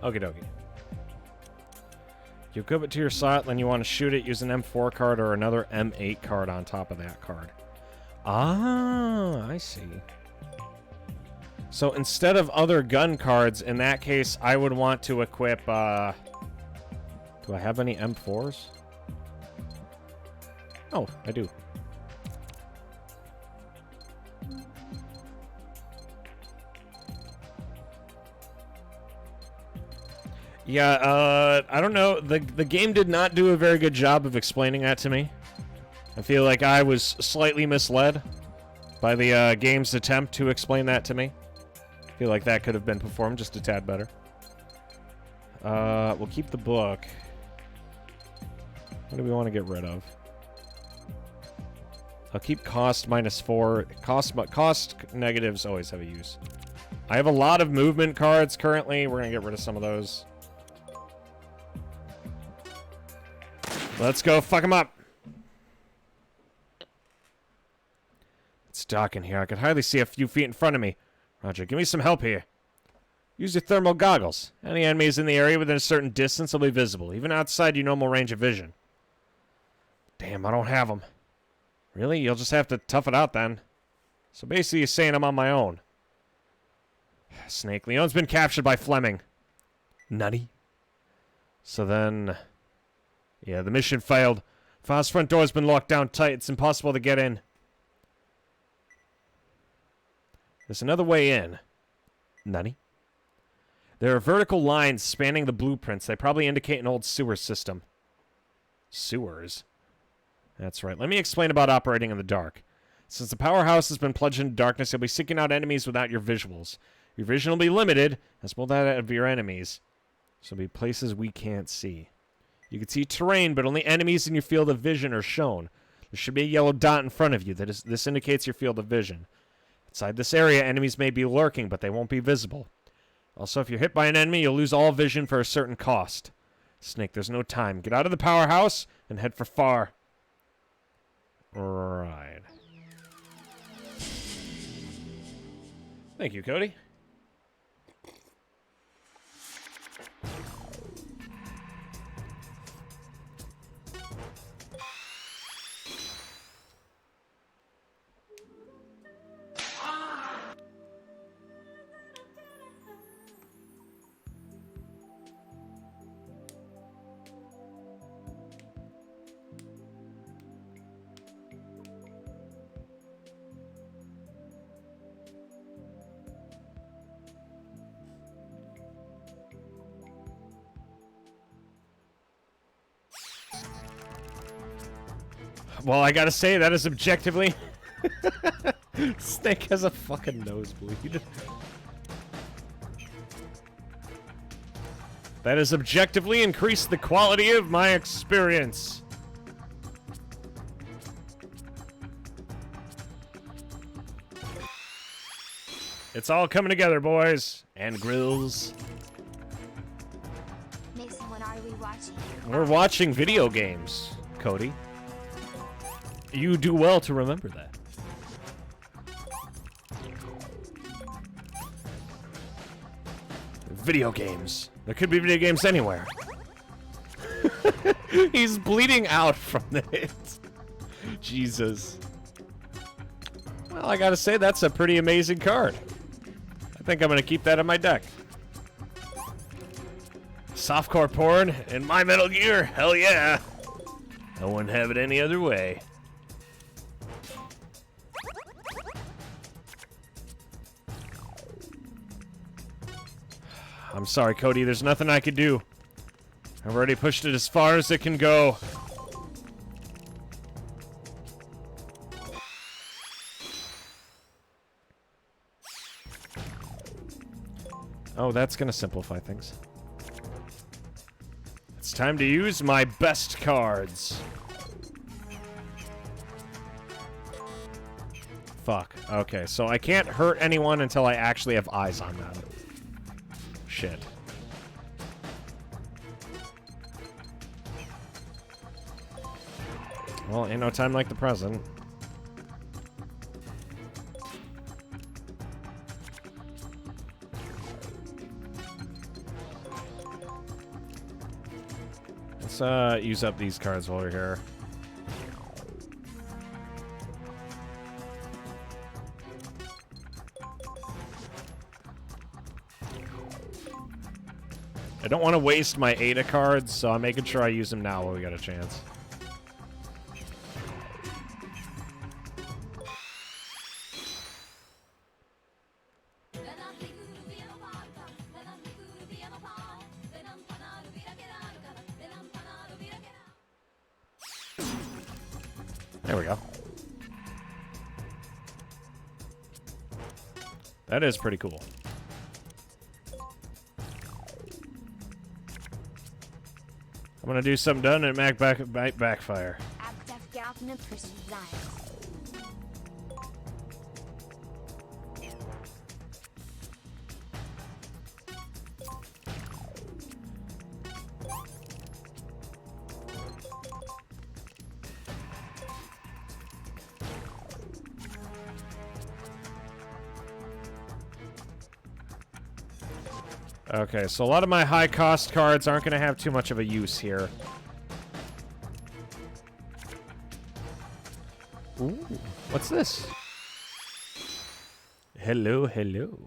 Okie dokie. You equip it to your slot, then you want to shoot it, use an M4 card or another M8 card on top of that card. Ah, I see. So instead of other gun cards, in that case, I would want to equip, do I have any M4s? Oh, I do. Yeah, I don't know. The game did not do a very good job of explaining that to me. I feel like I was slightly misled by the game's attempt to explain that to me. I feel like that could have been performed just a tad better. We'll keep the book. What do we want to get rid of? I'll keep cost -4. Cost negatives always have a use. I have a lot of movement cards currently. We're going to get rid of some of those. Let's go fuck him up. It's dark in here. I can hardly see a few feet in front of me. Roger, give me some help here. Use your thermal goggles. Any enemies in the area within a certain distance will be visible, even outside your normal range of vision. Damn, I don't have them. Really? You'll just have to tough it out then. So basically you're saying I'm on my own. Snake, Leon's been captured by Fleming. Nutty. So then... yeah, the mission failed. Faust's front door's been locked down tight. It's impossible to get in. There's another way in. Nutty. There are vertical lines spanning the blueprints. They probably indicate an old sewer system. Sewers? That's right. Let me explain about operating in the dark. Since the powerhouse has been plunged into darkness, you'll be seeking out enemies without your visuals. Your vision will be limited, as will that of your enemies. So there'll be places we can't see. You can see terrain, but only enemies in your field of vision are shown. There should be a yellow dot in front of you. This indicates your field of vision. Inside this area, enemies may be lurking, but they won't be visible. Also, if you're hit by an enemy, you'll lose all vision for a certain cost. Snake, there's no time. Get out of the powerhouse and head for far. Right. Thank you, Cody. Well, I gotta say, that is objectively... Snake has a fucking nosebleed. That has objectively increased the quality of my experience. It's all coming together, boys. And grills. Mason, what are we watching? We're watching video games, Cody. You do well to remember that. Video games. There could be video games anywhere. He's bleeding out from it. Jesus. Well, I gotta say, that's a pretty amazing card. I think I'm gonna keep that in my deck. Softcore porn in my Metal Gear? Hell yeah. I wouldn't have it any other way. I'm sorry, Cody. There's nothing I could do. I've already pushed it as far as it can go. Oh, that's gonna simplify things. It's time to use my best cards. Fuck. Okay, so I can't hurt anyone until I actually have eyes on them. Shit. Well, ain't no time like the present. Let's use up these cards while we're here. I don't want to waste my Ada cards, so I'm making sure I use them now while we got a chance. There we go. That is pretty cool. I'm gonna do something done and it might backfire. Okay, so a lot of my high-cost cards aren't going to have too much of a use here. Ooh, what's this? Hello, hello.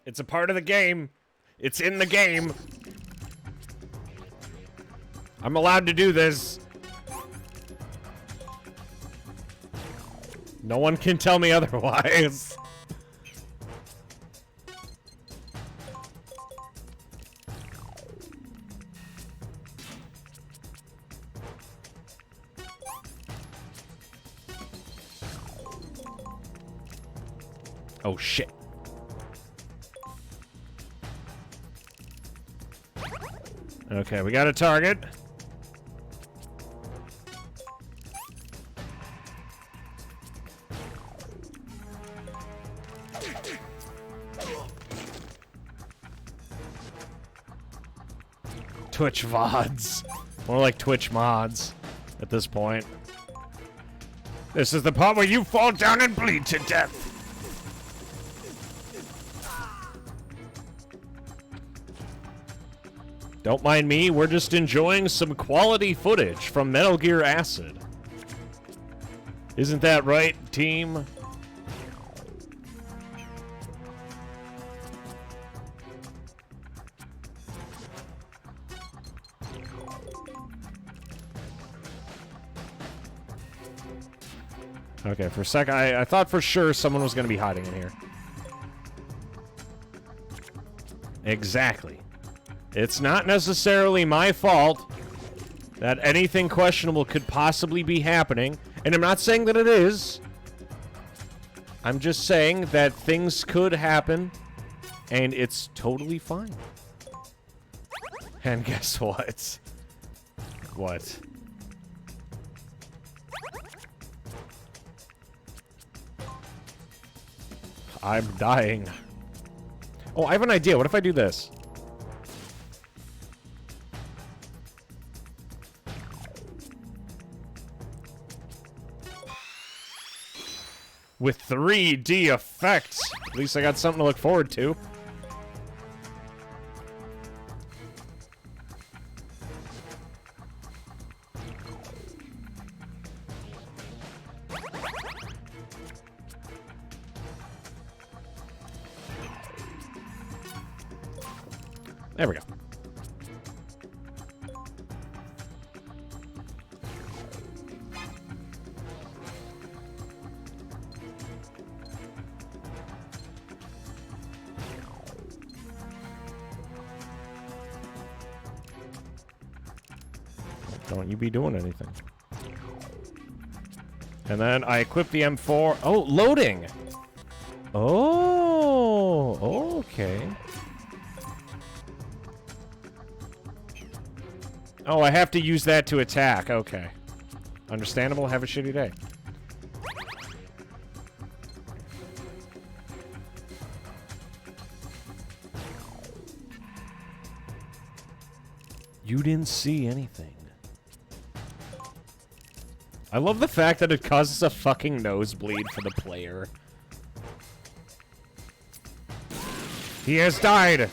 It's a part of the game. It's in the game. I'm allowed to do this. No one can tell me otherwise. Oh, shit. Okay, we got a target. Twitch VODs. More like Twitch mods at this point. This is the part where you fall down and bleed to death. Don't mind me, we're just enjoying some quality footage from Metal Gear Acid. Isn't that right, team? Okay, for a sec, I thought for sure someone was going to be hiding in here. Exactly. It's not necessarily my fault that anything questionable could possibly be happening, and I'm not saying that it is. I'm just saying that things could happen, and it's totally fine. And guess what? What? I'm dying. Oh, I have an idea. What if I do this? With 3D effects. At least I got something to look forward to. There we go. Don't you be doing anything. And then I equip the M4. Oh, loading! Oh, okay. Oh, I have to use that to attack. Okay. Understandable. Have a shitty day. You didn't see anything. I love the fact that it causes a fucking nosebleed for the player. He has died!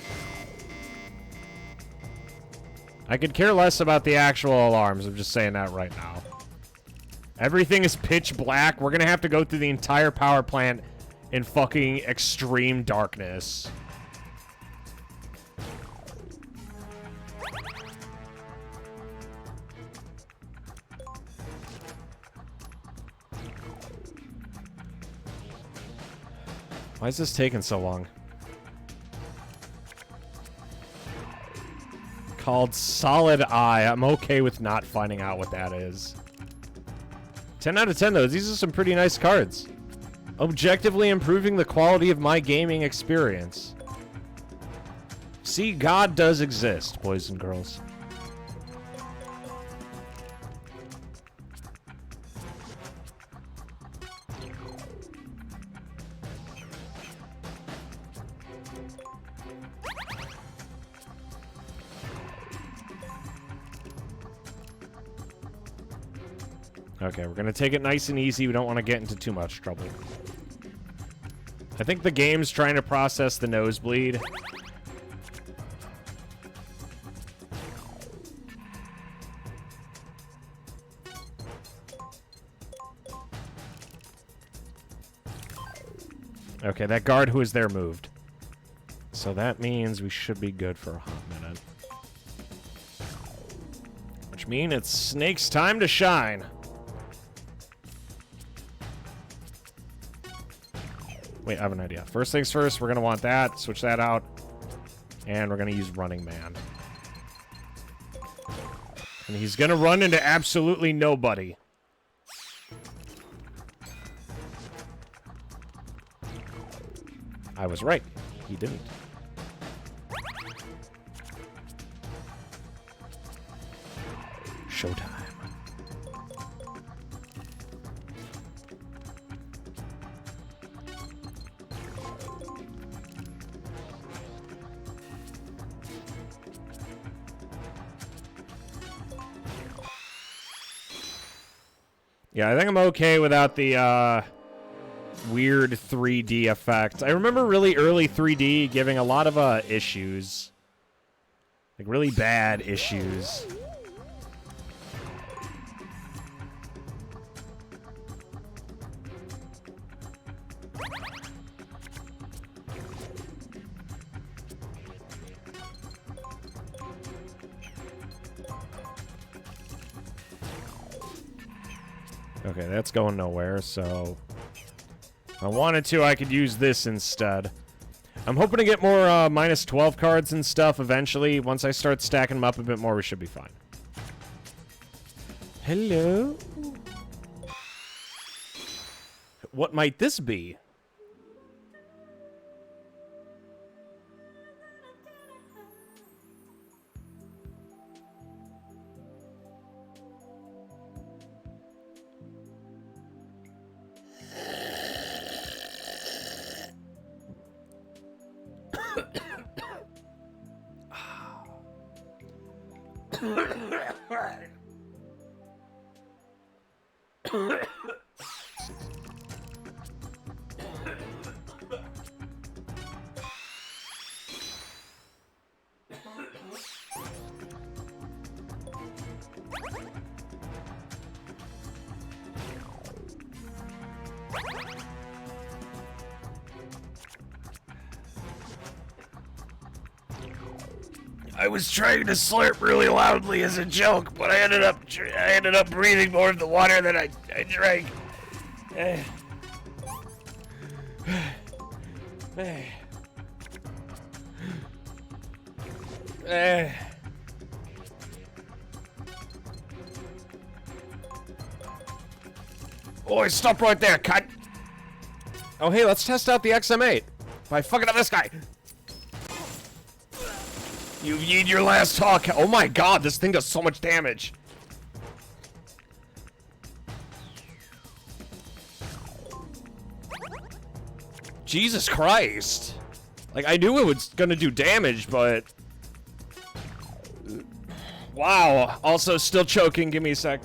I could care less about the actual alarms, I'm just saying that right now. Everything is pitch black, we're gonna have to go through the entire power plant in fucking extreme darkness. Why is this taking so long? Called Solid Eye. I'm okay with not finding out what that is. 10 out of 10 though. These are some pretty nice cards. Objectively improving the quality of my gaming experience. See, God does exist, boys and girls. Okay, we're gonna take it nice and easy. We don't want to get into too much trouble. I think the game's trying to process the nosebleed. Okay, that guard who was there moved. So that means we should be good for a hot minute. Which means it's Snake's time to shine. Wait, I have an idea. First things first, we're going to want that. Switch that out. And we're going to use Running Man. And he's going to run into absolutely nobody. I was right. He didn't. Showtime. Yeah, I think I'm okay without the weird 3D effect. I remember really early 3D giving a lot of issues. Like really bad issues. Okay, that's going nowhere, so... If I wanted to, I could use this instead. I'm hoping to get more minus 12 cards and stuff eventually. Once I start stacking them up a bit more, we should be fine. Hello? What might this be? I was trying to slurp really loudly as a joke, but I ended up breathing more of the water than I drank. Oh, stop right there, cut. Oh, hey, let's test out the XM8 by fucking up this guy. You need your last talk. Oh my god, this thing does so much damage. Jesus Christ. Like, I knew it was gonna do damage, but... Wow. Also, still choking. Give me a sec.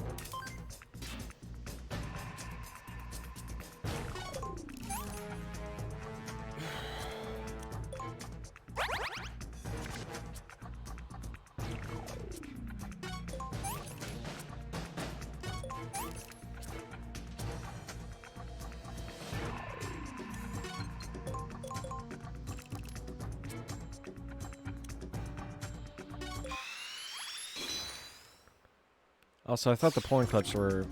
Also, I thought the porn clips were...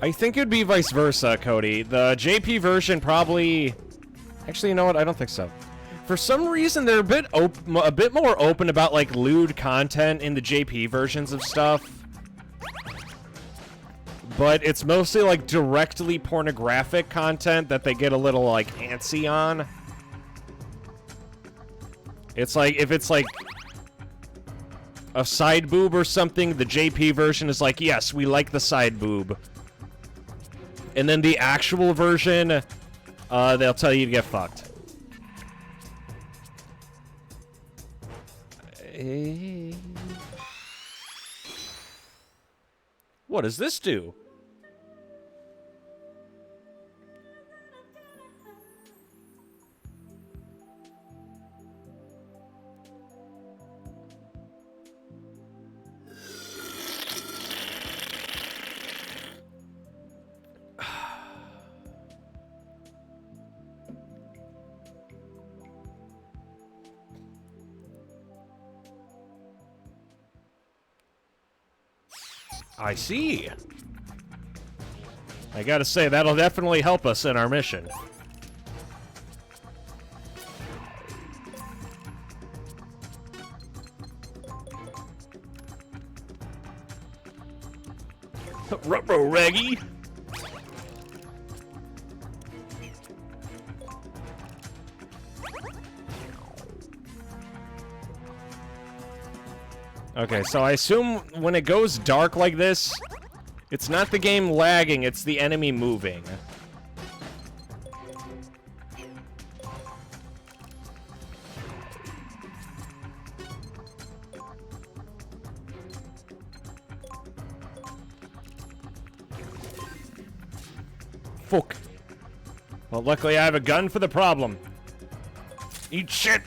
I think it would be vice versa, Cody. The JP version probably... Actually, you know what? I don't think so. For some reason, they're a bit more open about, like, lewd content in the JP versions of stuff. But it's mostly, like, directly pornographic content that they get a little, like, antsy on. It's like, if it's, like... a side boob or something, the JP version is like, yes, we like the side boob. And then the actual version, they'll tell you to get fucked. What does this do? I see. I gotta say, that'll definitely help us in our mission. Ruh-roh, Reggie! Okay, so I assume when it goes dark like this, it's not the game lagging, it's the enemy moving. Fuck. Well, luckily I have a gun for the problem. Eat shit!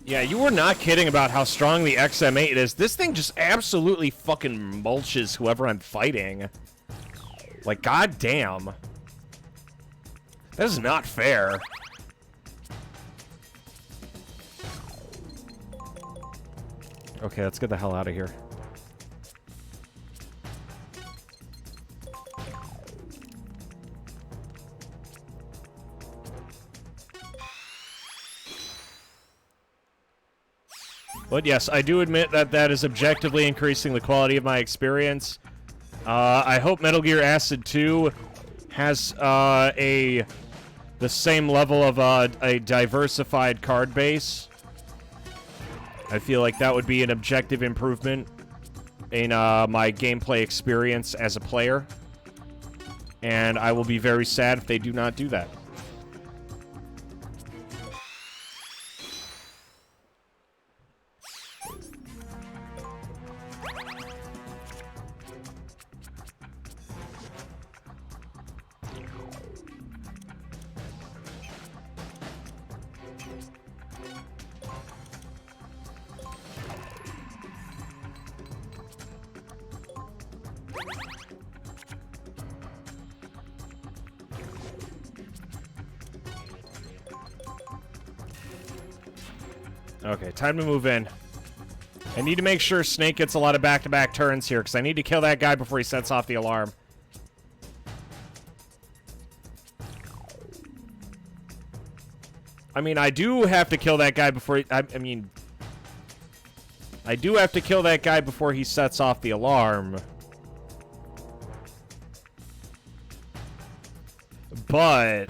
Yeah, you were not kidding about how strong the XM8 is. This thing just absolutely fucking mulches whoever I'm fighting. Like, goddamn. That is not fair. Okay, let's get the hell out of here. But yes, I do admit that that is objectively increasing the quality of my experience. I hope Metal Gear Acid 2 has the same level of a diversified card base. I feel like that would be an objective improvement in my gameplay experience as a player. And I will be very sad if they do not do that. Okay, time to move in. I need to make sure Snake gets a lot of back-to-back turns here, because I need to kill that guy before he sets off the alarm. I mean, I do have to kill that guy before he, I do have to kill that guy before he sets off the alarm. But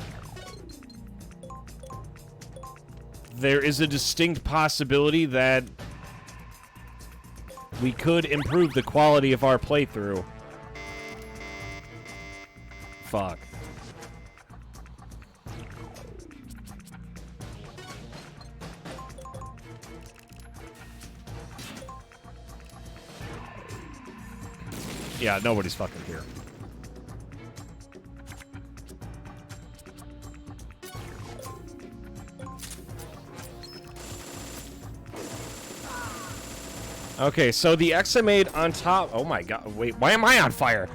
there is a distinct possibility that we could improve the quality of our playthrough. Fuck. Yeah, nobody's fucking here. Okay, so the X I made on top... Oh my god, wait, why am I on fire?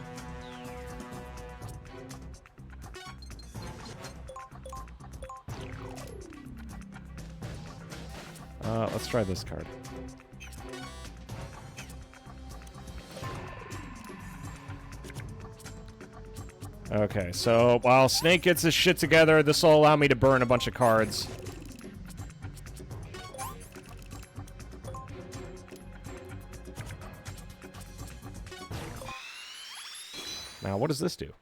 Let's try this card. Okay, so while Snake gets his shit together, this will allow me to burn a bunch of cards. Now, what does this do?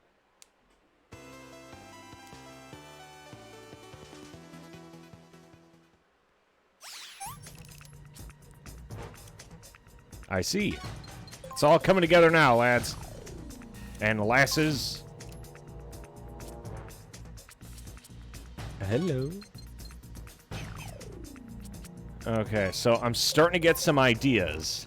I see. It's all coming together now, lads. And lasses. Hello. Okay, so I'm starting to get some ideas.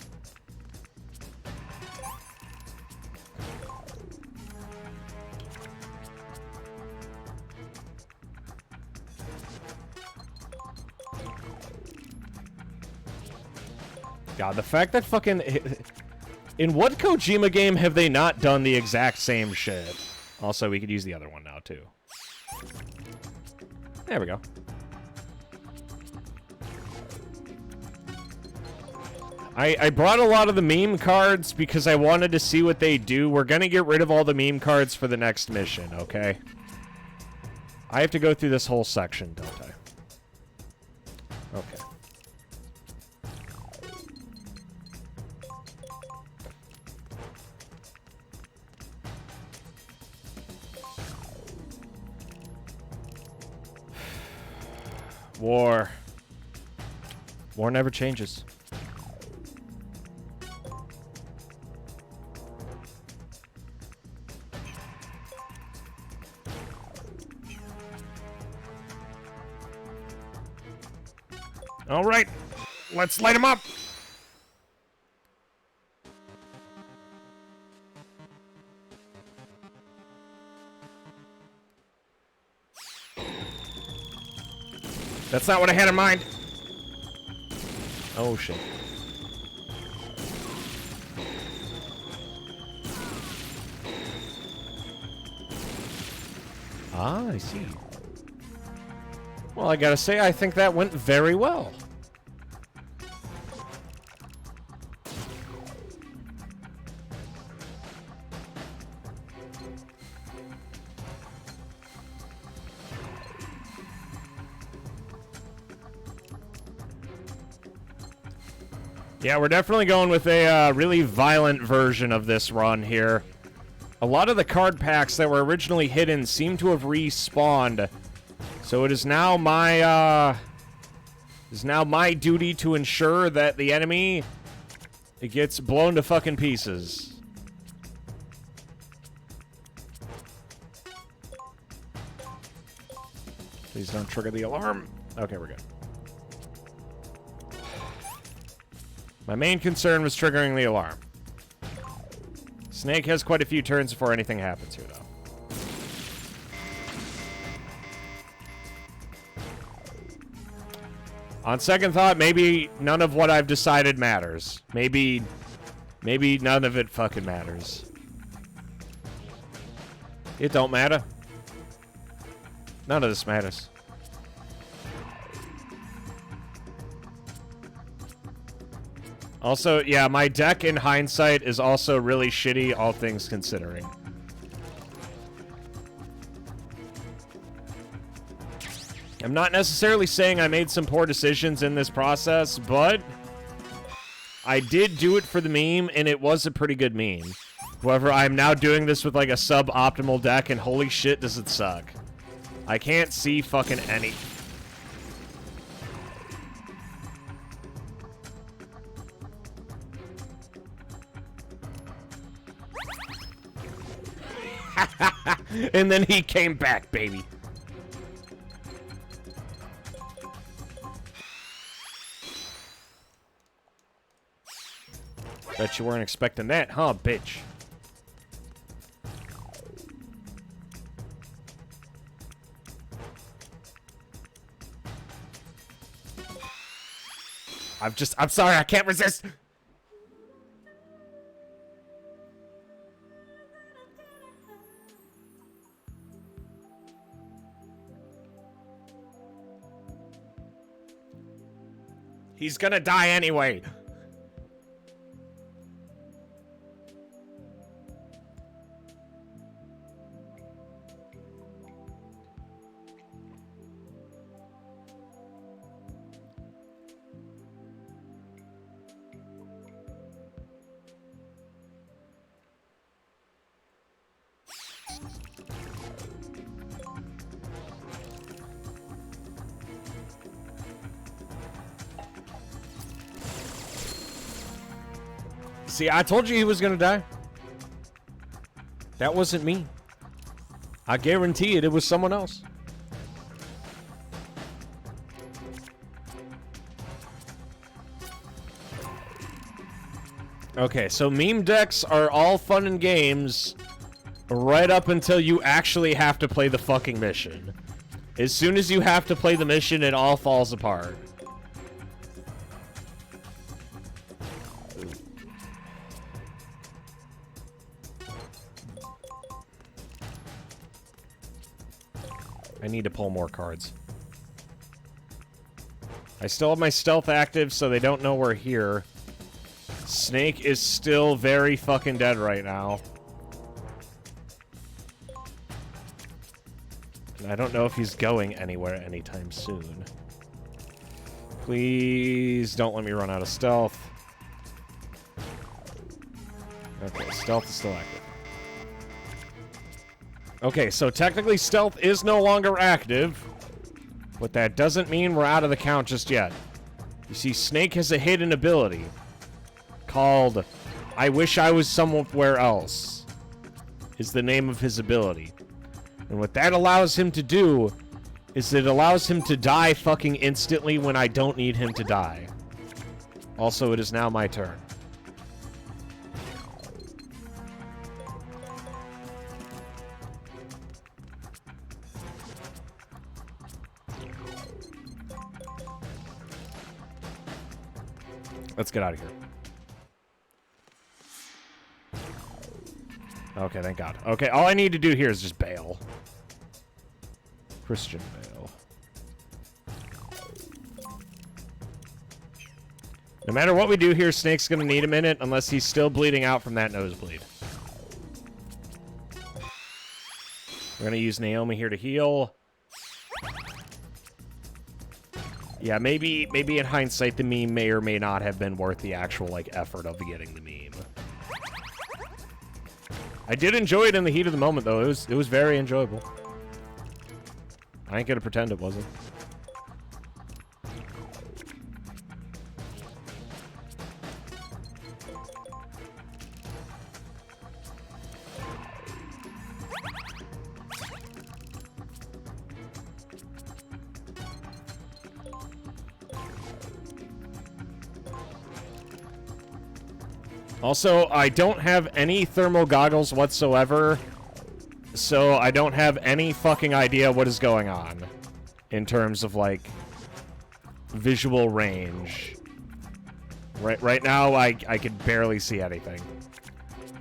God, the fact that fucking... In what Kojima game have they not done the exact same shit? Also, we could use the other one now, too. There we go. I brought a lot of the meme cards because I wanted to see what they do. We're gonna get rid of all the meme cards for the next mission, okay? I have to go through this whole section, don't I? Okay. War. War never changes. All right, let's light them up. That's not what I had in mind. Oh, shit. Ah, I see. Well, I gotta say, I think that went very well. Yeah, we're definitely going with a really violent version of this run here. A lot of the card packs that were originally hidden seem to have respawned. So it is now my duty to ensure that the enemy gets blown to fucking pieces. Please don't trigger the alarm. Okay, we're good. My main concern was triggering the alarm. Snake has quite a few turns before anything happens here, though. On second thought, maybe none of what I've decided matters. Maybe none of it fucking matters. It don't matter. None of this matters. Also, yeah, my deck in hindsight is also really shitty, all things considering. I'm not necessarily saying I made some poor decisions in this process, but I did do it for the meme, and it was a pretty good meme. However, I'm now doing this with like a suboptimal deck, and holy shit, does it suck. I can't see fucking any... And then he came back, baby. Bet you weren't expecting that, huh, bitch? I'm sorry, I can't resist. He's gonna die anyway. See, I told you he was gonna die. That wasn't me. I guarantee it was someone else. Okay, so meme decks are all fun and games right up until you actually have to play the fucking mission. As soon as you have to play the mission, it all falls apart. I need to pull more cards. I still have my stealth active, so they don't know we're here. Snake is still very fucking dead right now. And I don't know if he's going anywhere anytime soon. Please don't let me run out of stealth. Okay, stealth is still active. Okay, so technically stealth is no longer active, but that doesn't mean we're out of the count just yet. You see, Snake has a hidden ability called I Wish I Was Somewhere Else, is the name of his ability. And what that allows him to do is it allows him to die fucking instantly when I don't need him to die. Also, it is now my turn. Let's get out of here. Okay, thank God. Okay, all I need to do here is just bail. Christian bail. No matter what we do here, Snake's gonna need a minute unless he's still bleeding out from that nosebleed. We're gonna use Naomi here to heal. Yeah, maybe in hindsight, the meme may or may not have been worth the actual, like, effort of getting the meme. I did enjoy it in the heat of the moment, though. It was very enjoyable. I ain't gonna pretend it wasn't. Also, I don't have any thermal goggles whatsoever, so I don't have any fucking idea what is going on in terms of, like, visual range. Right now, I can barely see anything.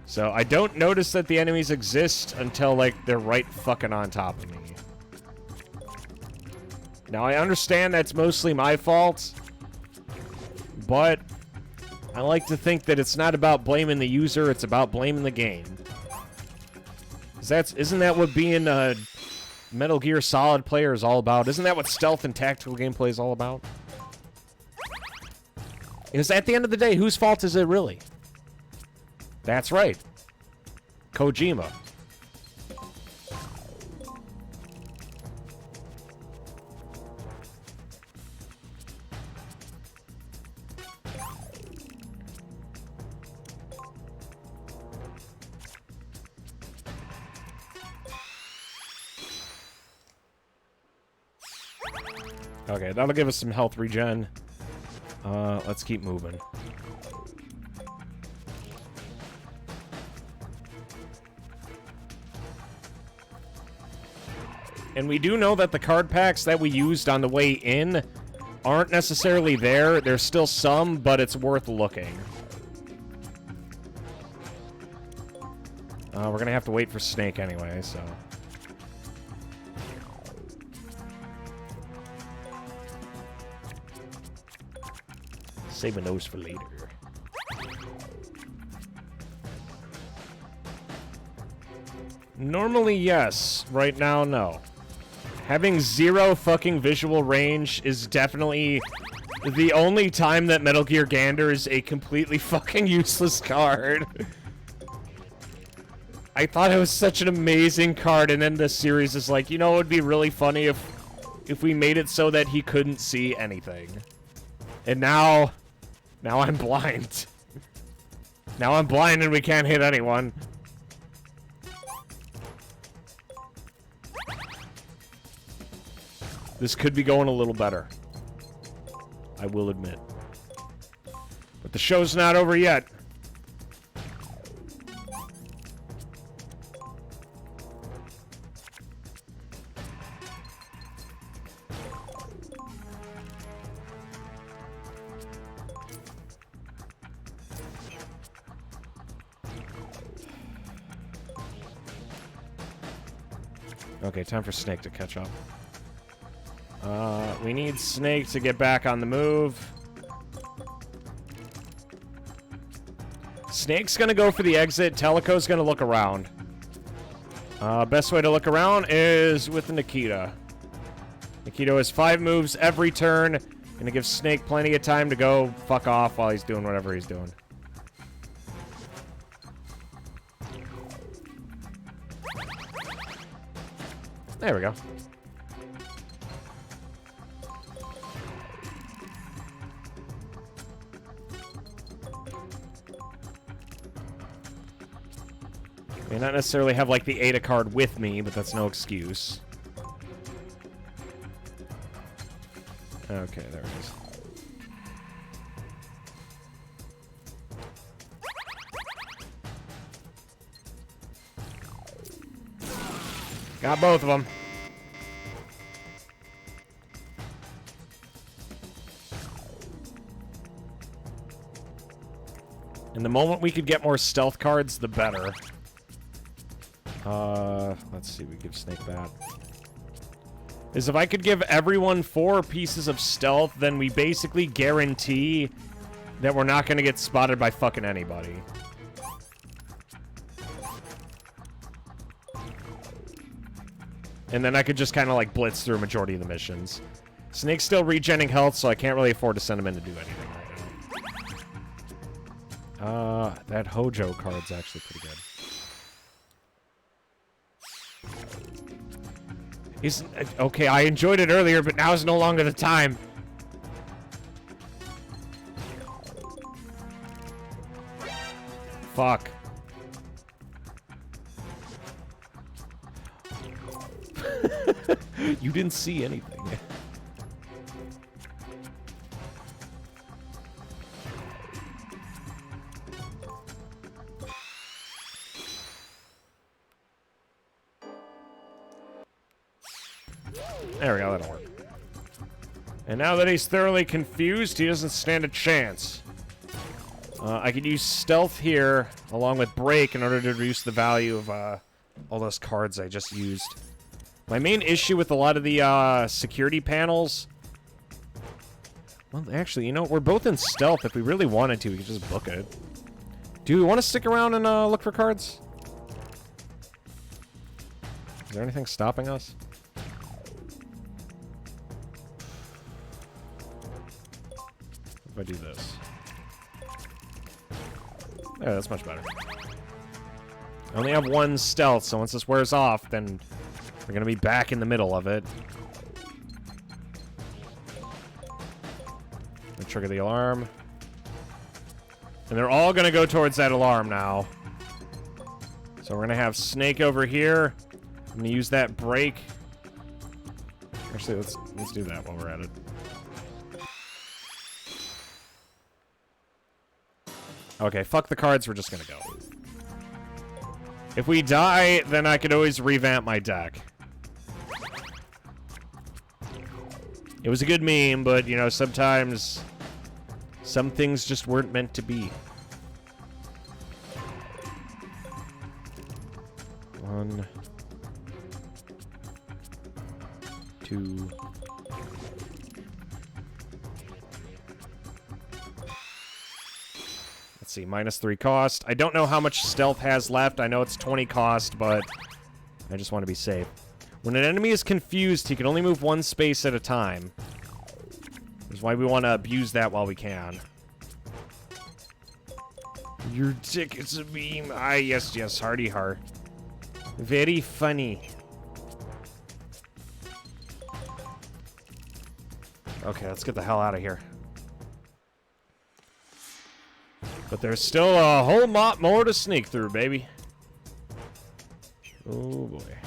So I don't notice that the enemies exist until, like, they're right fucking on top of me. Now, I understand that's mostly my fault, but I like to think that it's not about blaming the user, it's about blaming the game. Isn't that what being a Metal Gear Solid player is all about? Isn't that what stealth and tactical gameplay is all about? Because at the end of the day, whose fault is it really? That's right. Kojima. Okay, that'll give us some health regen. Let's keep moving. And we do know that the card packs that we used on the way in aren't necessarily there. There's still some, but it's worth looking. We're gonna have to wait for Snake anyway, so... Saving those for later. Normally, yes. Right now, no. Having 0 fucking visual range is definitely the only time that Metal Gear Gander is a completely fucking useless card. I thought it was such an amazing card, and then the series is like, you know, it would be really funny if we made it so that he couldn't see anything. And now I'm blind. Now I'm blind and we can't hit anyone. This could be going a little better. I will admit. But the show's not over yet. Okay, time for Snake to catch up. We need Snake to get back on the move. Snake's gonna go for the exit. Teleco's gonna look around. Best way to look around is with the Nikita. Nikita has 5 moves every turn. Gonna give Snake plenty of time to go fuck off while he's doing whatever he's doing. There we go. I may not necessarily have, like, the Ada card with me, but that's no excuse. Okay, there it is. Got both of them. And the moment we could get more stealth cards, the better. Let's see, we give Snake that. Is if I could give everyone 4 pieces of stealth, then we basically guarantee that we're not going to get spotted by fucking anybody. And then I could just kind of like blitz through a majority of the missions. Snake's still regenning health, so I can't really afford to send him in to do anything right now. That Hojo card's actually pretty good. Okay, I enjoyed it earlier, but now is no longer the time. Fuck. You didn't see anything. There we go, that'll work. And now that he's thoroughly confused, he doesn't stand a chance. I could use stealth here, along with break, in order to reduce the value of all those cards I just used. My main issue with a lot of the security panels... Well, actually, you know, we're both in stealth. If we really wanted to, we could just book it. Do we want to stick around and look for cards? Is there anything stopping us? If I do this. Yeah, that's much better. I only have 1 stealth, so once this wears off, then we're gonna be back in the middle of it. Gonna trigger the alarm. And they're all gonna go towards that alarm now. So we're gonna have Snake over here. I'm gonna use that break. We're Actually, let's do that while we're at it. Okay, fuck the cards. We're just gonna go. If we die, then I could always revamp my deck. It was a good meme, but, you know, sometimes some things just weren't meant to be. 1, 2. Let's see, -3 cost. I don't know how much stealth has left. I know it's 20 cost, but I just want to be safe. When an enemy is confused, he can only move 1 space at a time. That's why we want to abuse that while we can. Your dick is a beam. Ah, yes, yes, hearty heart. Very funny. Okay, let's get the hell out of here. But there's still a whole lot more to sneak through, baby. Oh, boy.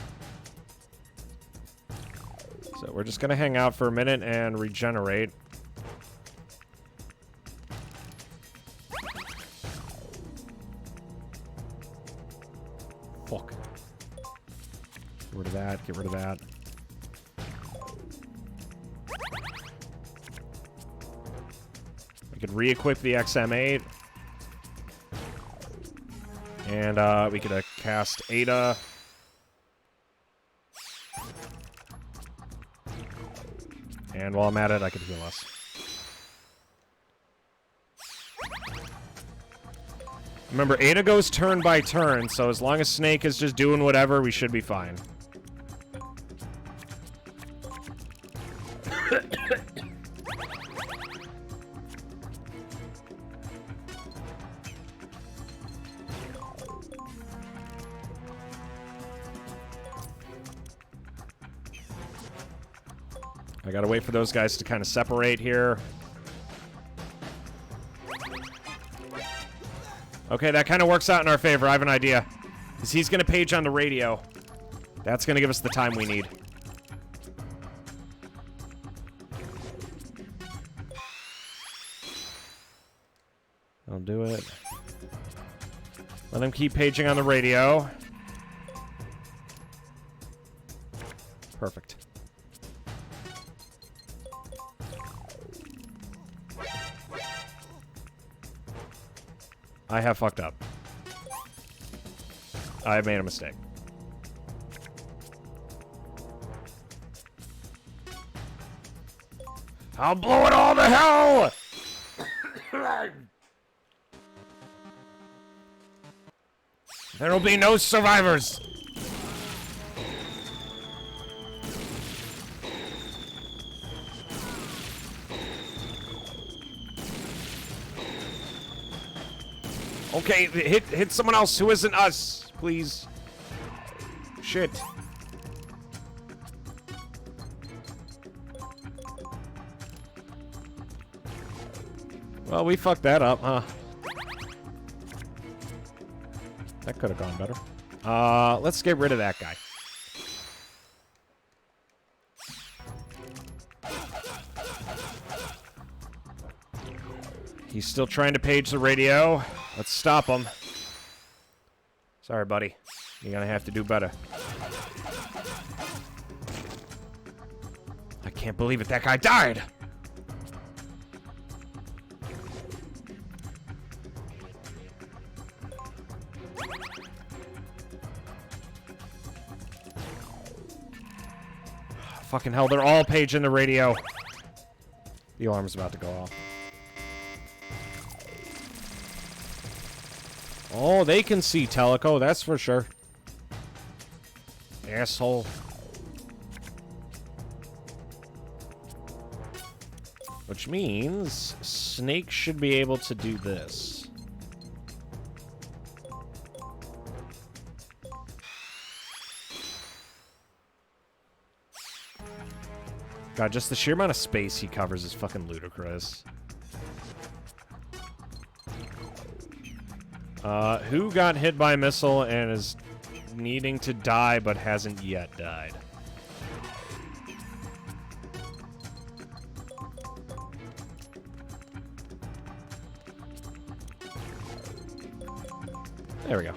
So we're just going to hang out for a minute and regenerate. Fuck. Get rid of that. Get rid of that. I could re-equip the XM8. And we could cast Ada. And while I'm at it, I could heal us. Remember, Ada goes turn by turn, so as long as Snake is just doing whatever, we should be fine. I gotta wait for those guys to kind of separate here. Okay, that kind of works out in our favor. I have an idea. Because he's gonna page on the radio. That's gonna give us the time we need. I'll do it. Let him keep paging on the radio. Perfect. I have fucked up. I have made a mistake. I'll blow it all to hell! There will be no survivors! Okay, hit someone else who isn't us, please. Shit. Well, we fucked that up, huh? That could have gone better. Let's get rid of that guy. He's still trying to page the radio. Let's stop him. Sorry, buddy. You're gonna have to do better. I can't believe it. That guy died! Fucking hell, they're all paging the radio. The alarm's about to go off. Oh, they can see Teleco, that's for sure. Asshole. Which means Snake should be able to do this. God, just the sheer amount of space he covers is fucking ludicrous. Who got hit by a missile and is needing to die but hasn't yet died? There we go.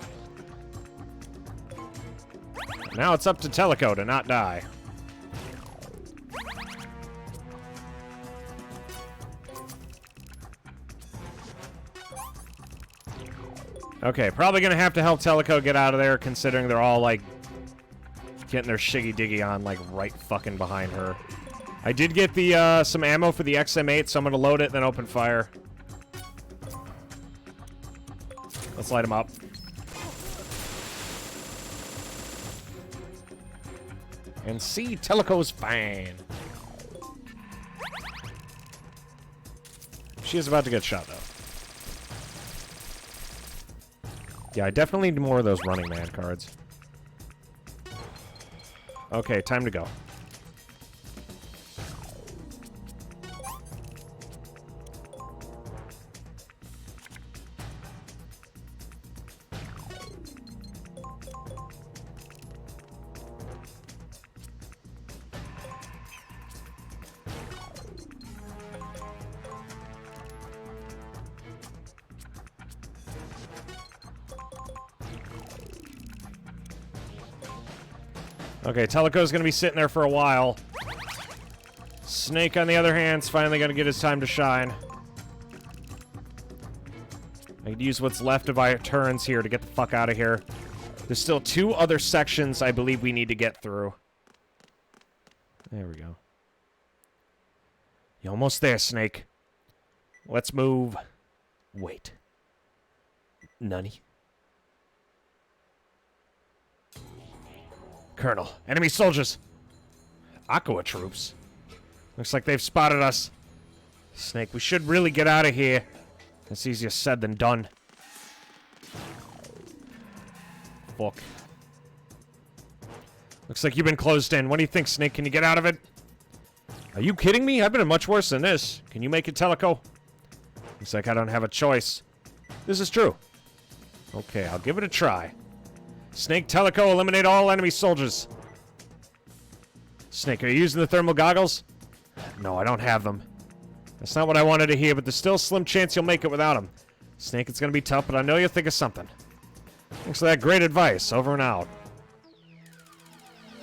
Now it's up to Teleco to not die. Okay, probably gonna have to help Teleco get out of there, considering they're all, like, getting their shiggy-diggy on, like, right fucking behind her. I did get the, some ammo for the XM8, so I'm gonna load it, then open fire. Let's light them up. And see, Teleco's fine. She is about to get shot, though. Yeah, I definitely need more of those Running Man cards. Okay, time to go. Okay, Teleco's gonna be sitting there for a while. Snake, on the other hand, is finally gonna get his time to shine. I could use what's left of our turns here to get the fuck out of here. There's still 2 other sections I believe we need to get through. There we go. You're almost there, Snake. Let's move. Wait. Nunny? Colonel, enemy soldiers! Aqua troops. Looks like they've spotted us. Snake, we should really get out of here. That's easier said than done. Fuck. Looks like you've been closed in. What do you think, Snake? Can you get out of it? Are you kidding me? I've been in much worse than this. Can you make it, Teleco? Looks like I don't have a choice. This is true. Okay, I'll give it a try. Snake, Teleco, eliminate all enemy soldiers. Snake, are you using the thermal goggles? No, I don't have them. That's not what I wanted to hear, but there's still a slim chance you'll make it without them. Snake, it's gonna be tough, but I know you'll think of something. Thanks for that great advice. Over and out.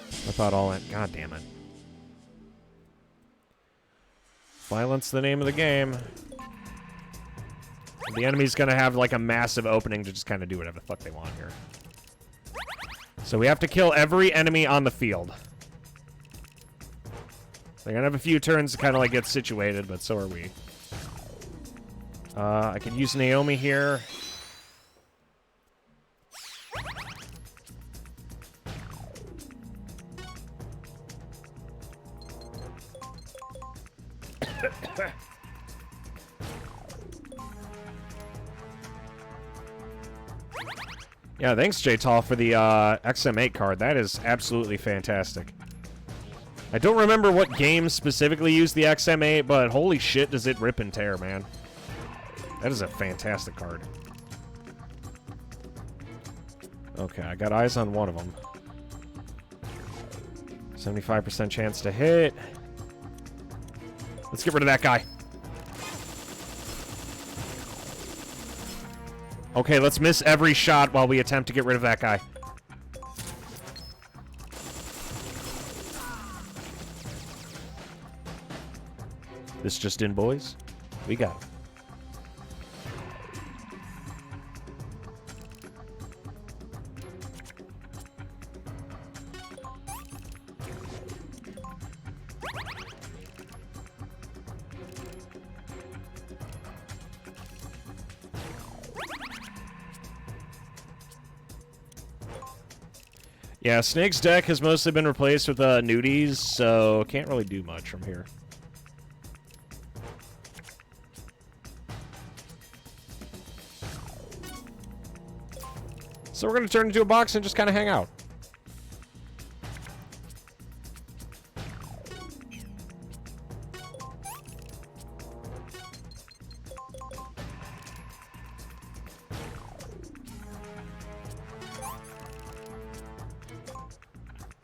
I thought all that... God damn it. Violence the name of the game. The enemy's gonna have, like, a massive opening to just kind of do whatever the fuck they want here. So we have to kill every enemy on the field. They're gonna have a few turns to kind of like get situated, but so are we. I could use Naomi here. Yeah, thanks, J-Tall, for the XM8 card. That is absolutely fantastic. I don't remember what game specifically used the XM8, but holy shit does it rip and tear, man. That is a fantastic card. Okay, I got eyes on one of them. 75% chance to hit. Let's get rid of that guy. Okay, let's miss every shot while we attempt to get rid of that guy. This just in, boys. We got it. Yeah, Snake's deck has mostly been replaced with nudies, so can't really do much from here. So we're going to turn into a box and just kind of hang out.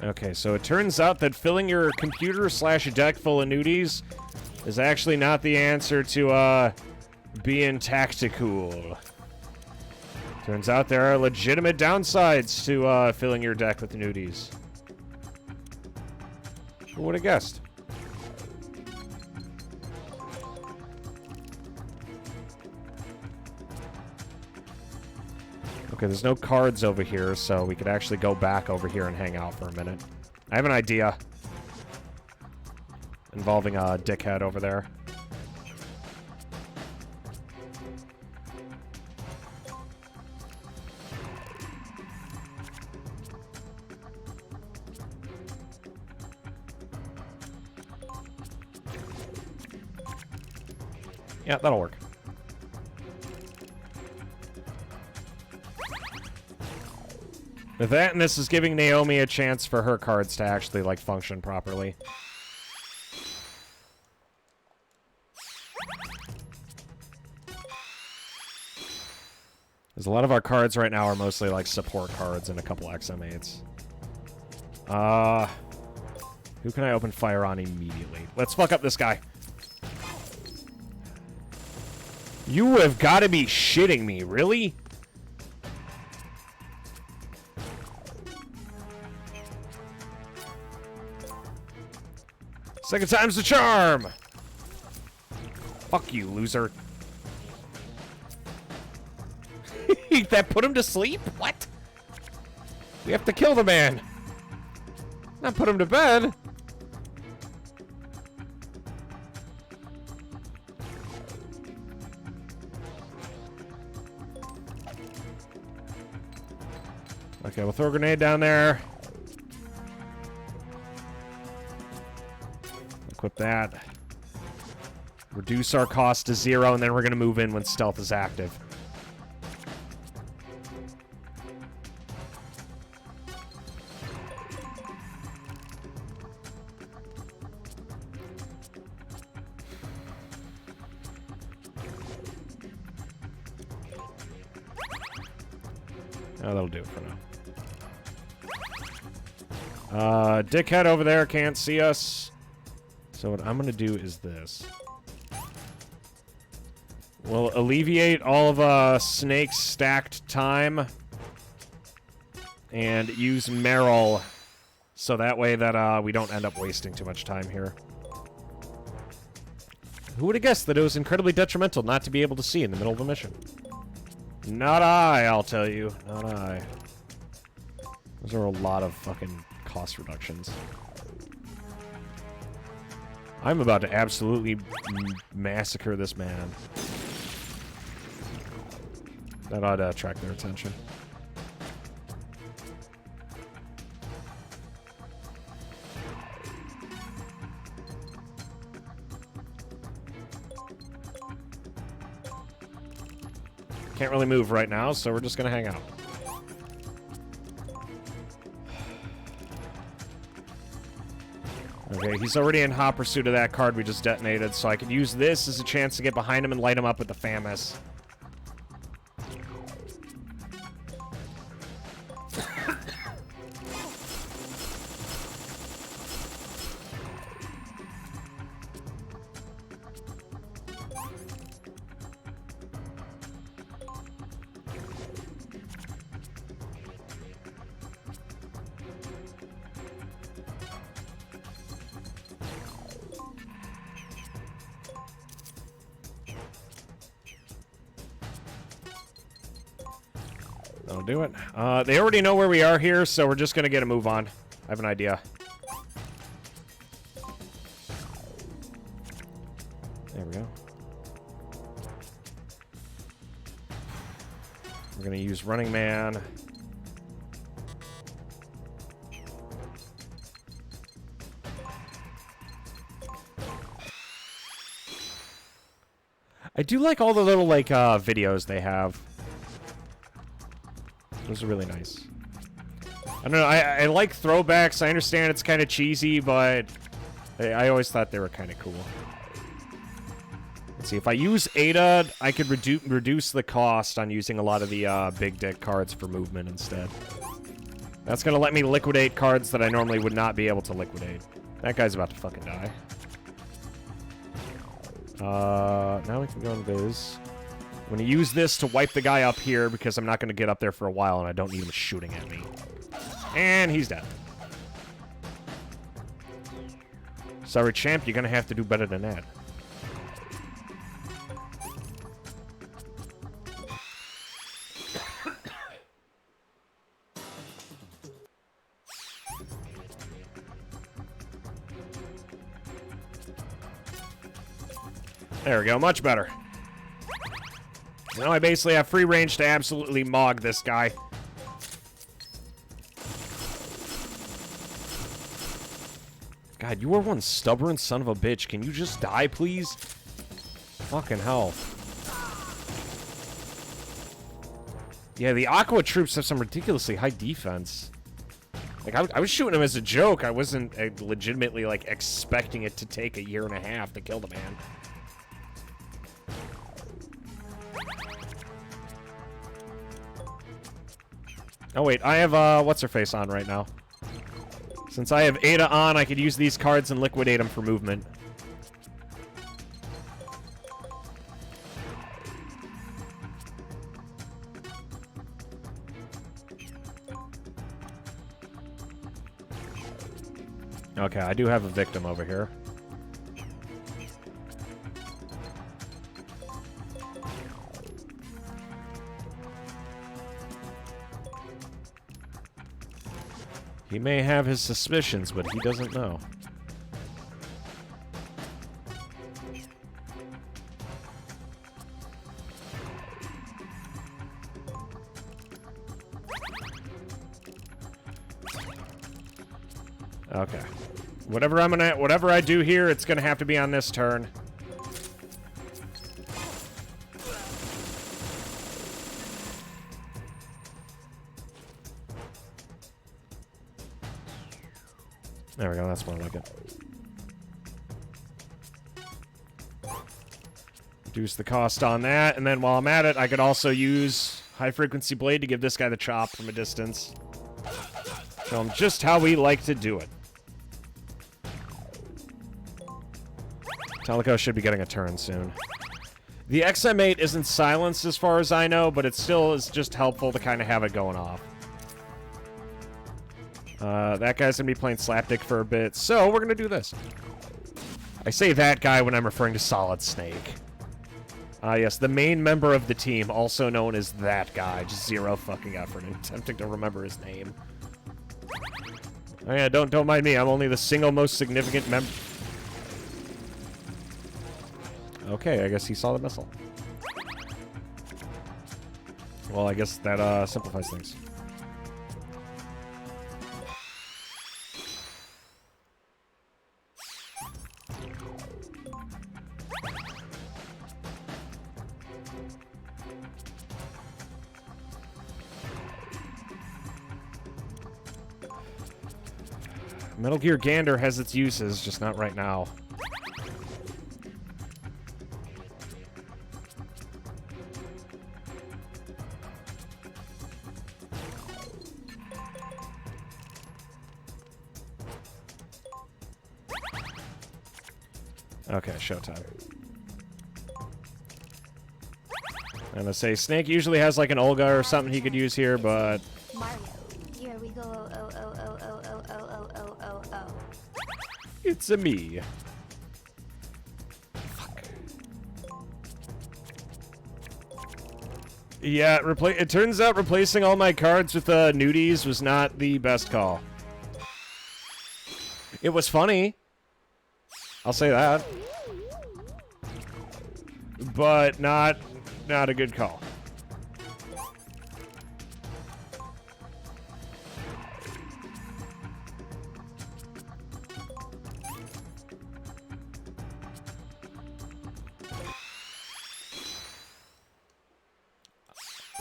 Okay, so it turns out that filling your computer / deck full of nudies is actually not the answer to being tactical. Turns out there are legitimate downsides to filling your deck with nudies. Who would have guessed? Okay, there's no cards over here, so we could actually go back over here and hang out for a minute. I have an idea. Involving a dickhead over there. Yeah, that'll work. With that, and this is giving Naomi a chance for her cards to actually, like, function properly. Because a lot of our cards right now are mostly, like, support cards and a couple XM8s. Who can I open fire on immediately? Let's fuck up this guy. You have got to be shitting me, really? Second time's the charm! Fuck you, loser. That put him to sleep? What? We have to kill the man. Not put him to bed. Okay, we'll throw a grenade down there. Equip that. Reduce our cost to 0, and then we're going to move in when stealth is active. Oh, that'll do it for now. Dickhead over there can't see us. So what I'm going to do is this. We'll alleviate all of Snake's stacked time. And use Meryl. So that way that we don't end up wasting too much time here. Who would have guessed that it was incredibly detrimental not to be able to see in the middle of a mission? Not I, I'll tell you. Not I. Those are a lot of fucking cost reductions. I'm about to absolutely massacre this man. That ought to attract their attention. Can't really move right now, so we're just gonna hang out. Okay, he's already in hot pursuit of that card we just detonated, so I could use this as a chance to get behind him and light him up with the FAMAS. That'll do it. They already know where we are here, so we're just gonna get a move on. I have an idea. There we go. We're gonna use Running Man. I do like all the little, like, videos they have. Those are really nice. I don't know, I like throwbacks. I understand it's kind of cheesy, but I always thought they were kind of cool. Let's see, if I use Ada, I could reduce the cost on using a lot of the big deck cards for movement instead. That's going to let me liquidate cards that I normally would not be able to liquidate. That guy's about to fucking die. Now we can go in Viz. I'm going to use this to wipe the guy up here because I'm not going to get up there for a while and I don't need him shooting at me. And he's dead. Sorry, champ, you're going to have to do better than that. There we go, much better. Now I basically have free range to absolutely mog this guy. God, you are one stubborn son of a bitch. Can you just die, please? Fucking hell. Yeah, the Aqua troops have some ridiculously high defense. Like, I was shooting him as a joke. I wasn't legitimately, like, expecting it to take a year and a half to kill the man. Oh, wait, I have, what's-her-face on right now. Since I have Ada on, I could use these cards and liquidate them for movement. Okay, I do have a victim over here. He may have his suspicions, but he doesn't know. Okay. Whatever I do here, it's gonna have to be on this turn. There we go, that's more like it. Reduce the cost on that, and then while I'm at it, I could also use High Frequency Blade to give this guy the chop from a distance. Show him just how we like to do it. Teleco should be getting a turn soon. The XM8 isn't silenced as far as I know, but it still is just helpful to kind of have it going off. That guy's gonna be playing Slapdick for a bit, so we're gonna do this. I say that guy when I'm referring to Solid Snake. Yes, the main member of the team, also known as that guy. Just zero fucking effort in attempting to remember his name. Oh yeah, don't mind me. I'm only the single most significant member. Okay, I guess he saw the missile. Well, I guess that simplifies things. Metal Gear Gander has its uses, just not right now. Okay, showtime. I'm gonna say Snake usually has like an Olga or something he could use here, but Mario, here we go. Oh. it's a me. Fuck. Yeah, it turns out replacing all my cards with nudies was not the best call. It was funny. I'll say that. But not a good call.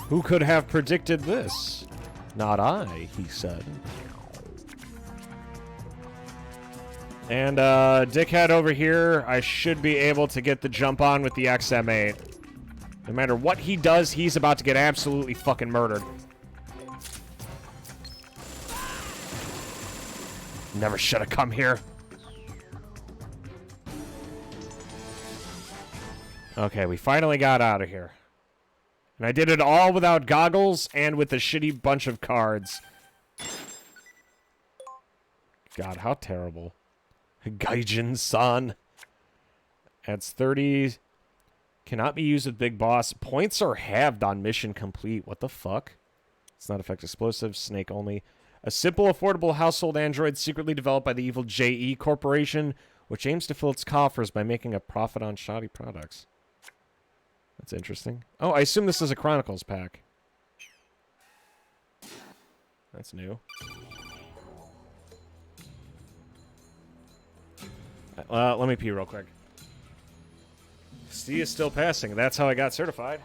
Who could have predicted this? Not I, he said. And, dickhead over here, I should be able to get the jump on with the XM8. No matter what he does, he's about to get absolutely fucking murdered. Never should have come here. Okay, we finally got out of here. And I did it all without goggles and with a shitty bunch of cards. God, how terrible. Gaijin-san. Adds 30. Cannot be used with Big Boss. Points are halved on mission complete. What the fuck? It's not affect explosives. Snake only. A simple, affordable household android secretly developed by the evil JE Corporation, which aims to fill its coffers by making a profit on shoddy products. That's interesting. Oh, I assume this is a Chronicles pack. That's new. Let me pee real quick. C is still passing. That's how I got certified.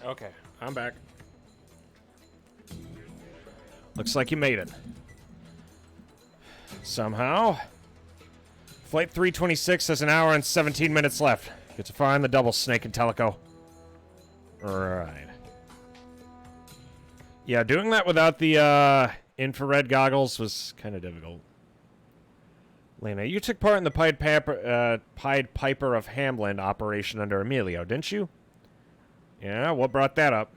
Okay, I'm back. Looks like you made it. Somehow. Flight 326 has an hour and 17 minutes left. Get to find the double Snake and Teleco. Right. Yeah, doing that without the infrared goggles was kind of difficult. Lena, you took part in the Pied Piper of Hamlin operation under Emilio, didn't you? Yeah, what brought that up?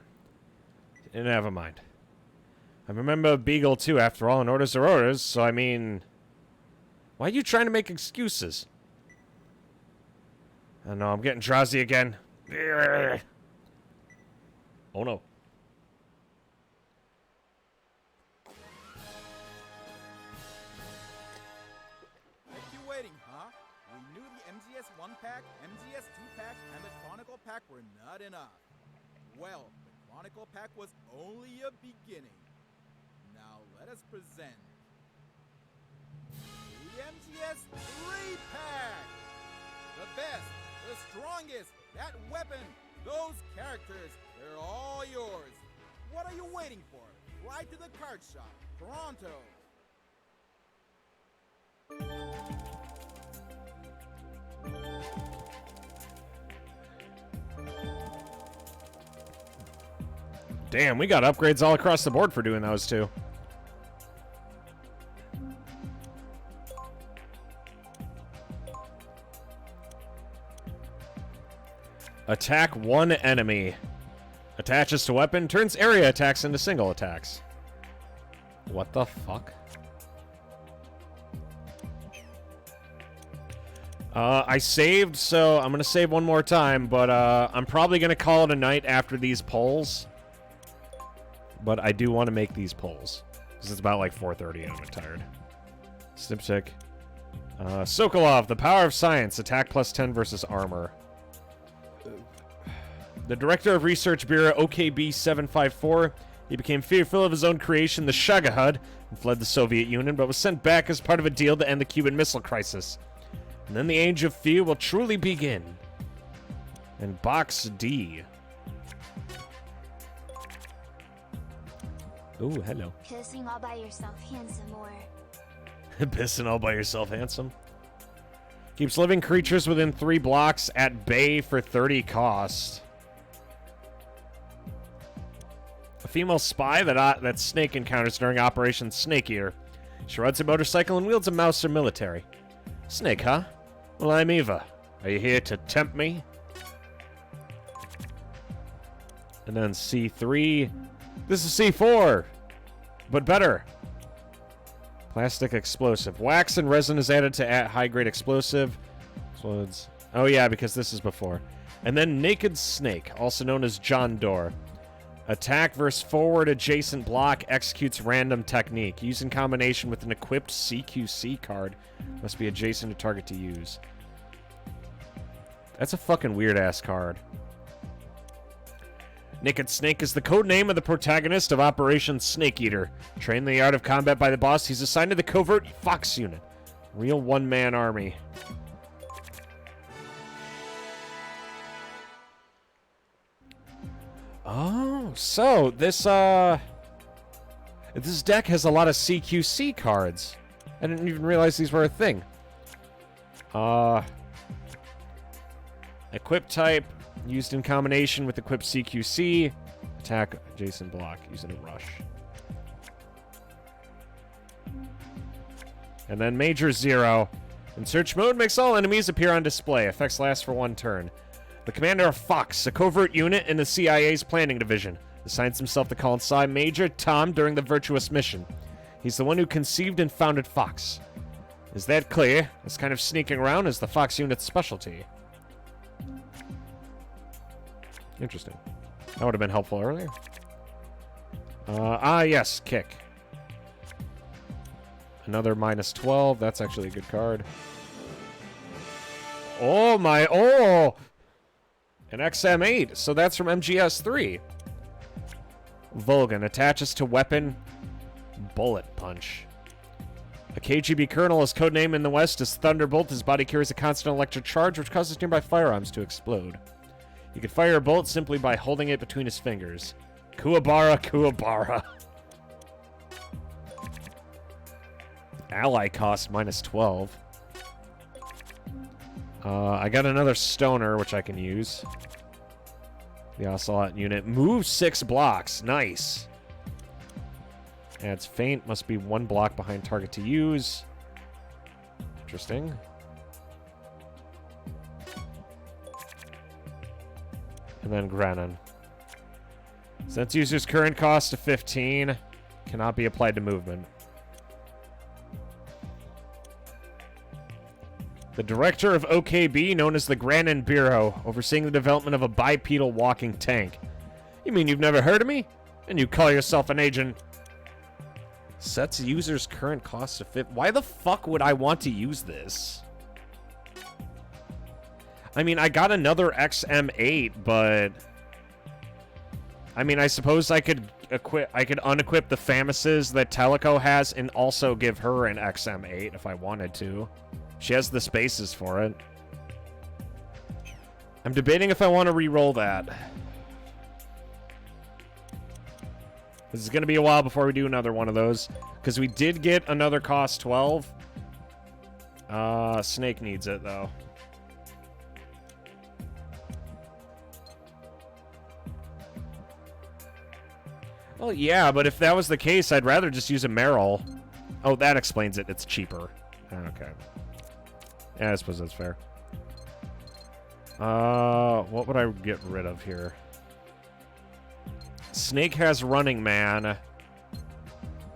Never mind. I remember Beagle, too, after all, and orders are orders, so I mean... Why are you trying to make excuses? I don't know, I'm getting drowsy again. Oh, no. Kept you waiting, huh? We knew the MGS 1-pack, MGS 2-pack, and the Chronicle pack were not enough. Well, the Chronicle pack was only a beginning. Now let us present the MGS 3-pack! The best, the strongest, that weapon, those characters, they're all yours. What are you waiting for? Fly to the card shop, pronto! Damn, we got upgrades all across the board for doing those two. Attack one enemy. Attaches to weapon, turns area attacks into single attacks. What the fuck? I saved, so I'm gonna save one more time, but I'm probably gonna call it a night after these polls. But I do want to make these polls. Because it's about like 4:30 and I'm tired. Snipstick. Sokolov, the power of science. Attack plus 10 versus armor. The director of Research Bureau, OKB-754, He became fearful of his own creation, the Shagahud, and fled the Soviet Union, but was sent back as part of a deal to end the Cuban Missile Crisis. And then the Age of Fear will truly begin. And Box D. Ooh, hello. Kissing all by yourself, handsome, or... Pissing all by yourself, handsome. Keeps living creatures within 3 blocks at bay for 30 cost. A female spy that Snake encounters during Operation Snake Eater. She rides a motorcycle and wields a mouse or military. Snake, huh? Well, I'm Eva. Are you here to tempt me? And then C3. This is C4, but better. Plastic explosive. Wax and resin is added to high-grade explosive. Explodes. Oh yeah, because this is before. And then Naked Snake, also known as John Doe. Attack versus forward adjacent block executes random technique. Used in combination with an equipped CQC card. Must be adjacent to target to use. That's a fucking weird-ass card. Naked Snake is the code name of the protagonist of Operation Snake Eater. Trained in the art of combat by the boss, he's assigned to the covert Fox unit. Real one-man army. Oh, so this deck has a lot of CQC cards. I didn't even realize these were a thing. Equip type, used in combination with equip CQC. Attack adjacent block, using a rush. And then Major Zero. In search mode, makes all enemies appear on display. Effects last for 1 turn. The commander of Fox, a covert unit in the CIA's planning division, assigns himself to call inside Major Tom during the Virtuous mission. He's the one who conceived and founded Fox. Is that clear? This kind of sneaking around is the Fox unit's specialty. Interesting. That would have been helpful earlier. Yes, kick. Another -12. That's actually a good card. Oh my, oh! An XM8, so that's from MGS3. Vulcan attaches to weapon Bullet Punch. A KGB colonel, his codename in the West is Thunderbolt. His body carries a constant electric charge which causes nearby firearms to explode. You can fire a bolt simply by holding it between his fingers. Kuwabara, Kuwabara. Ally cost -12. I got another stoner, which I can use. The Ocelot unit. Move 6 blocks. Nice. Adds feint. Must be 1 block behind target to use. Interesting. And then Grennan. Since user's current cost of 15, cannot be applied to movement. The director of OKB, known as the Grannon Bureau, overseeing the development of a bipedal walking tank. You mean you've never heard of me? And you call yourself an agent? Sets user's current cost to 50. Why the fuck would I want to use this? I mean, I got another XM8, but I mean, I suppose I could unequip the Famises that Teleco has and also give her an XM8 if I wanted to. She has the spaces for it. I'm debating if I want to re-roll that. This is going to be a while before we do another one of those, because we did get another cost 12. Snake needs it, though. Well, yeah, but if that was the case, I'd rather just use a Merrill. Oh, that explains it. It's cheaper. Okay. Yeah, I suppose that's fair. What would I get rid of here? Snake has Running Man.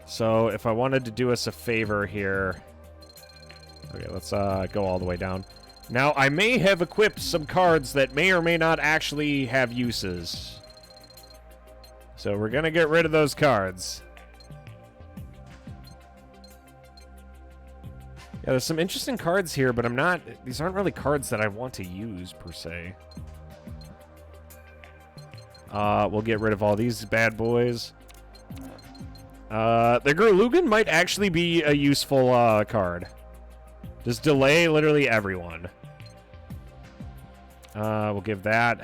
So if I wanted to do us a favor here... Okay, let's go all the way down. Now, I may have equipped some cards that may or may not actually have uses. So we're gonna get rid of those cards. Yeah, there's some interesting cards here, but these aren't really cards that I want to use, per se. We'll get rid of all these bad boys. The Gerlugan might actually be a useful card. Just delay literally everyone. We'll give that.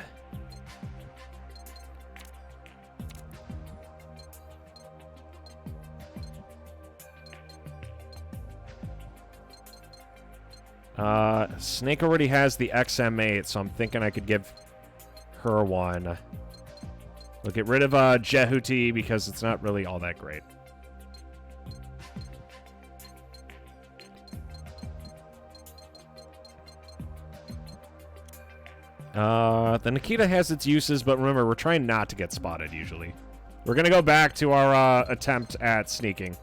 Snake already has the XM8, so I'm thinking I could give her one. We'll get rid of Jehuti because it's not really all that great. The Nikita has its uses, but remember, we're trying not to get spotted usually. We're going to go back to our attempt at sneaking.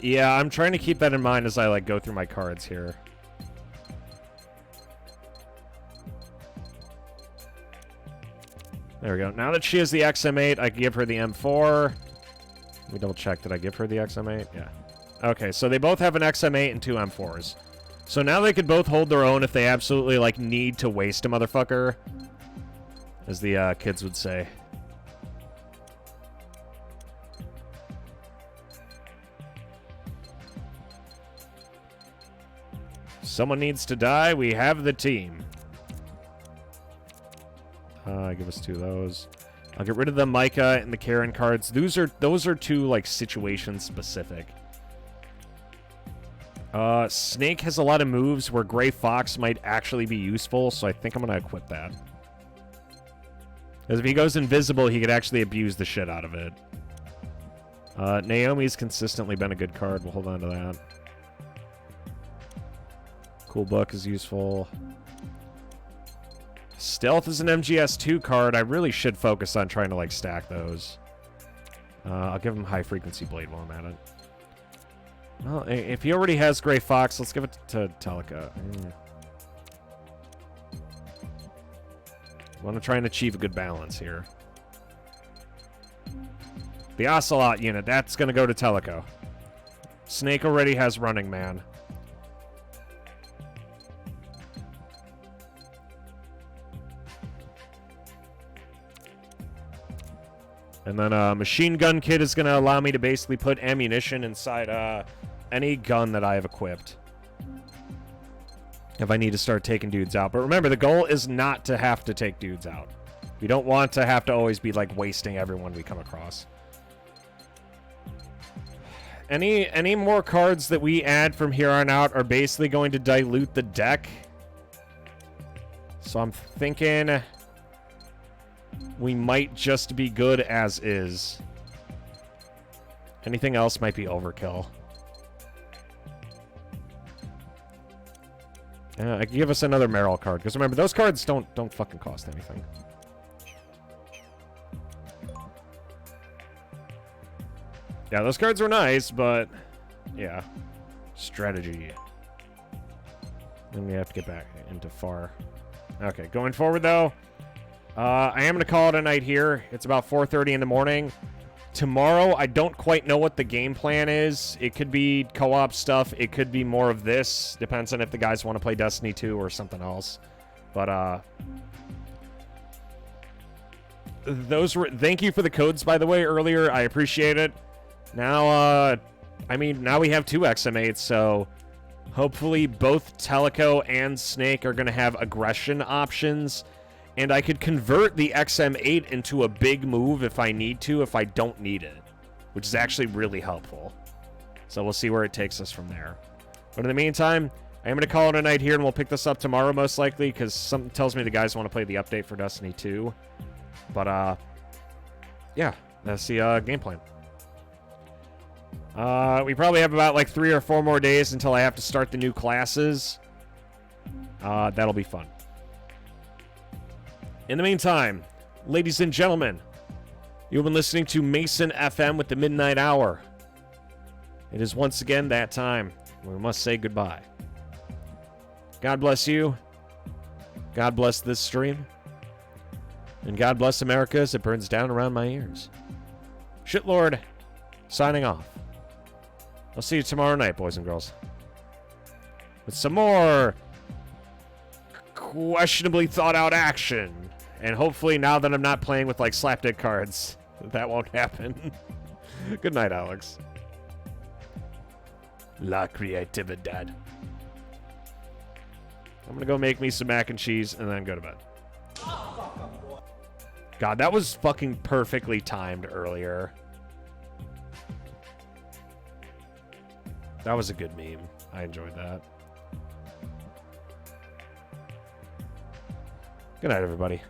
Yeah, I'm trying to keep that in mind as I like go through my cards here. There we go. Now that she has the XM8, I can give her the M4. Let me double check. Did I give her the XM8? Yeah. Okay, so they both have an XM8 and two M4s. So now they could both hold their own if they absolutely like need to waste a motherfucker, as the kids would say. Someone needs to die. We have the team. Give us two of those. I'll get rid of the Micah and the Karen cards. Those are two like situation specific. Snake has a lot of moves where Gray Fox might actually be useful, so I think I'm gonna equip that. Because if he goes invisible, he could actually abuse the shit out of it. Naomi's consistently been a good card. We'll hold on to that. Cool Book is useful. Stealth is an MGS2 card. I really should focus on trying to, like, stack those. I'll give him High Frequency Blade while I'm at it. Well, if he already has Gray Fox, let's give it to Teleka. I want to try and achieve a good balance here. The Ocelot unit, that's going to go to Teleco. Snake already has Running Man. And then Machine Gun Kit is going to allow me to basically put ammunition inside any gun that I have equipped. If I need to start taking dudes out. But remember, the goal is not to have to take dudes out. We don't want to have to always be, like, wasting everyone we come across. Any more cards that we add from here on out are basically going to dilute the deck. So I'm thinking we might just be good as is. Anything else might be overkill. I can give us another Merrill card, because remember, those cards don't fucking cost anything. Yeah, those cards were nice, but yeah. Strategy. Then we have to get back into far. Okay, going forward though, I am going to call it a night here. It's about 4:30 in the morning. Tomorrow, I don't quite know what the game plan is. It could be co-op stuff. It could be more of this. Depends on if the guys want to play Destiny 2 or something else. But, thank you for the codes, by the way, earlier. I appreciate it. Now, now we have two XM8s, so hopefully both Teleco and Snake are going to have aggression options. And I could convert the XM8 into a big move if I need to, if I don't need it. Which is actually really helpful. So we'll see where it takes us from there. But in the meantime, I am going to call it a night here, and we'll pick this up tomorrow most likely, because something tells me the guys want to play the update for Destiny 2. But, yeah, that's the game plan. We probably have about like 3 or 4 more days until I have to start the new classes. That'll be fun. In the meantime, ladies and gentlemen, you've been listening to Mason FM with the Midnight Hour. It is once again that time when we must say goodbye. God bless you. God bless this stream. And God bless America as it burns down around my ears. Shitlord signing off. I'll see you tomorrow night, boys and girls. With some more questionably thought out action. And hopefully now that I'm not playing with like slapdick cards, that won't happen. Good night, Alex. La creatividad. I'm gonna go make me some mac and cheese and then go to bed. God, that was fucking perfectly timed earlier. That was a good meme. I enjoyed that. Good night, everybody.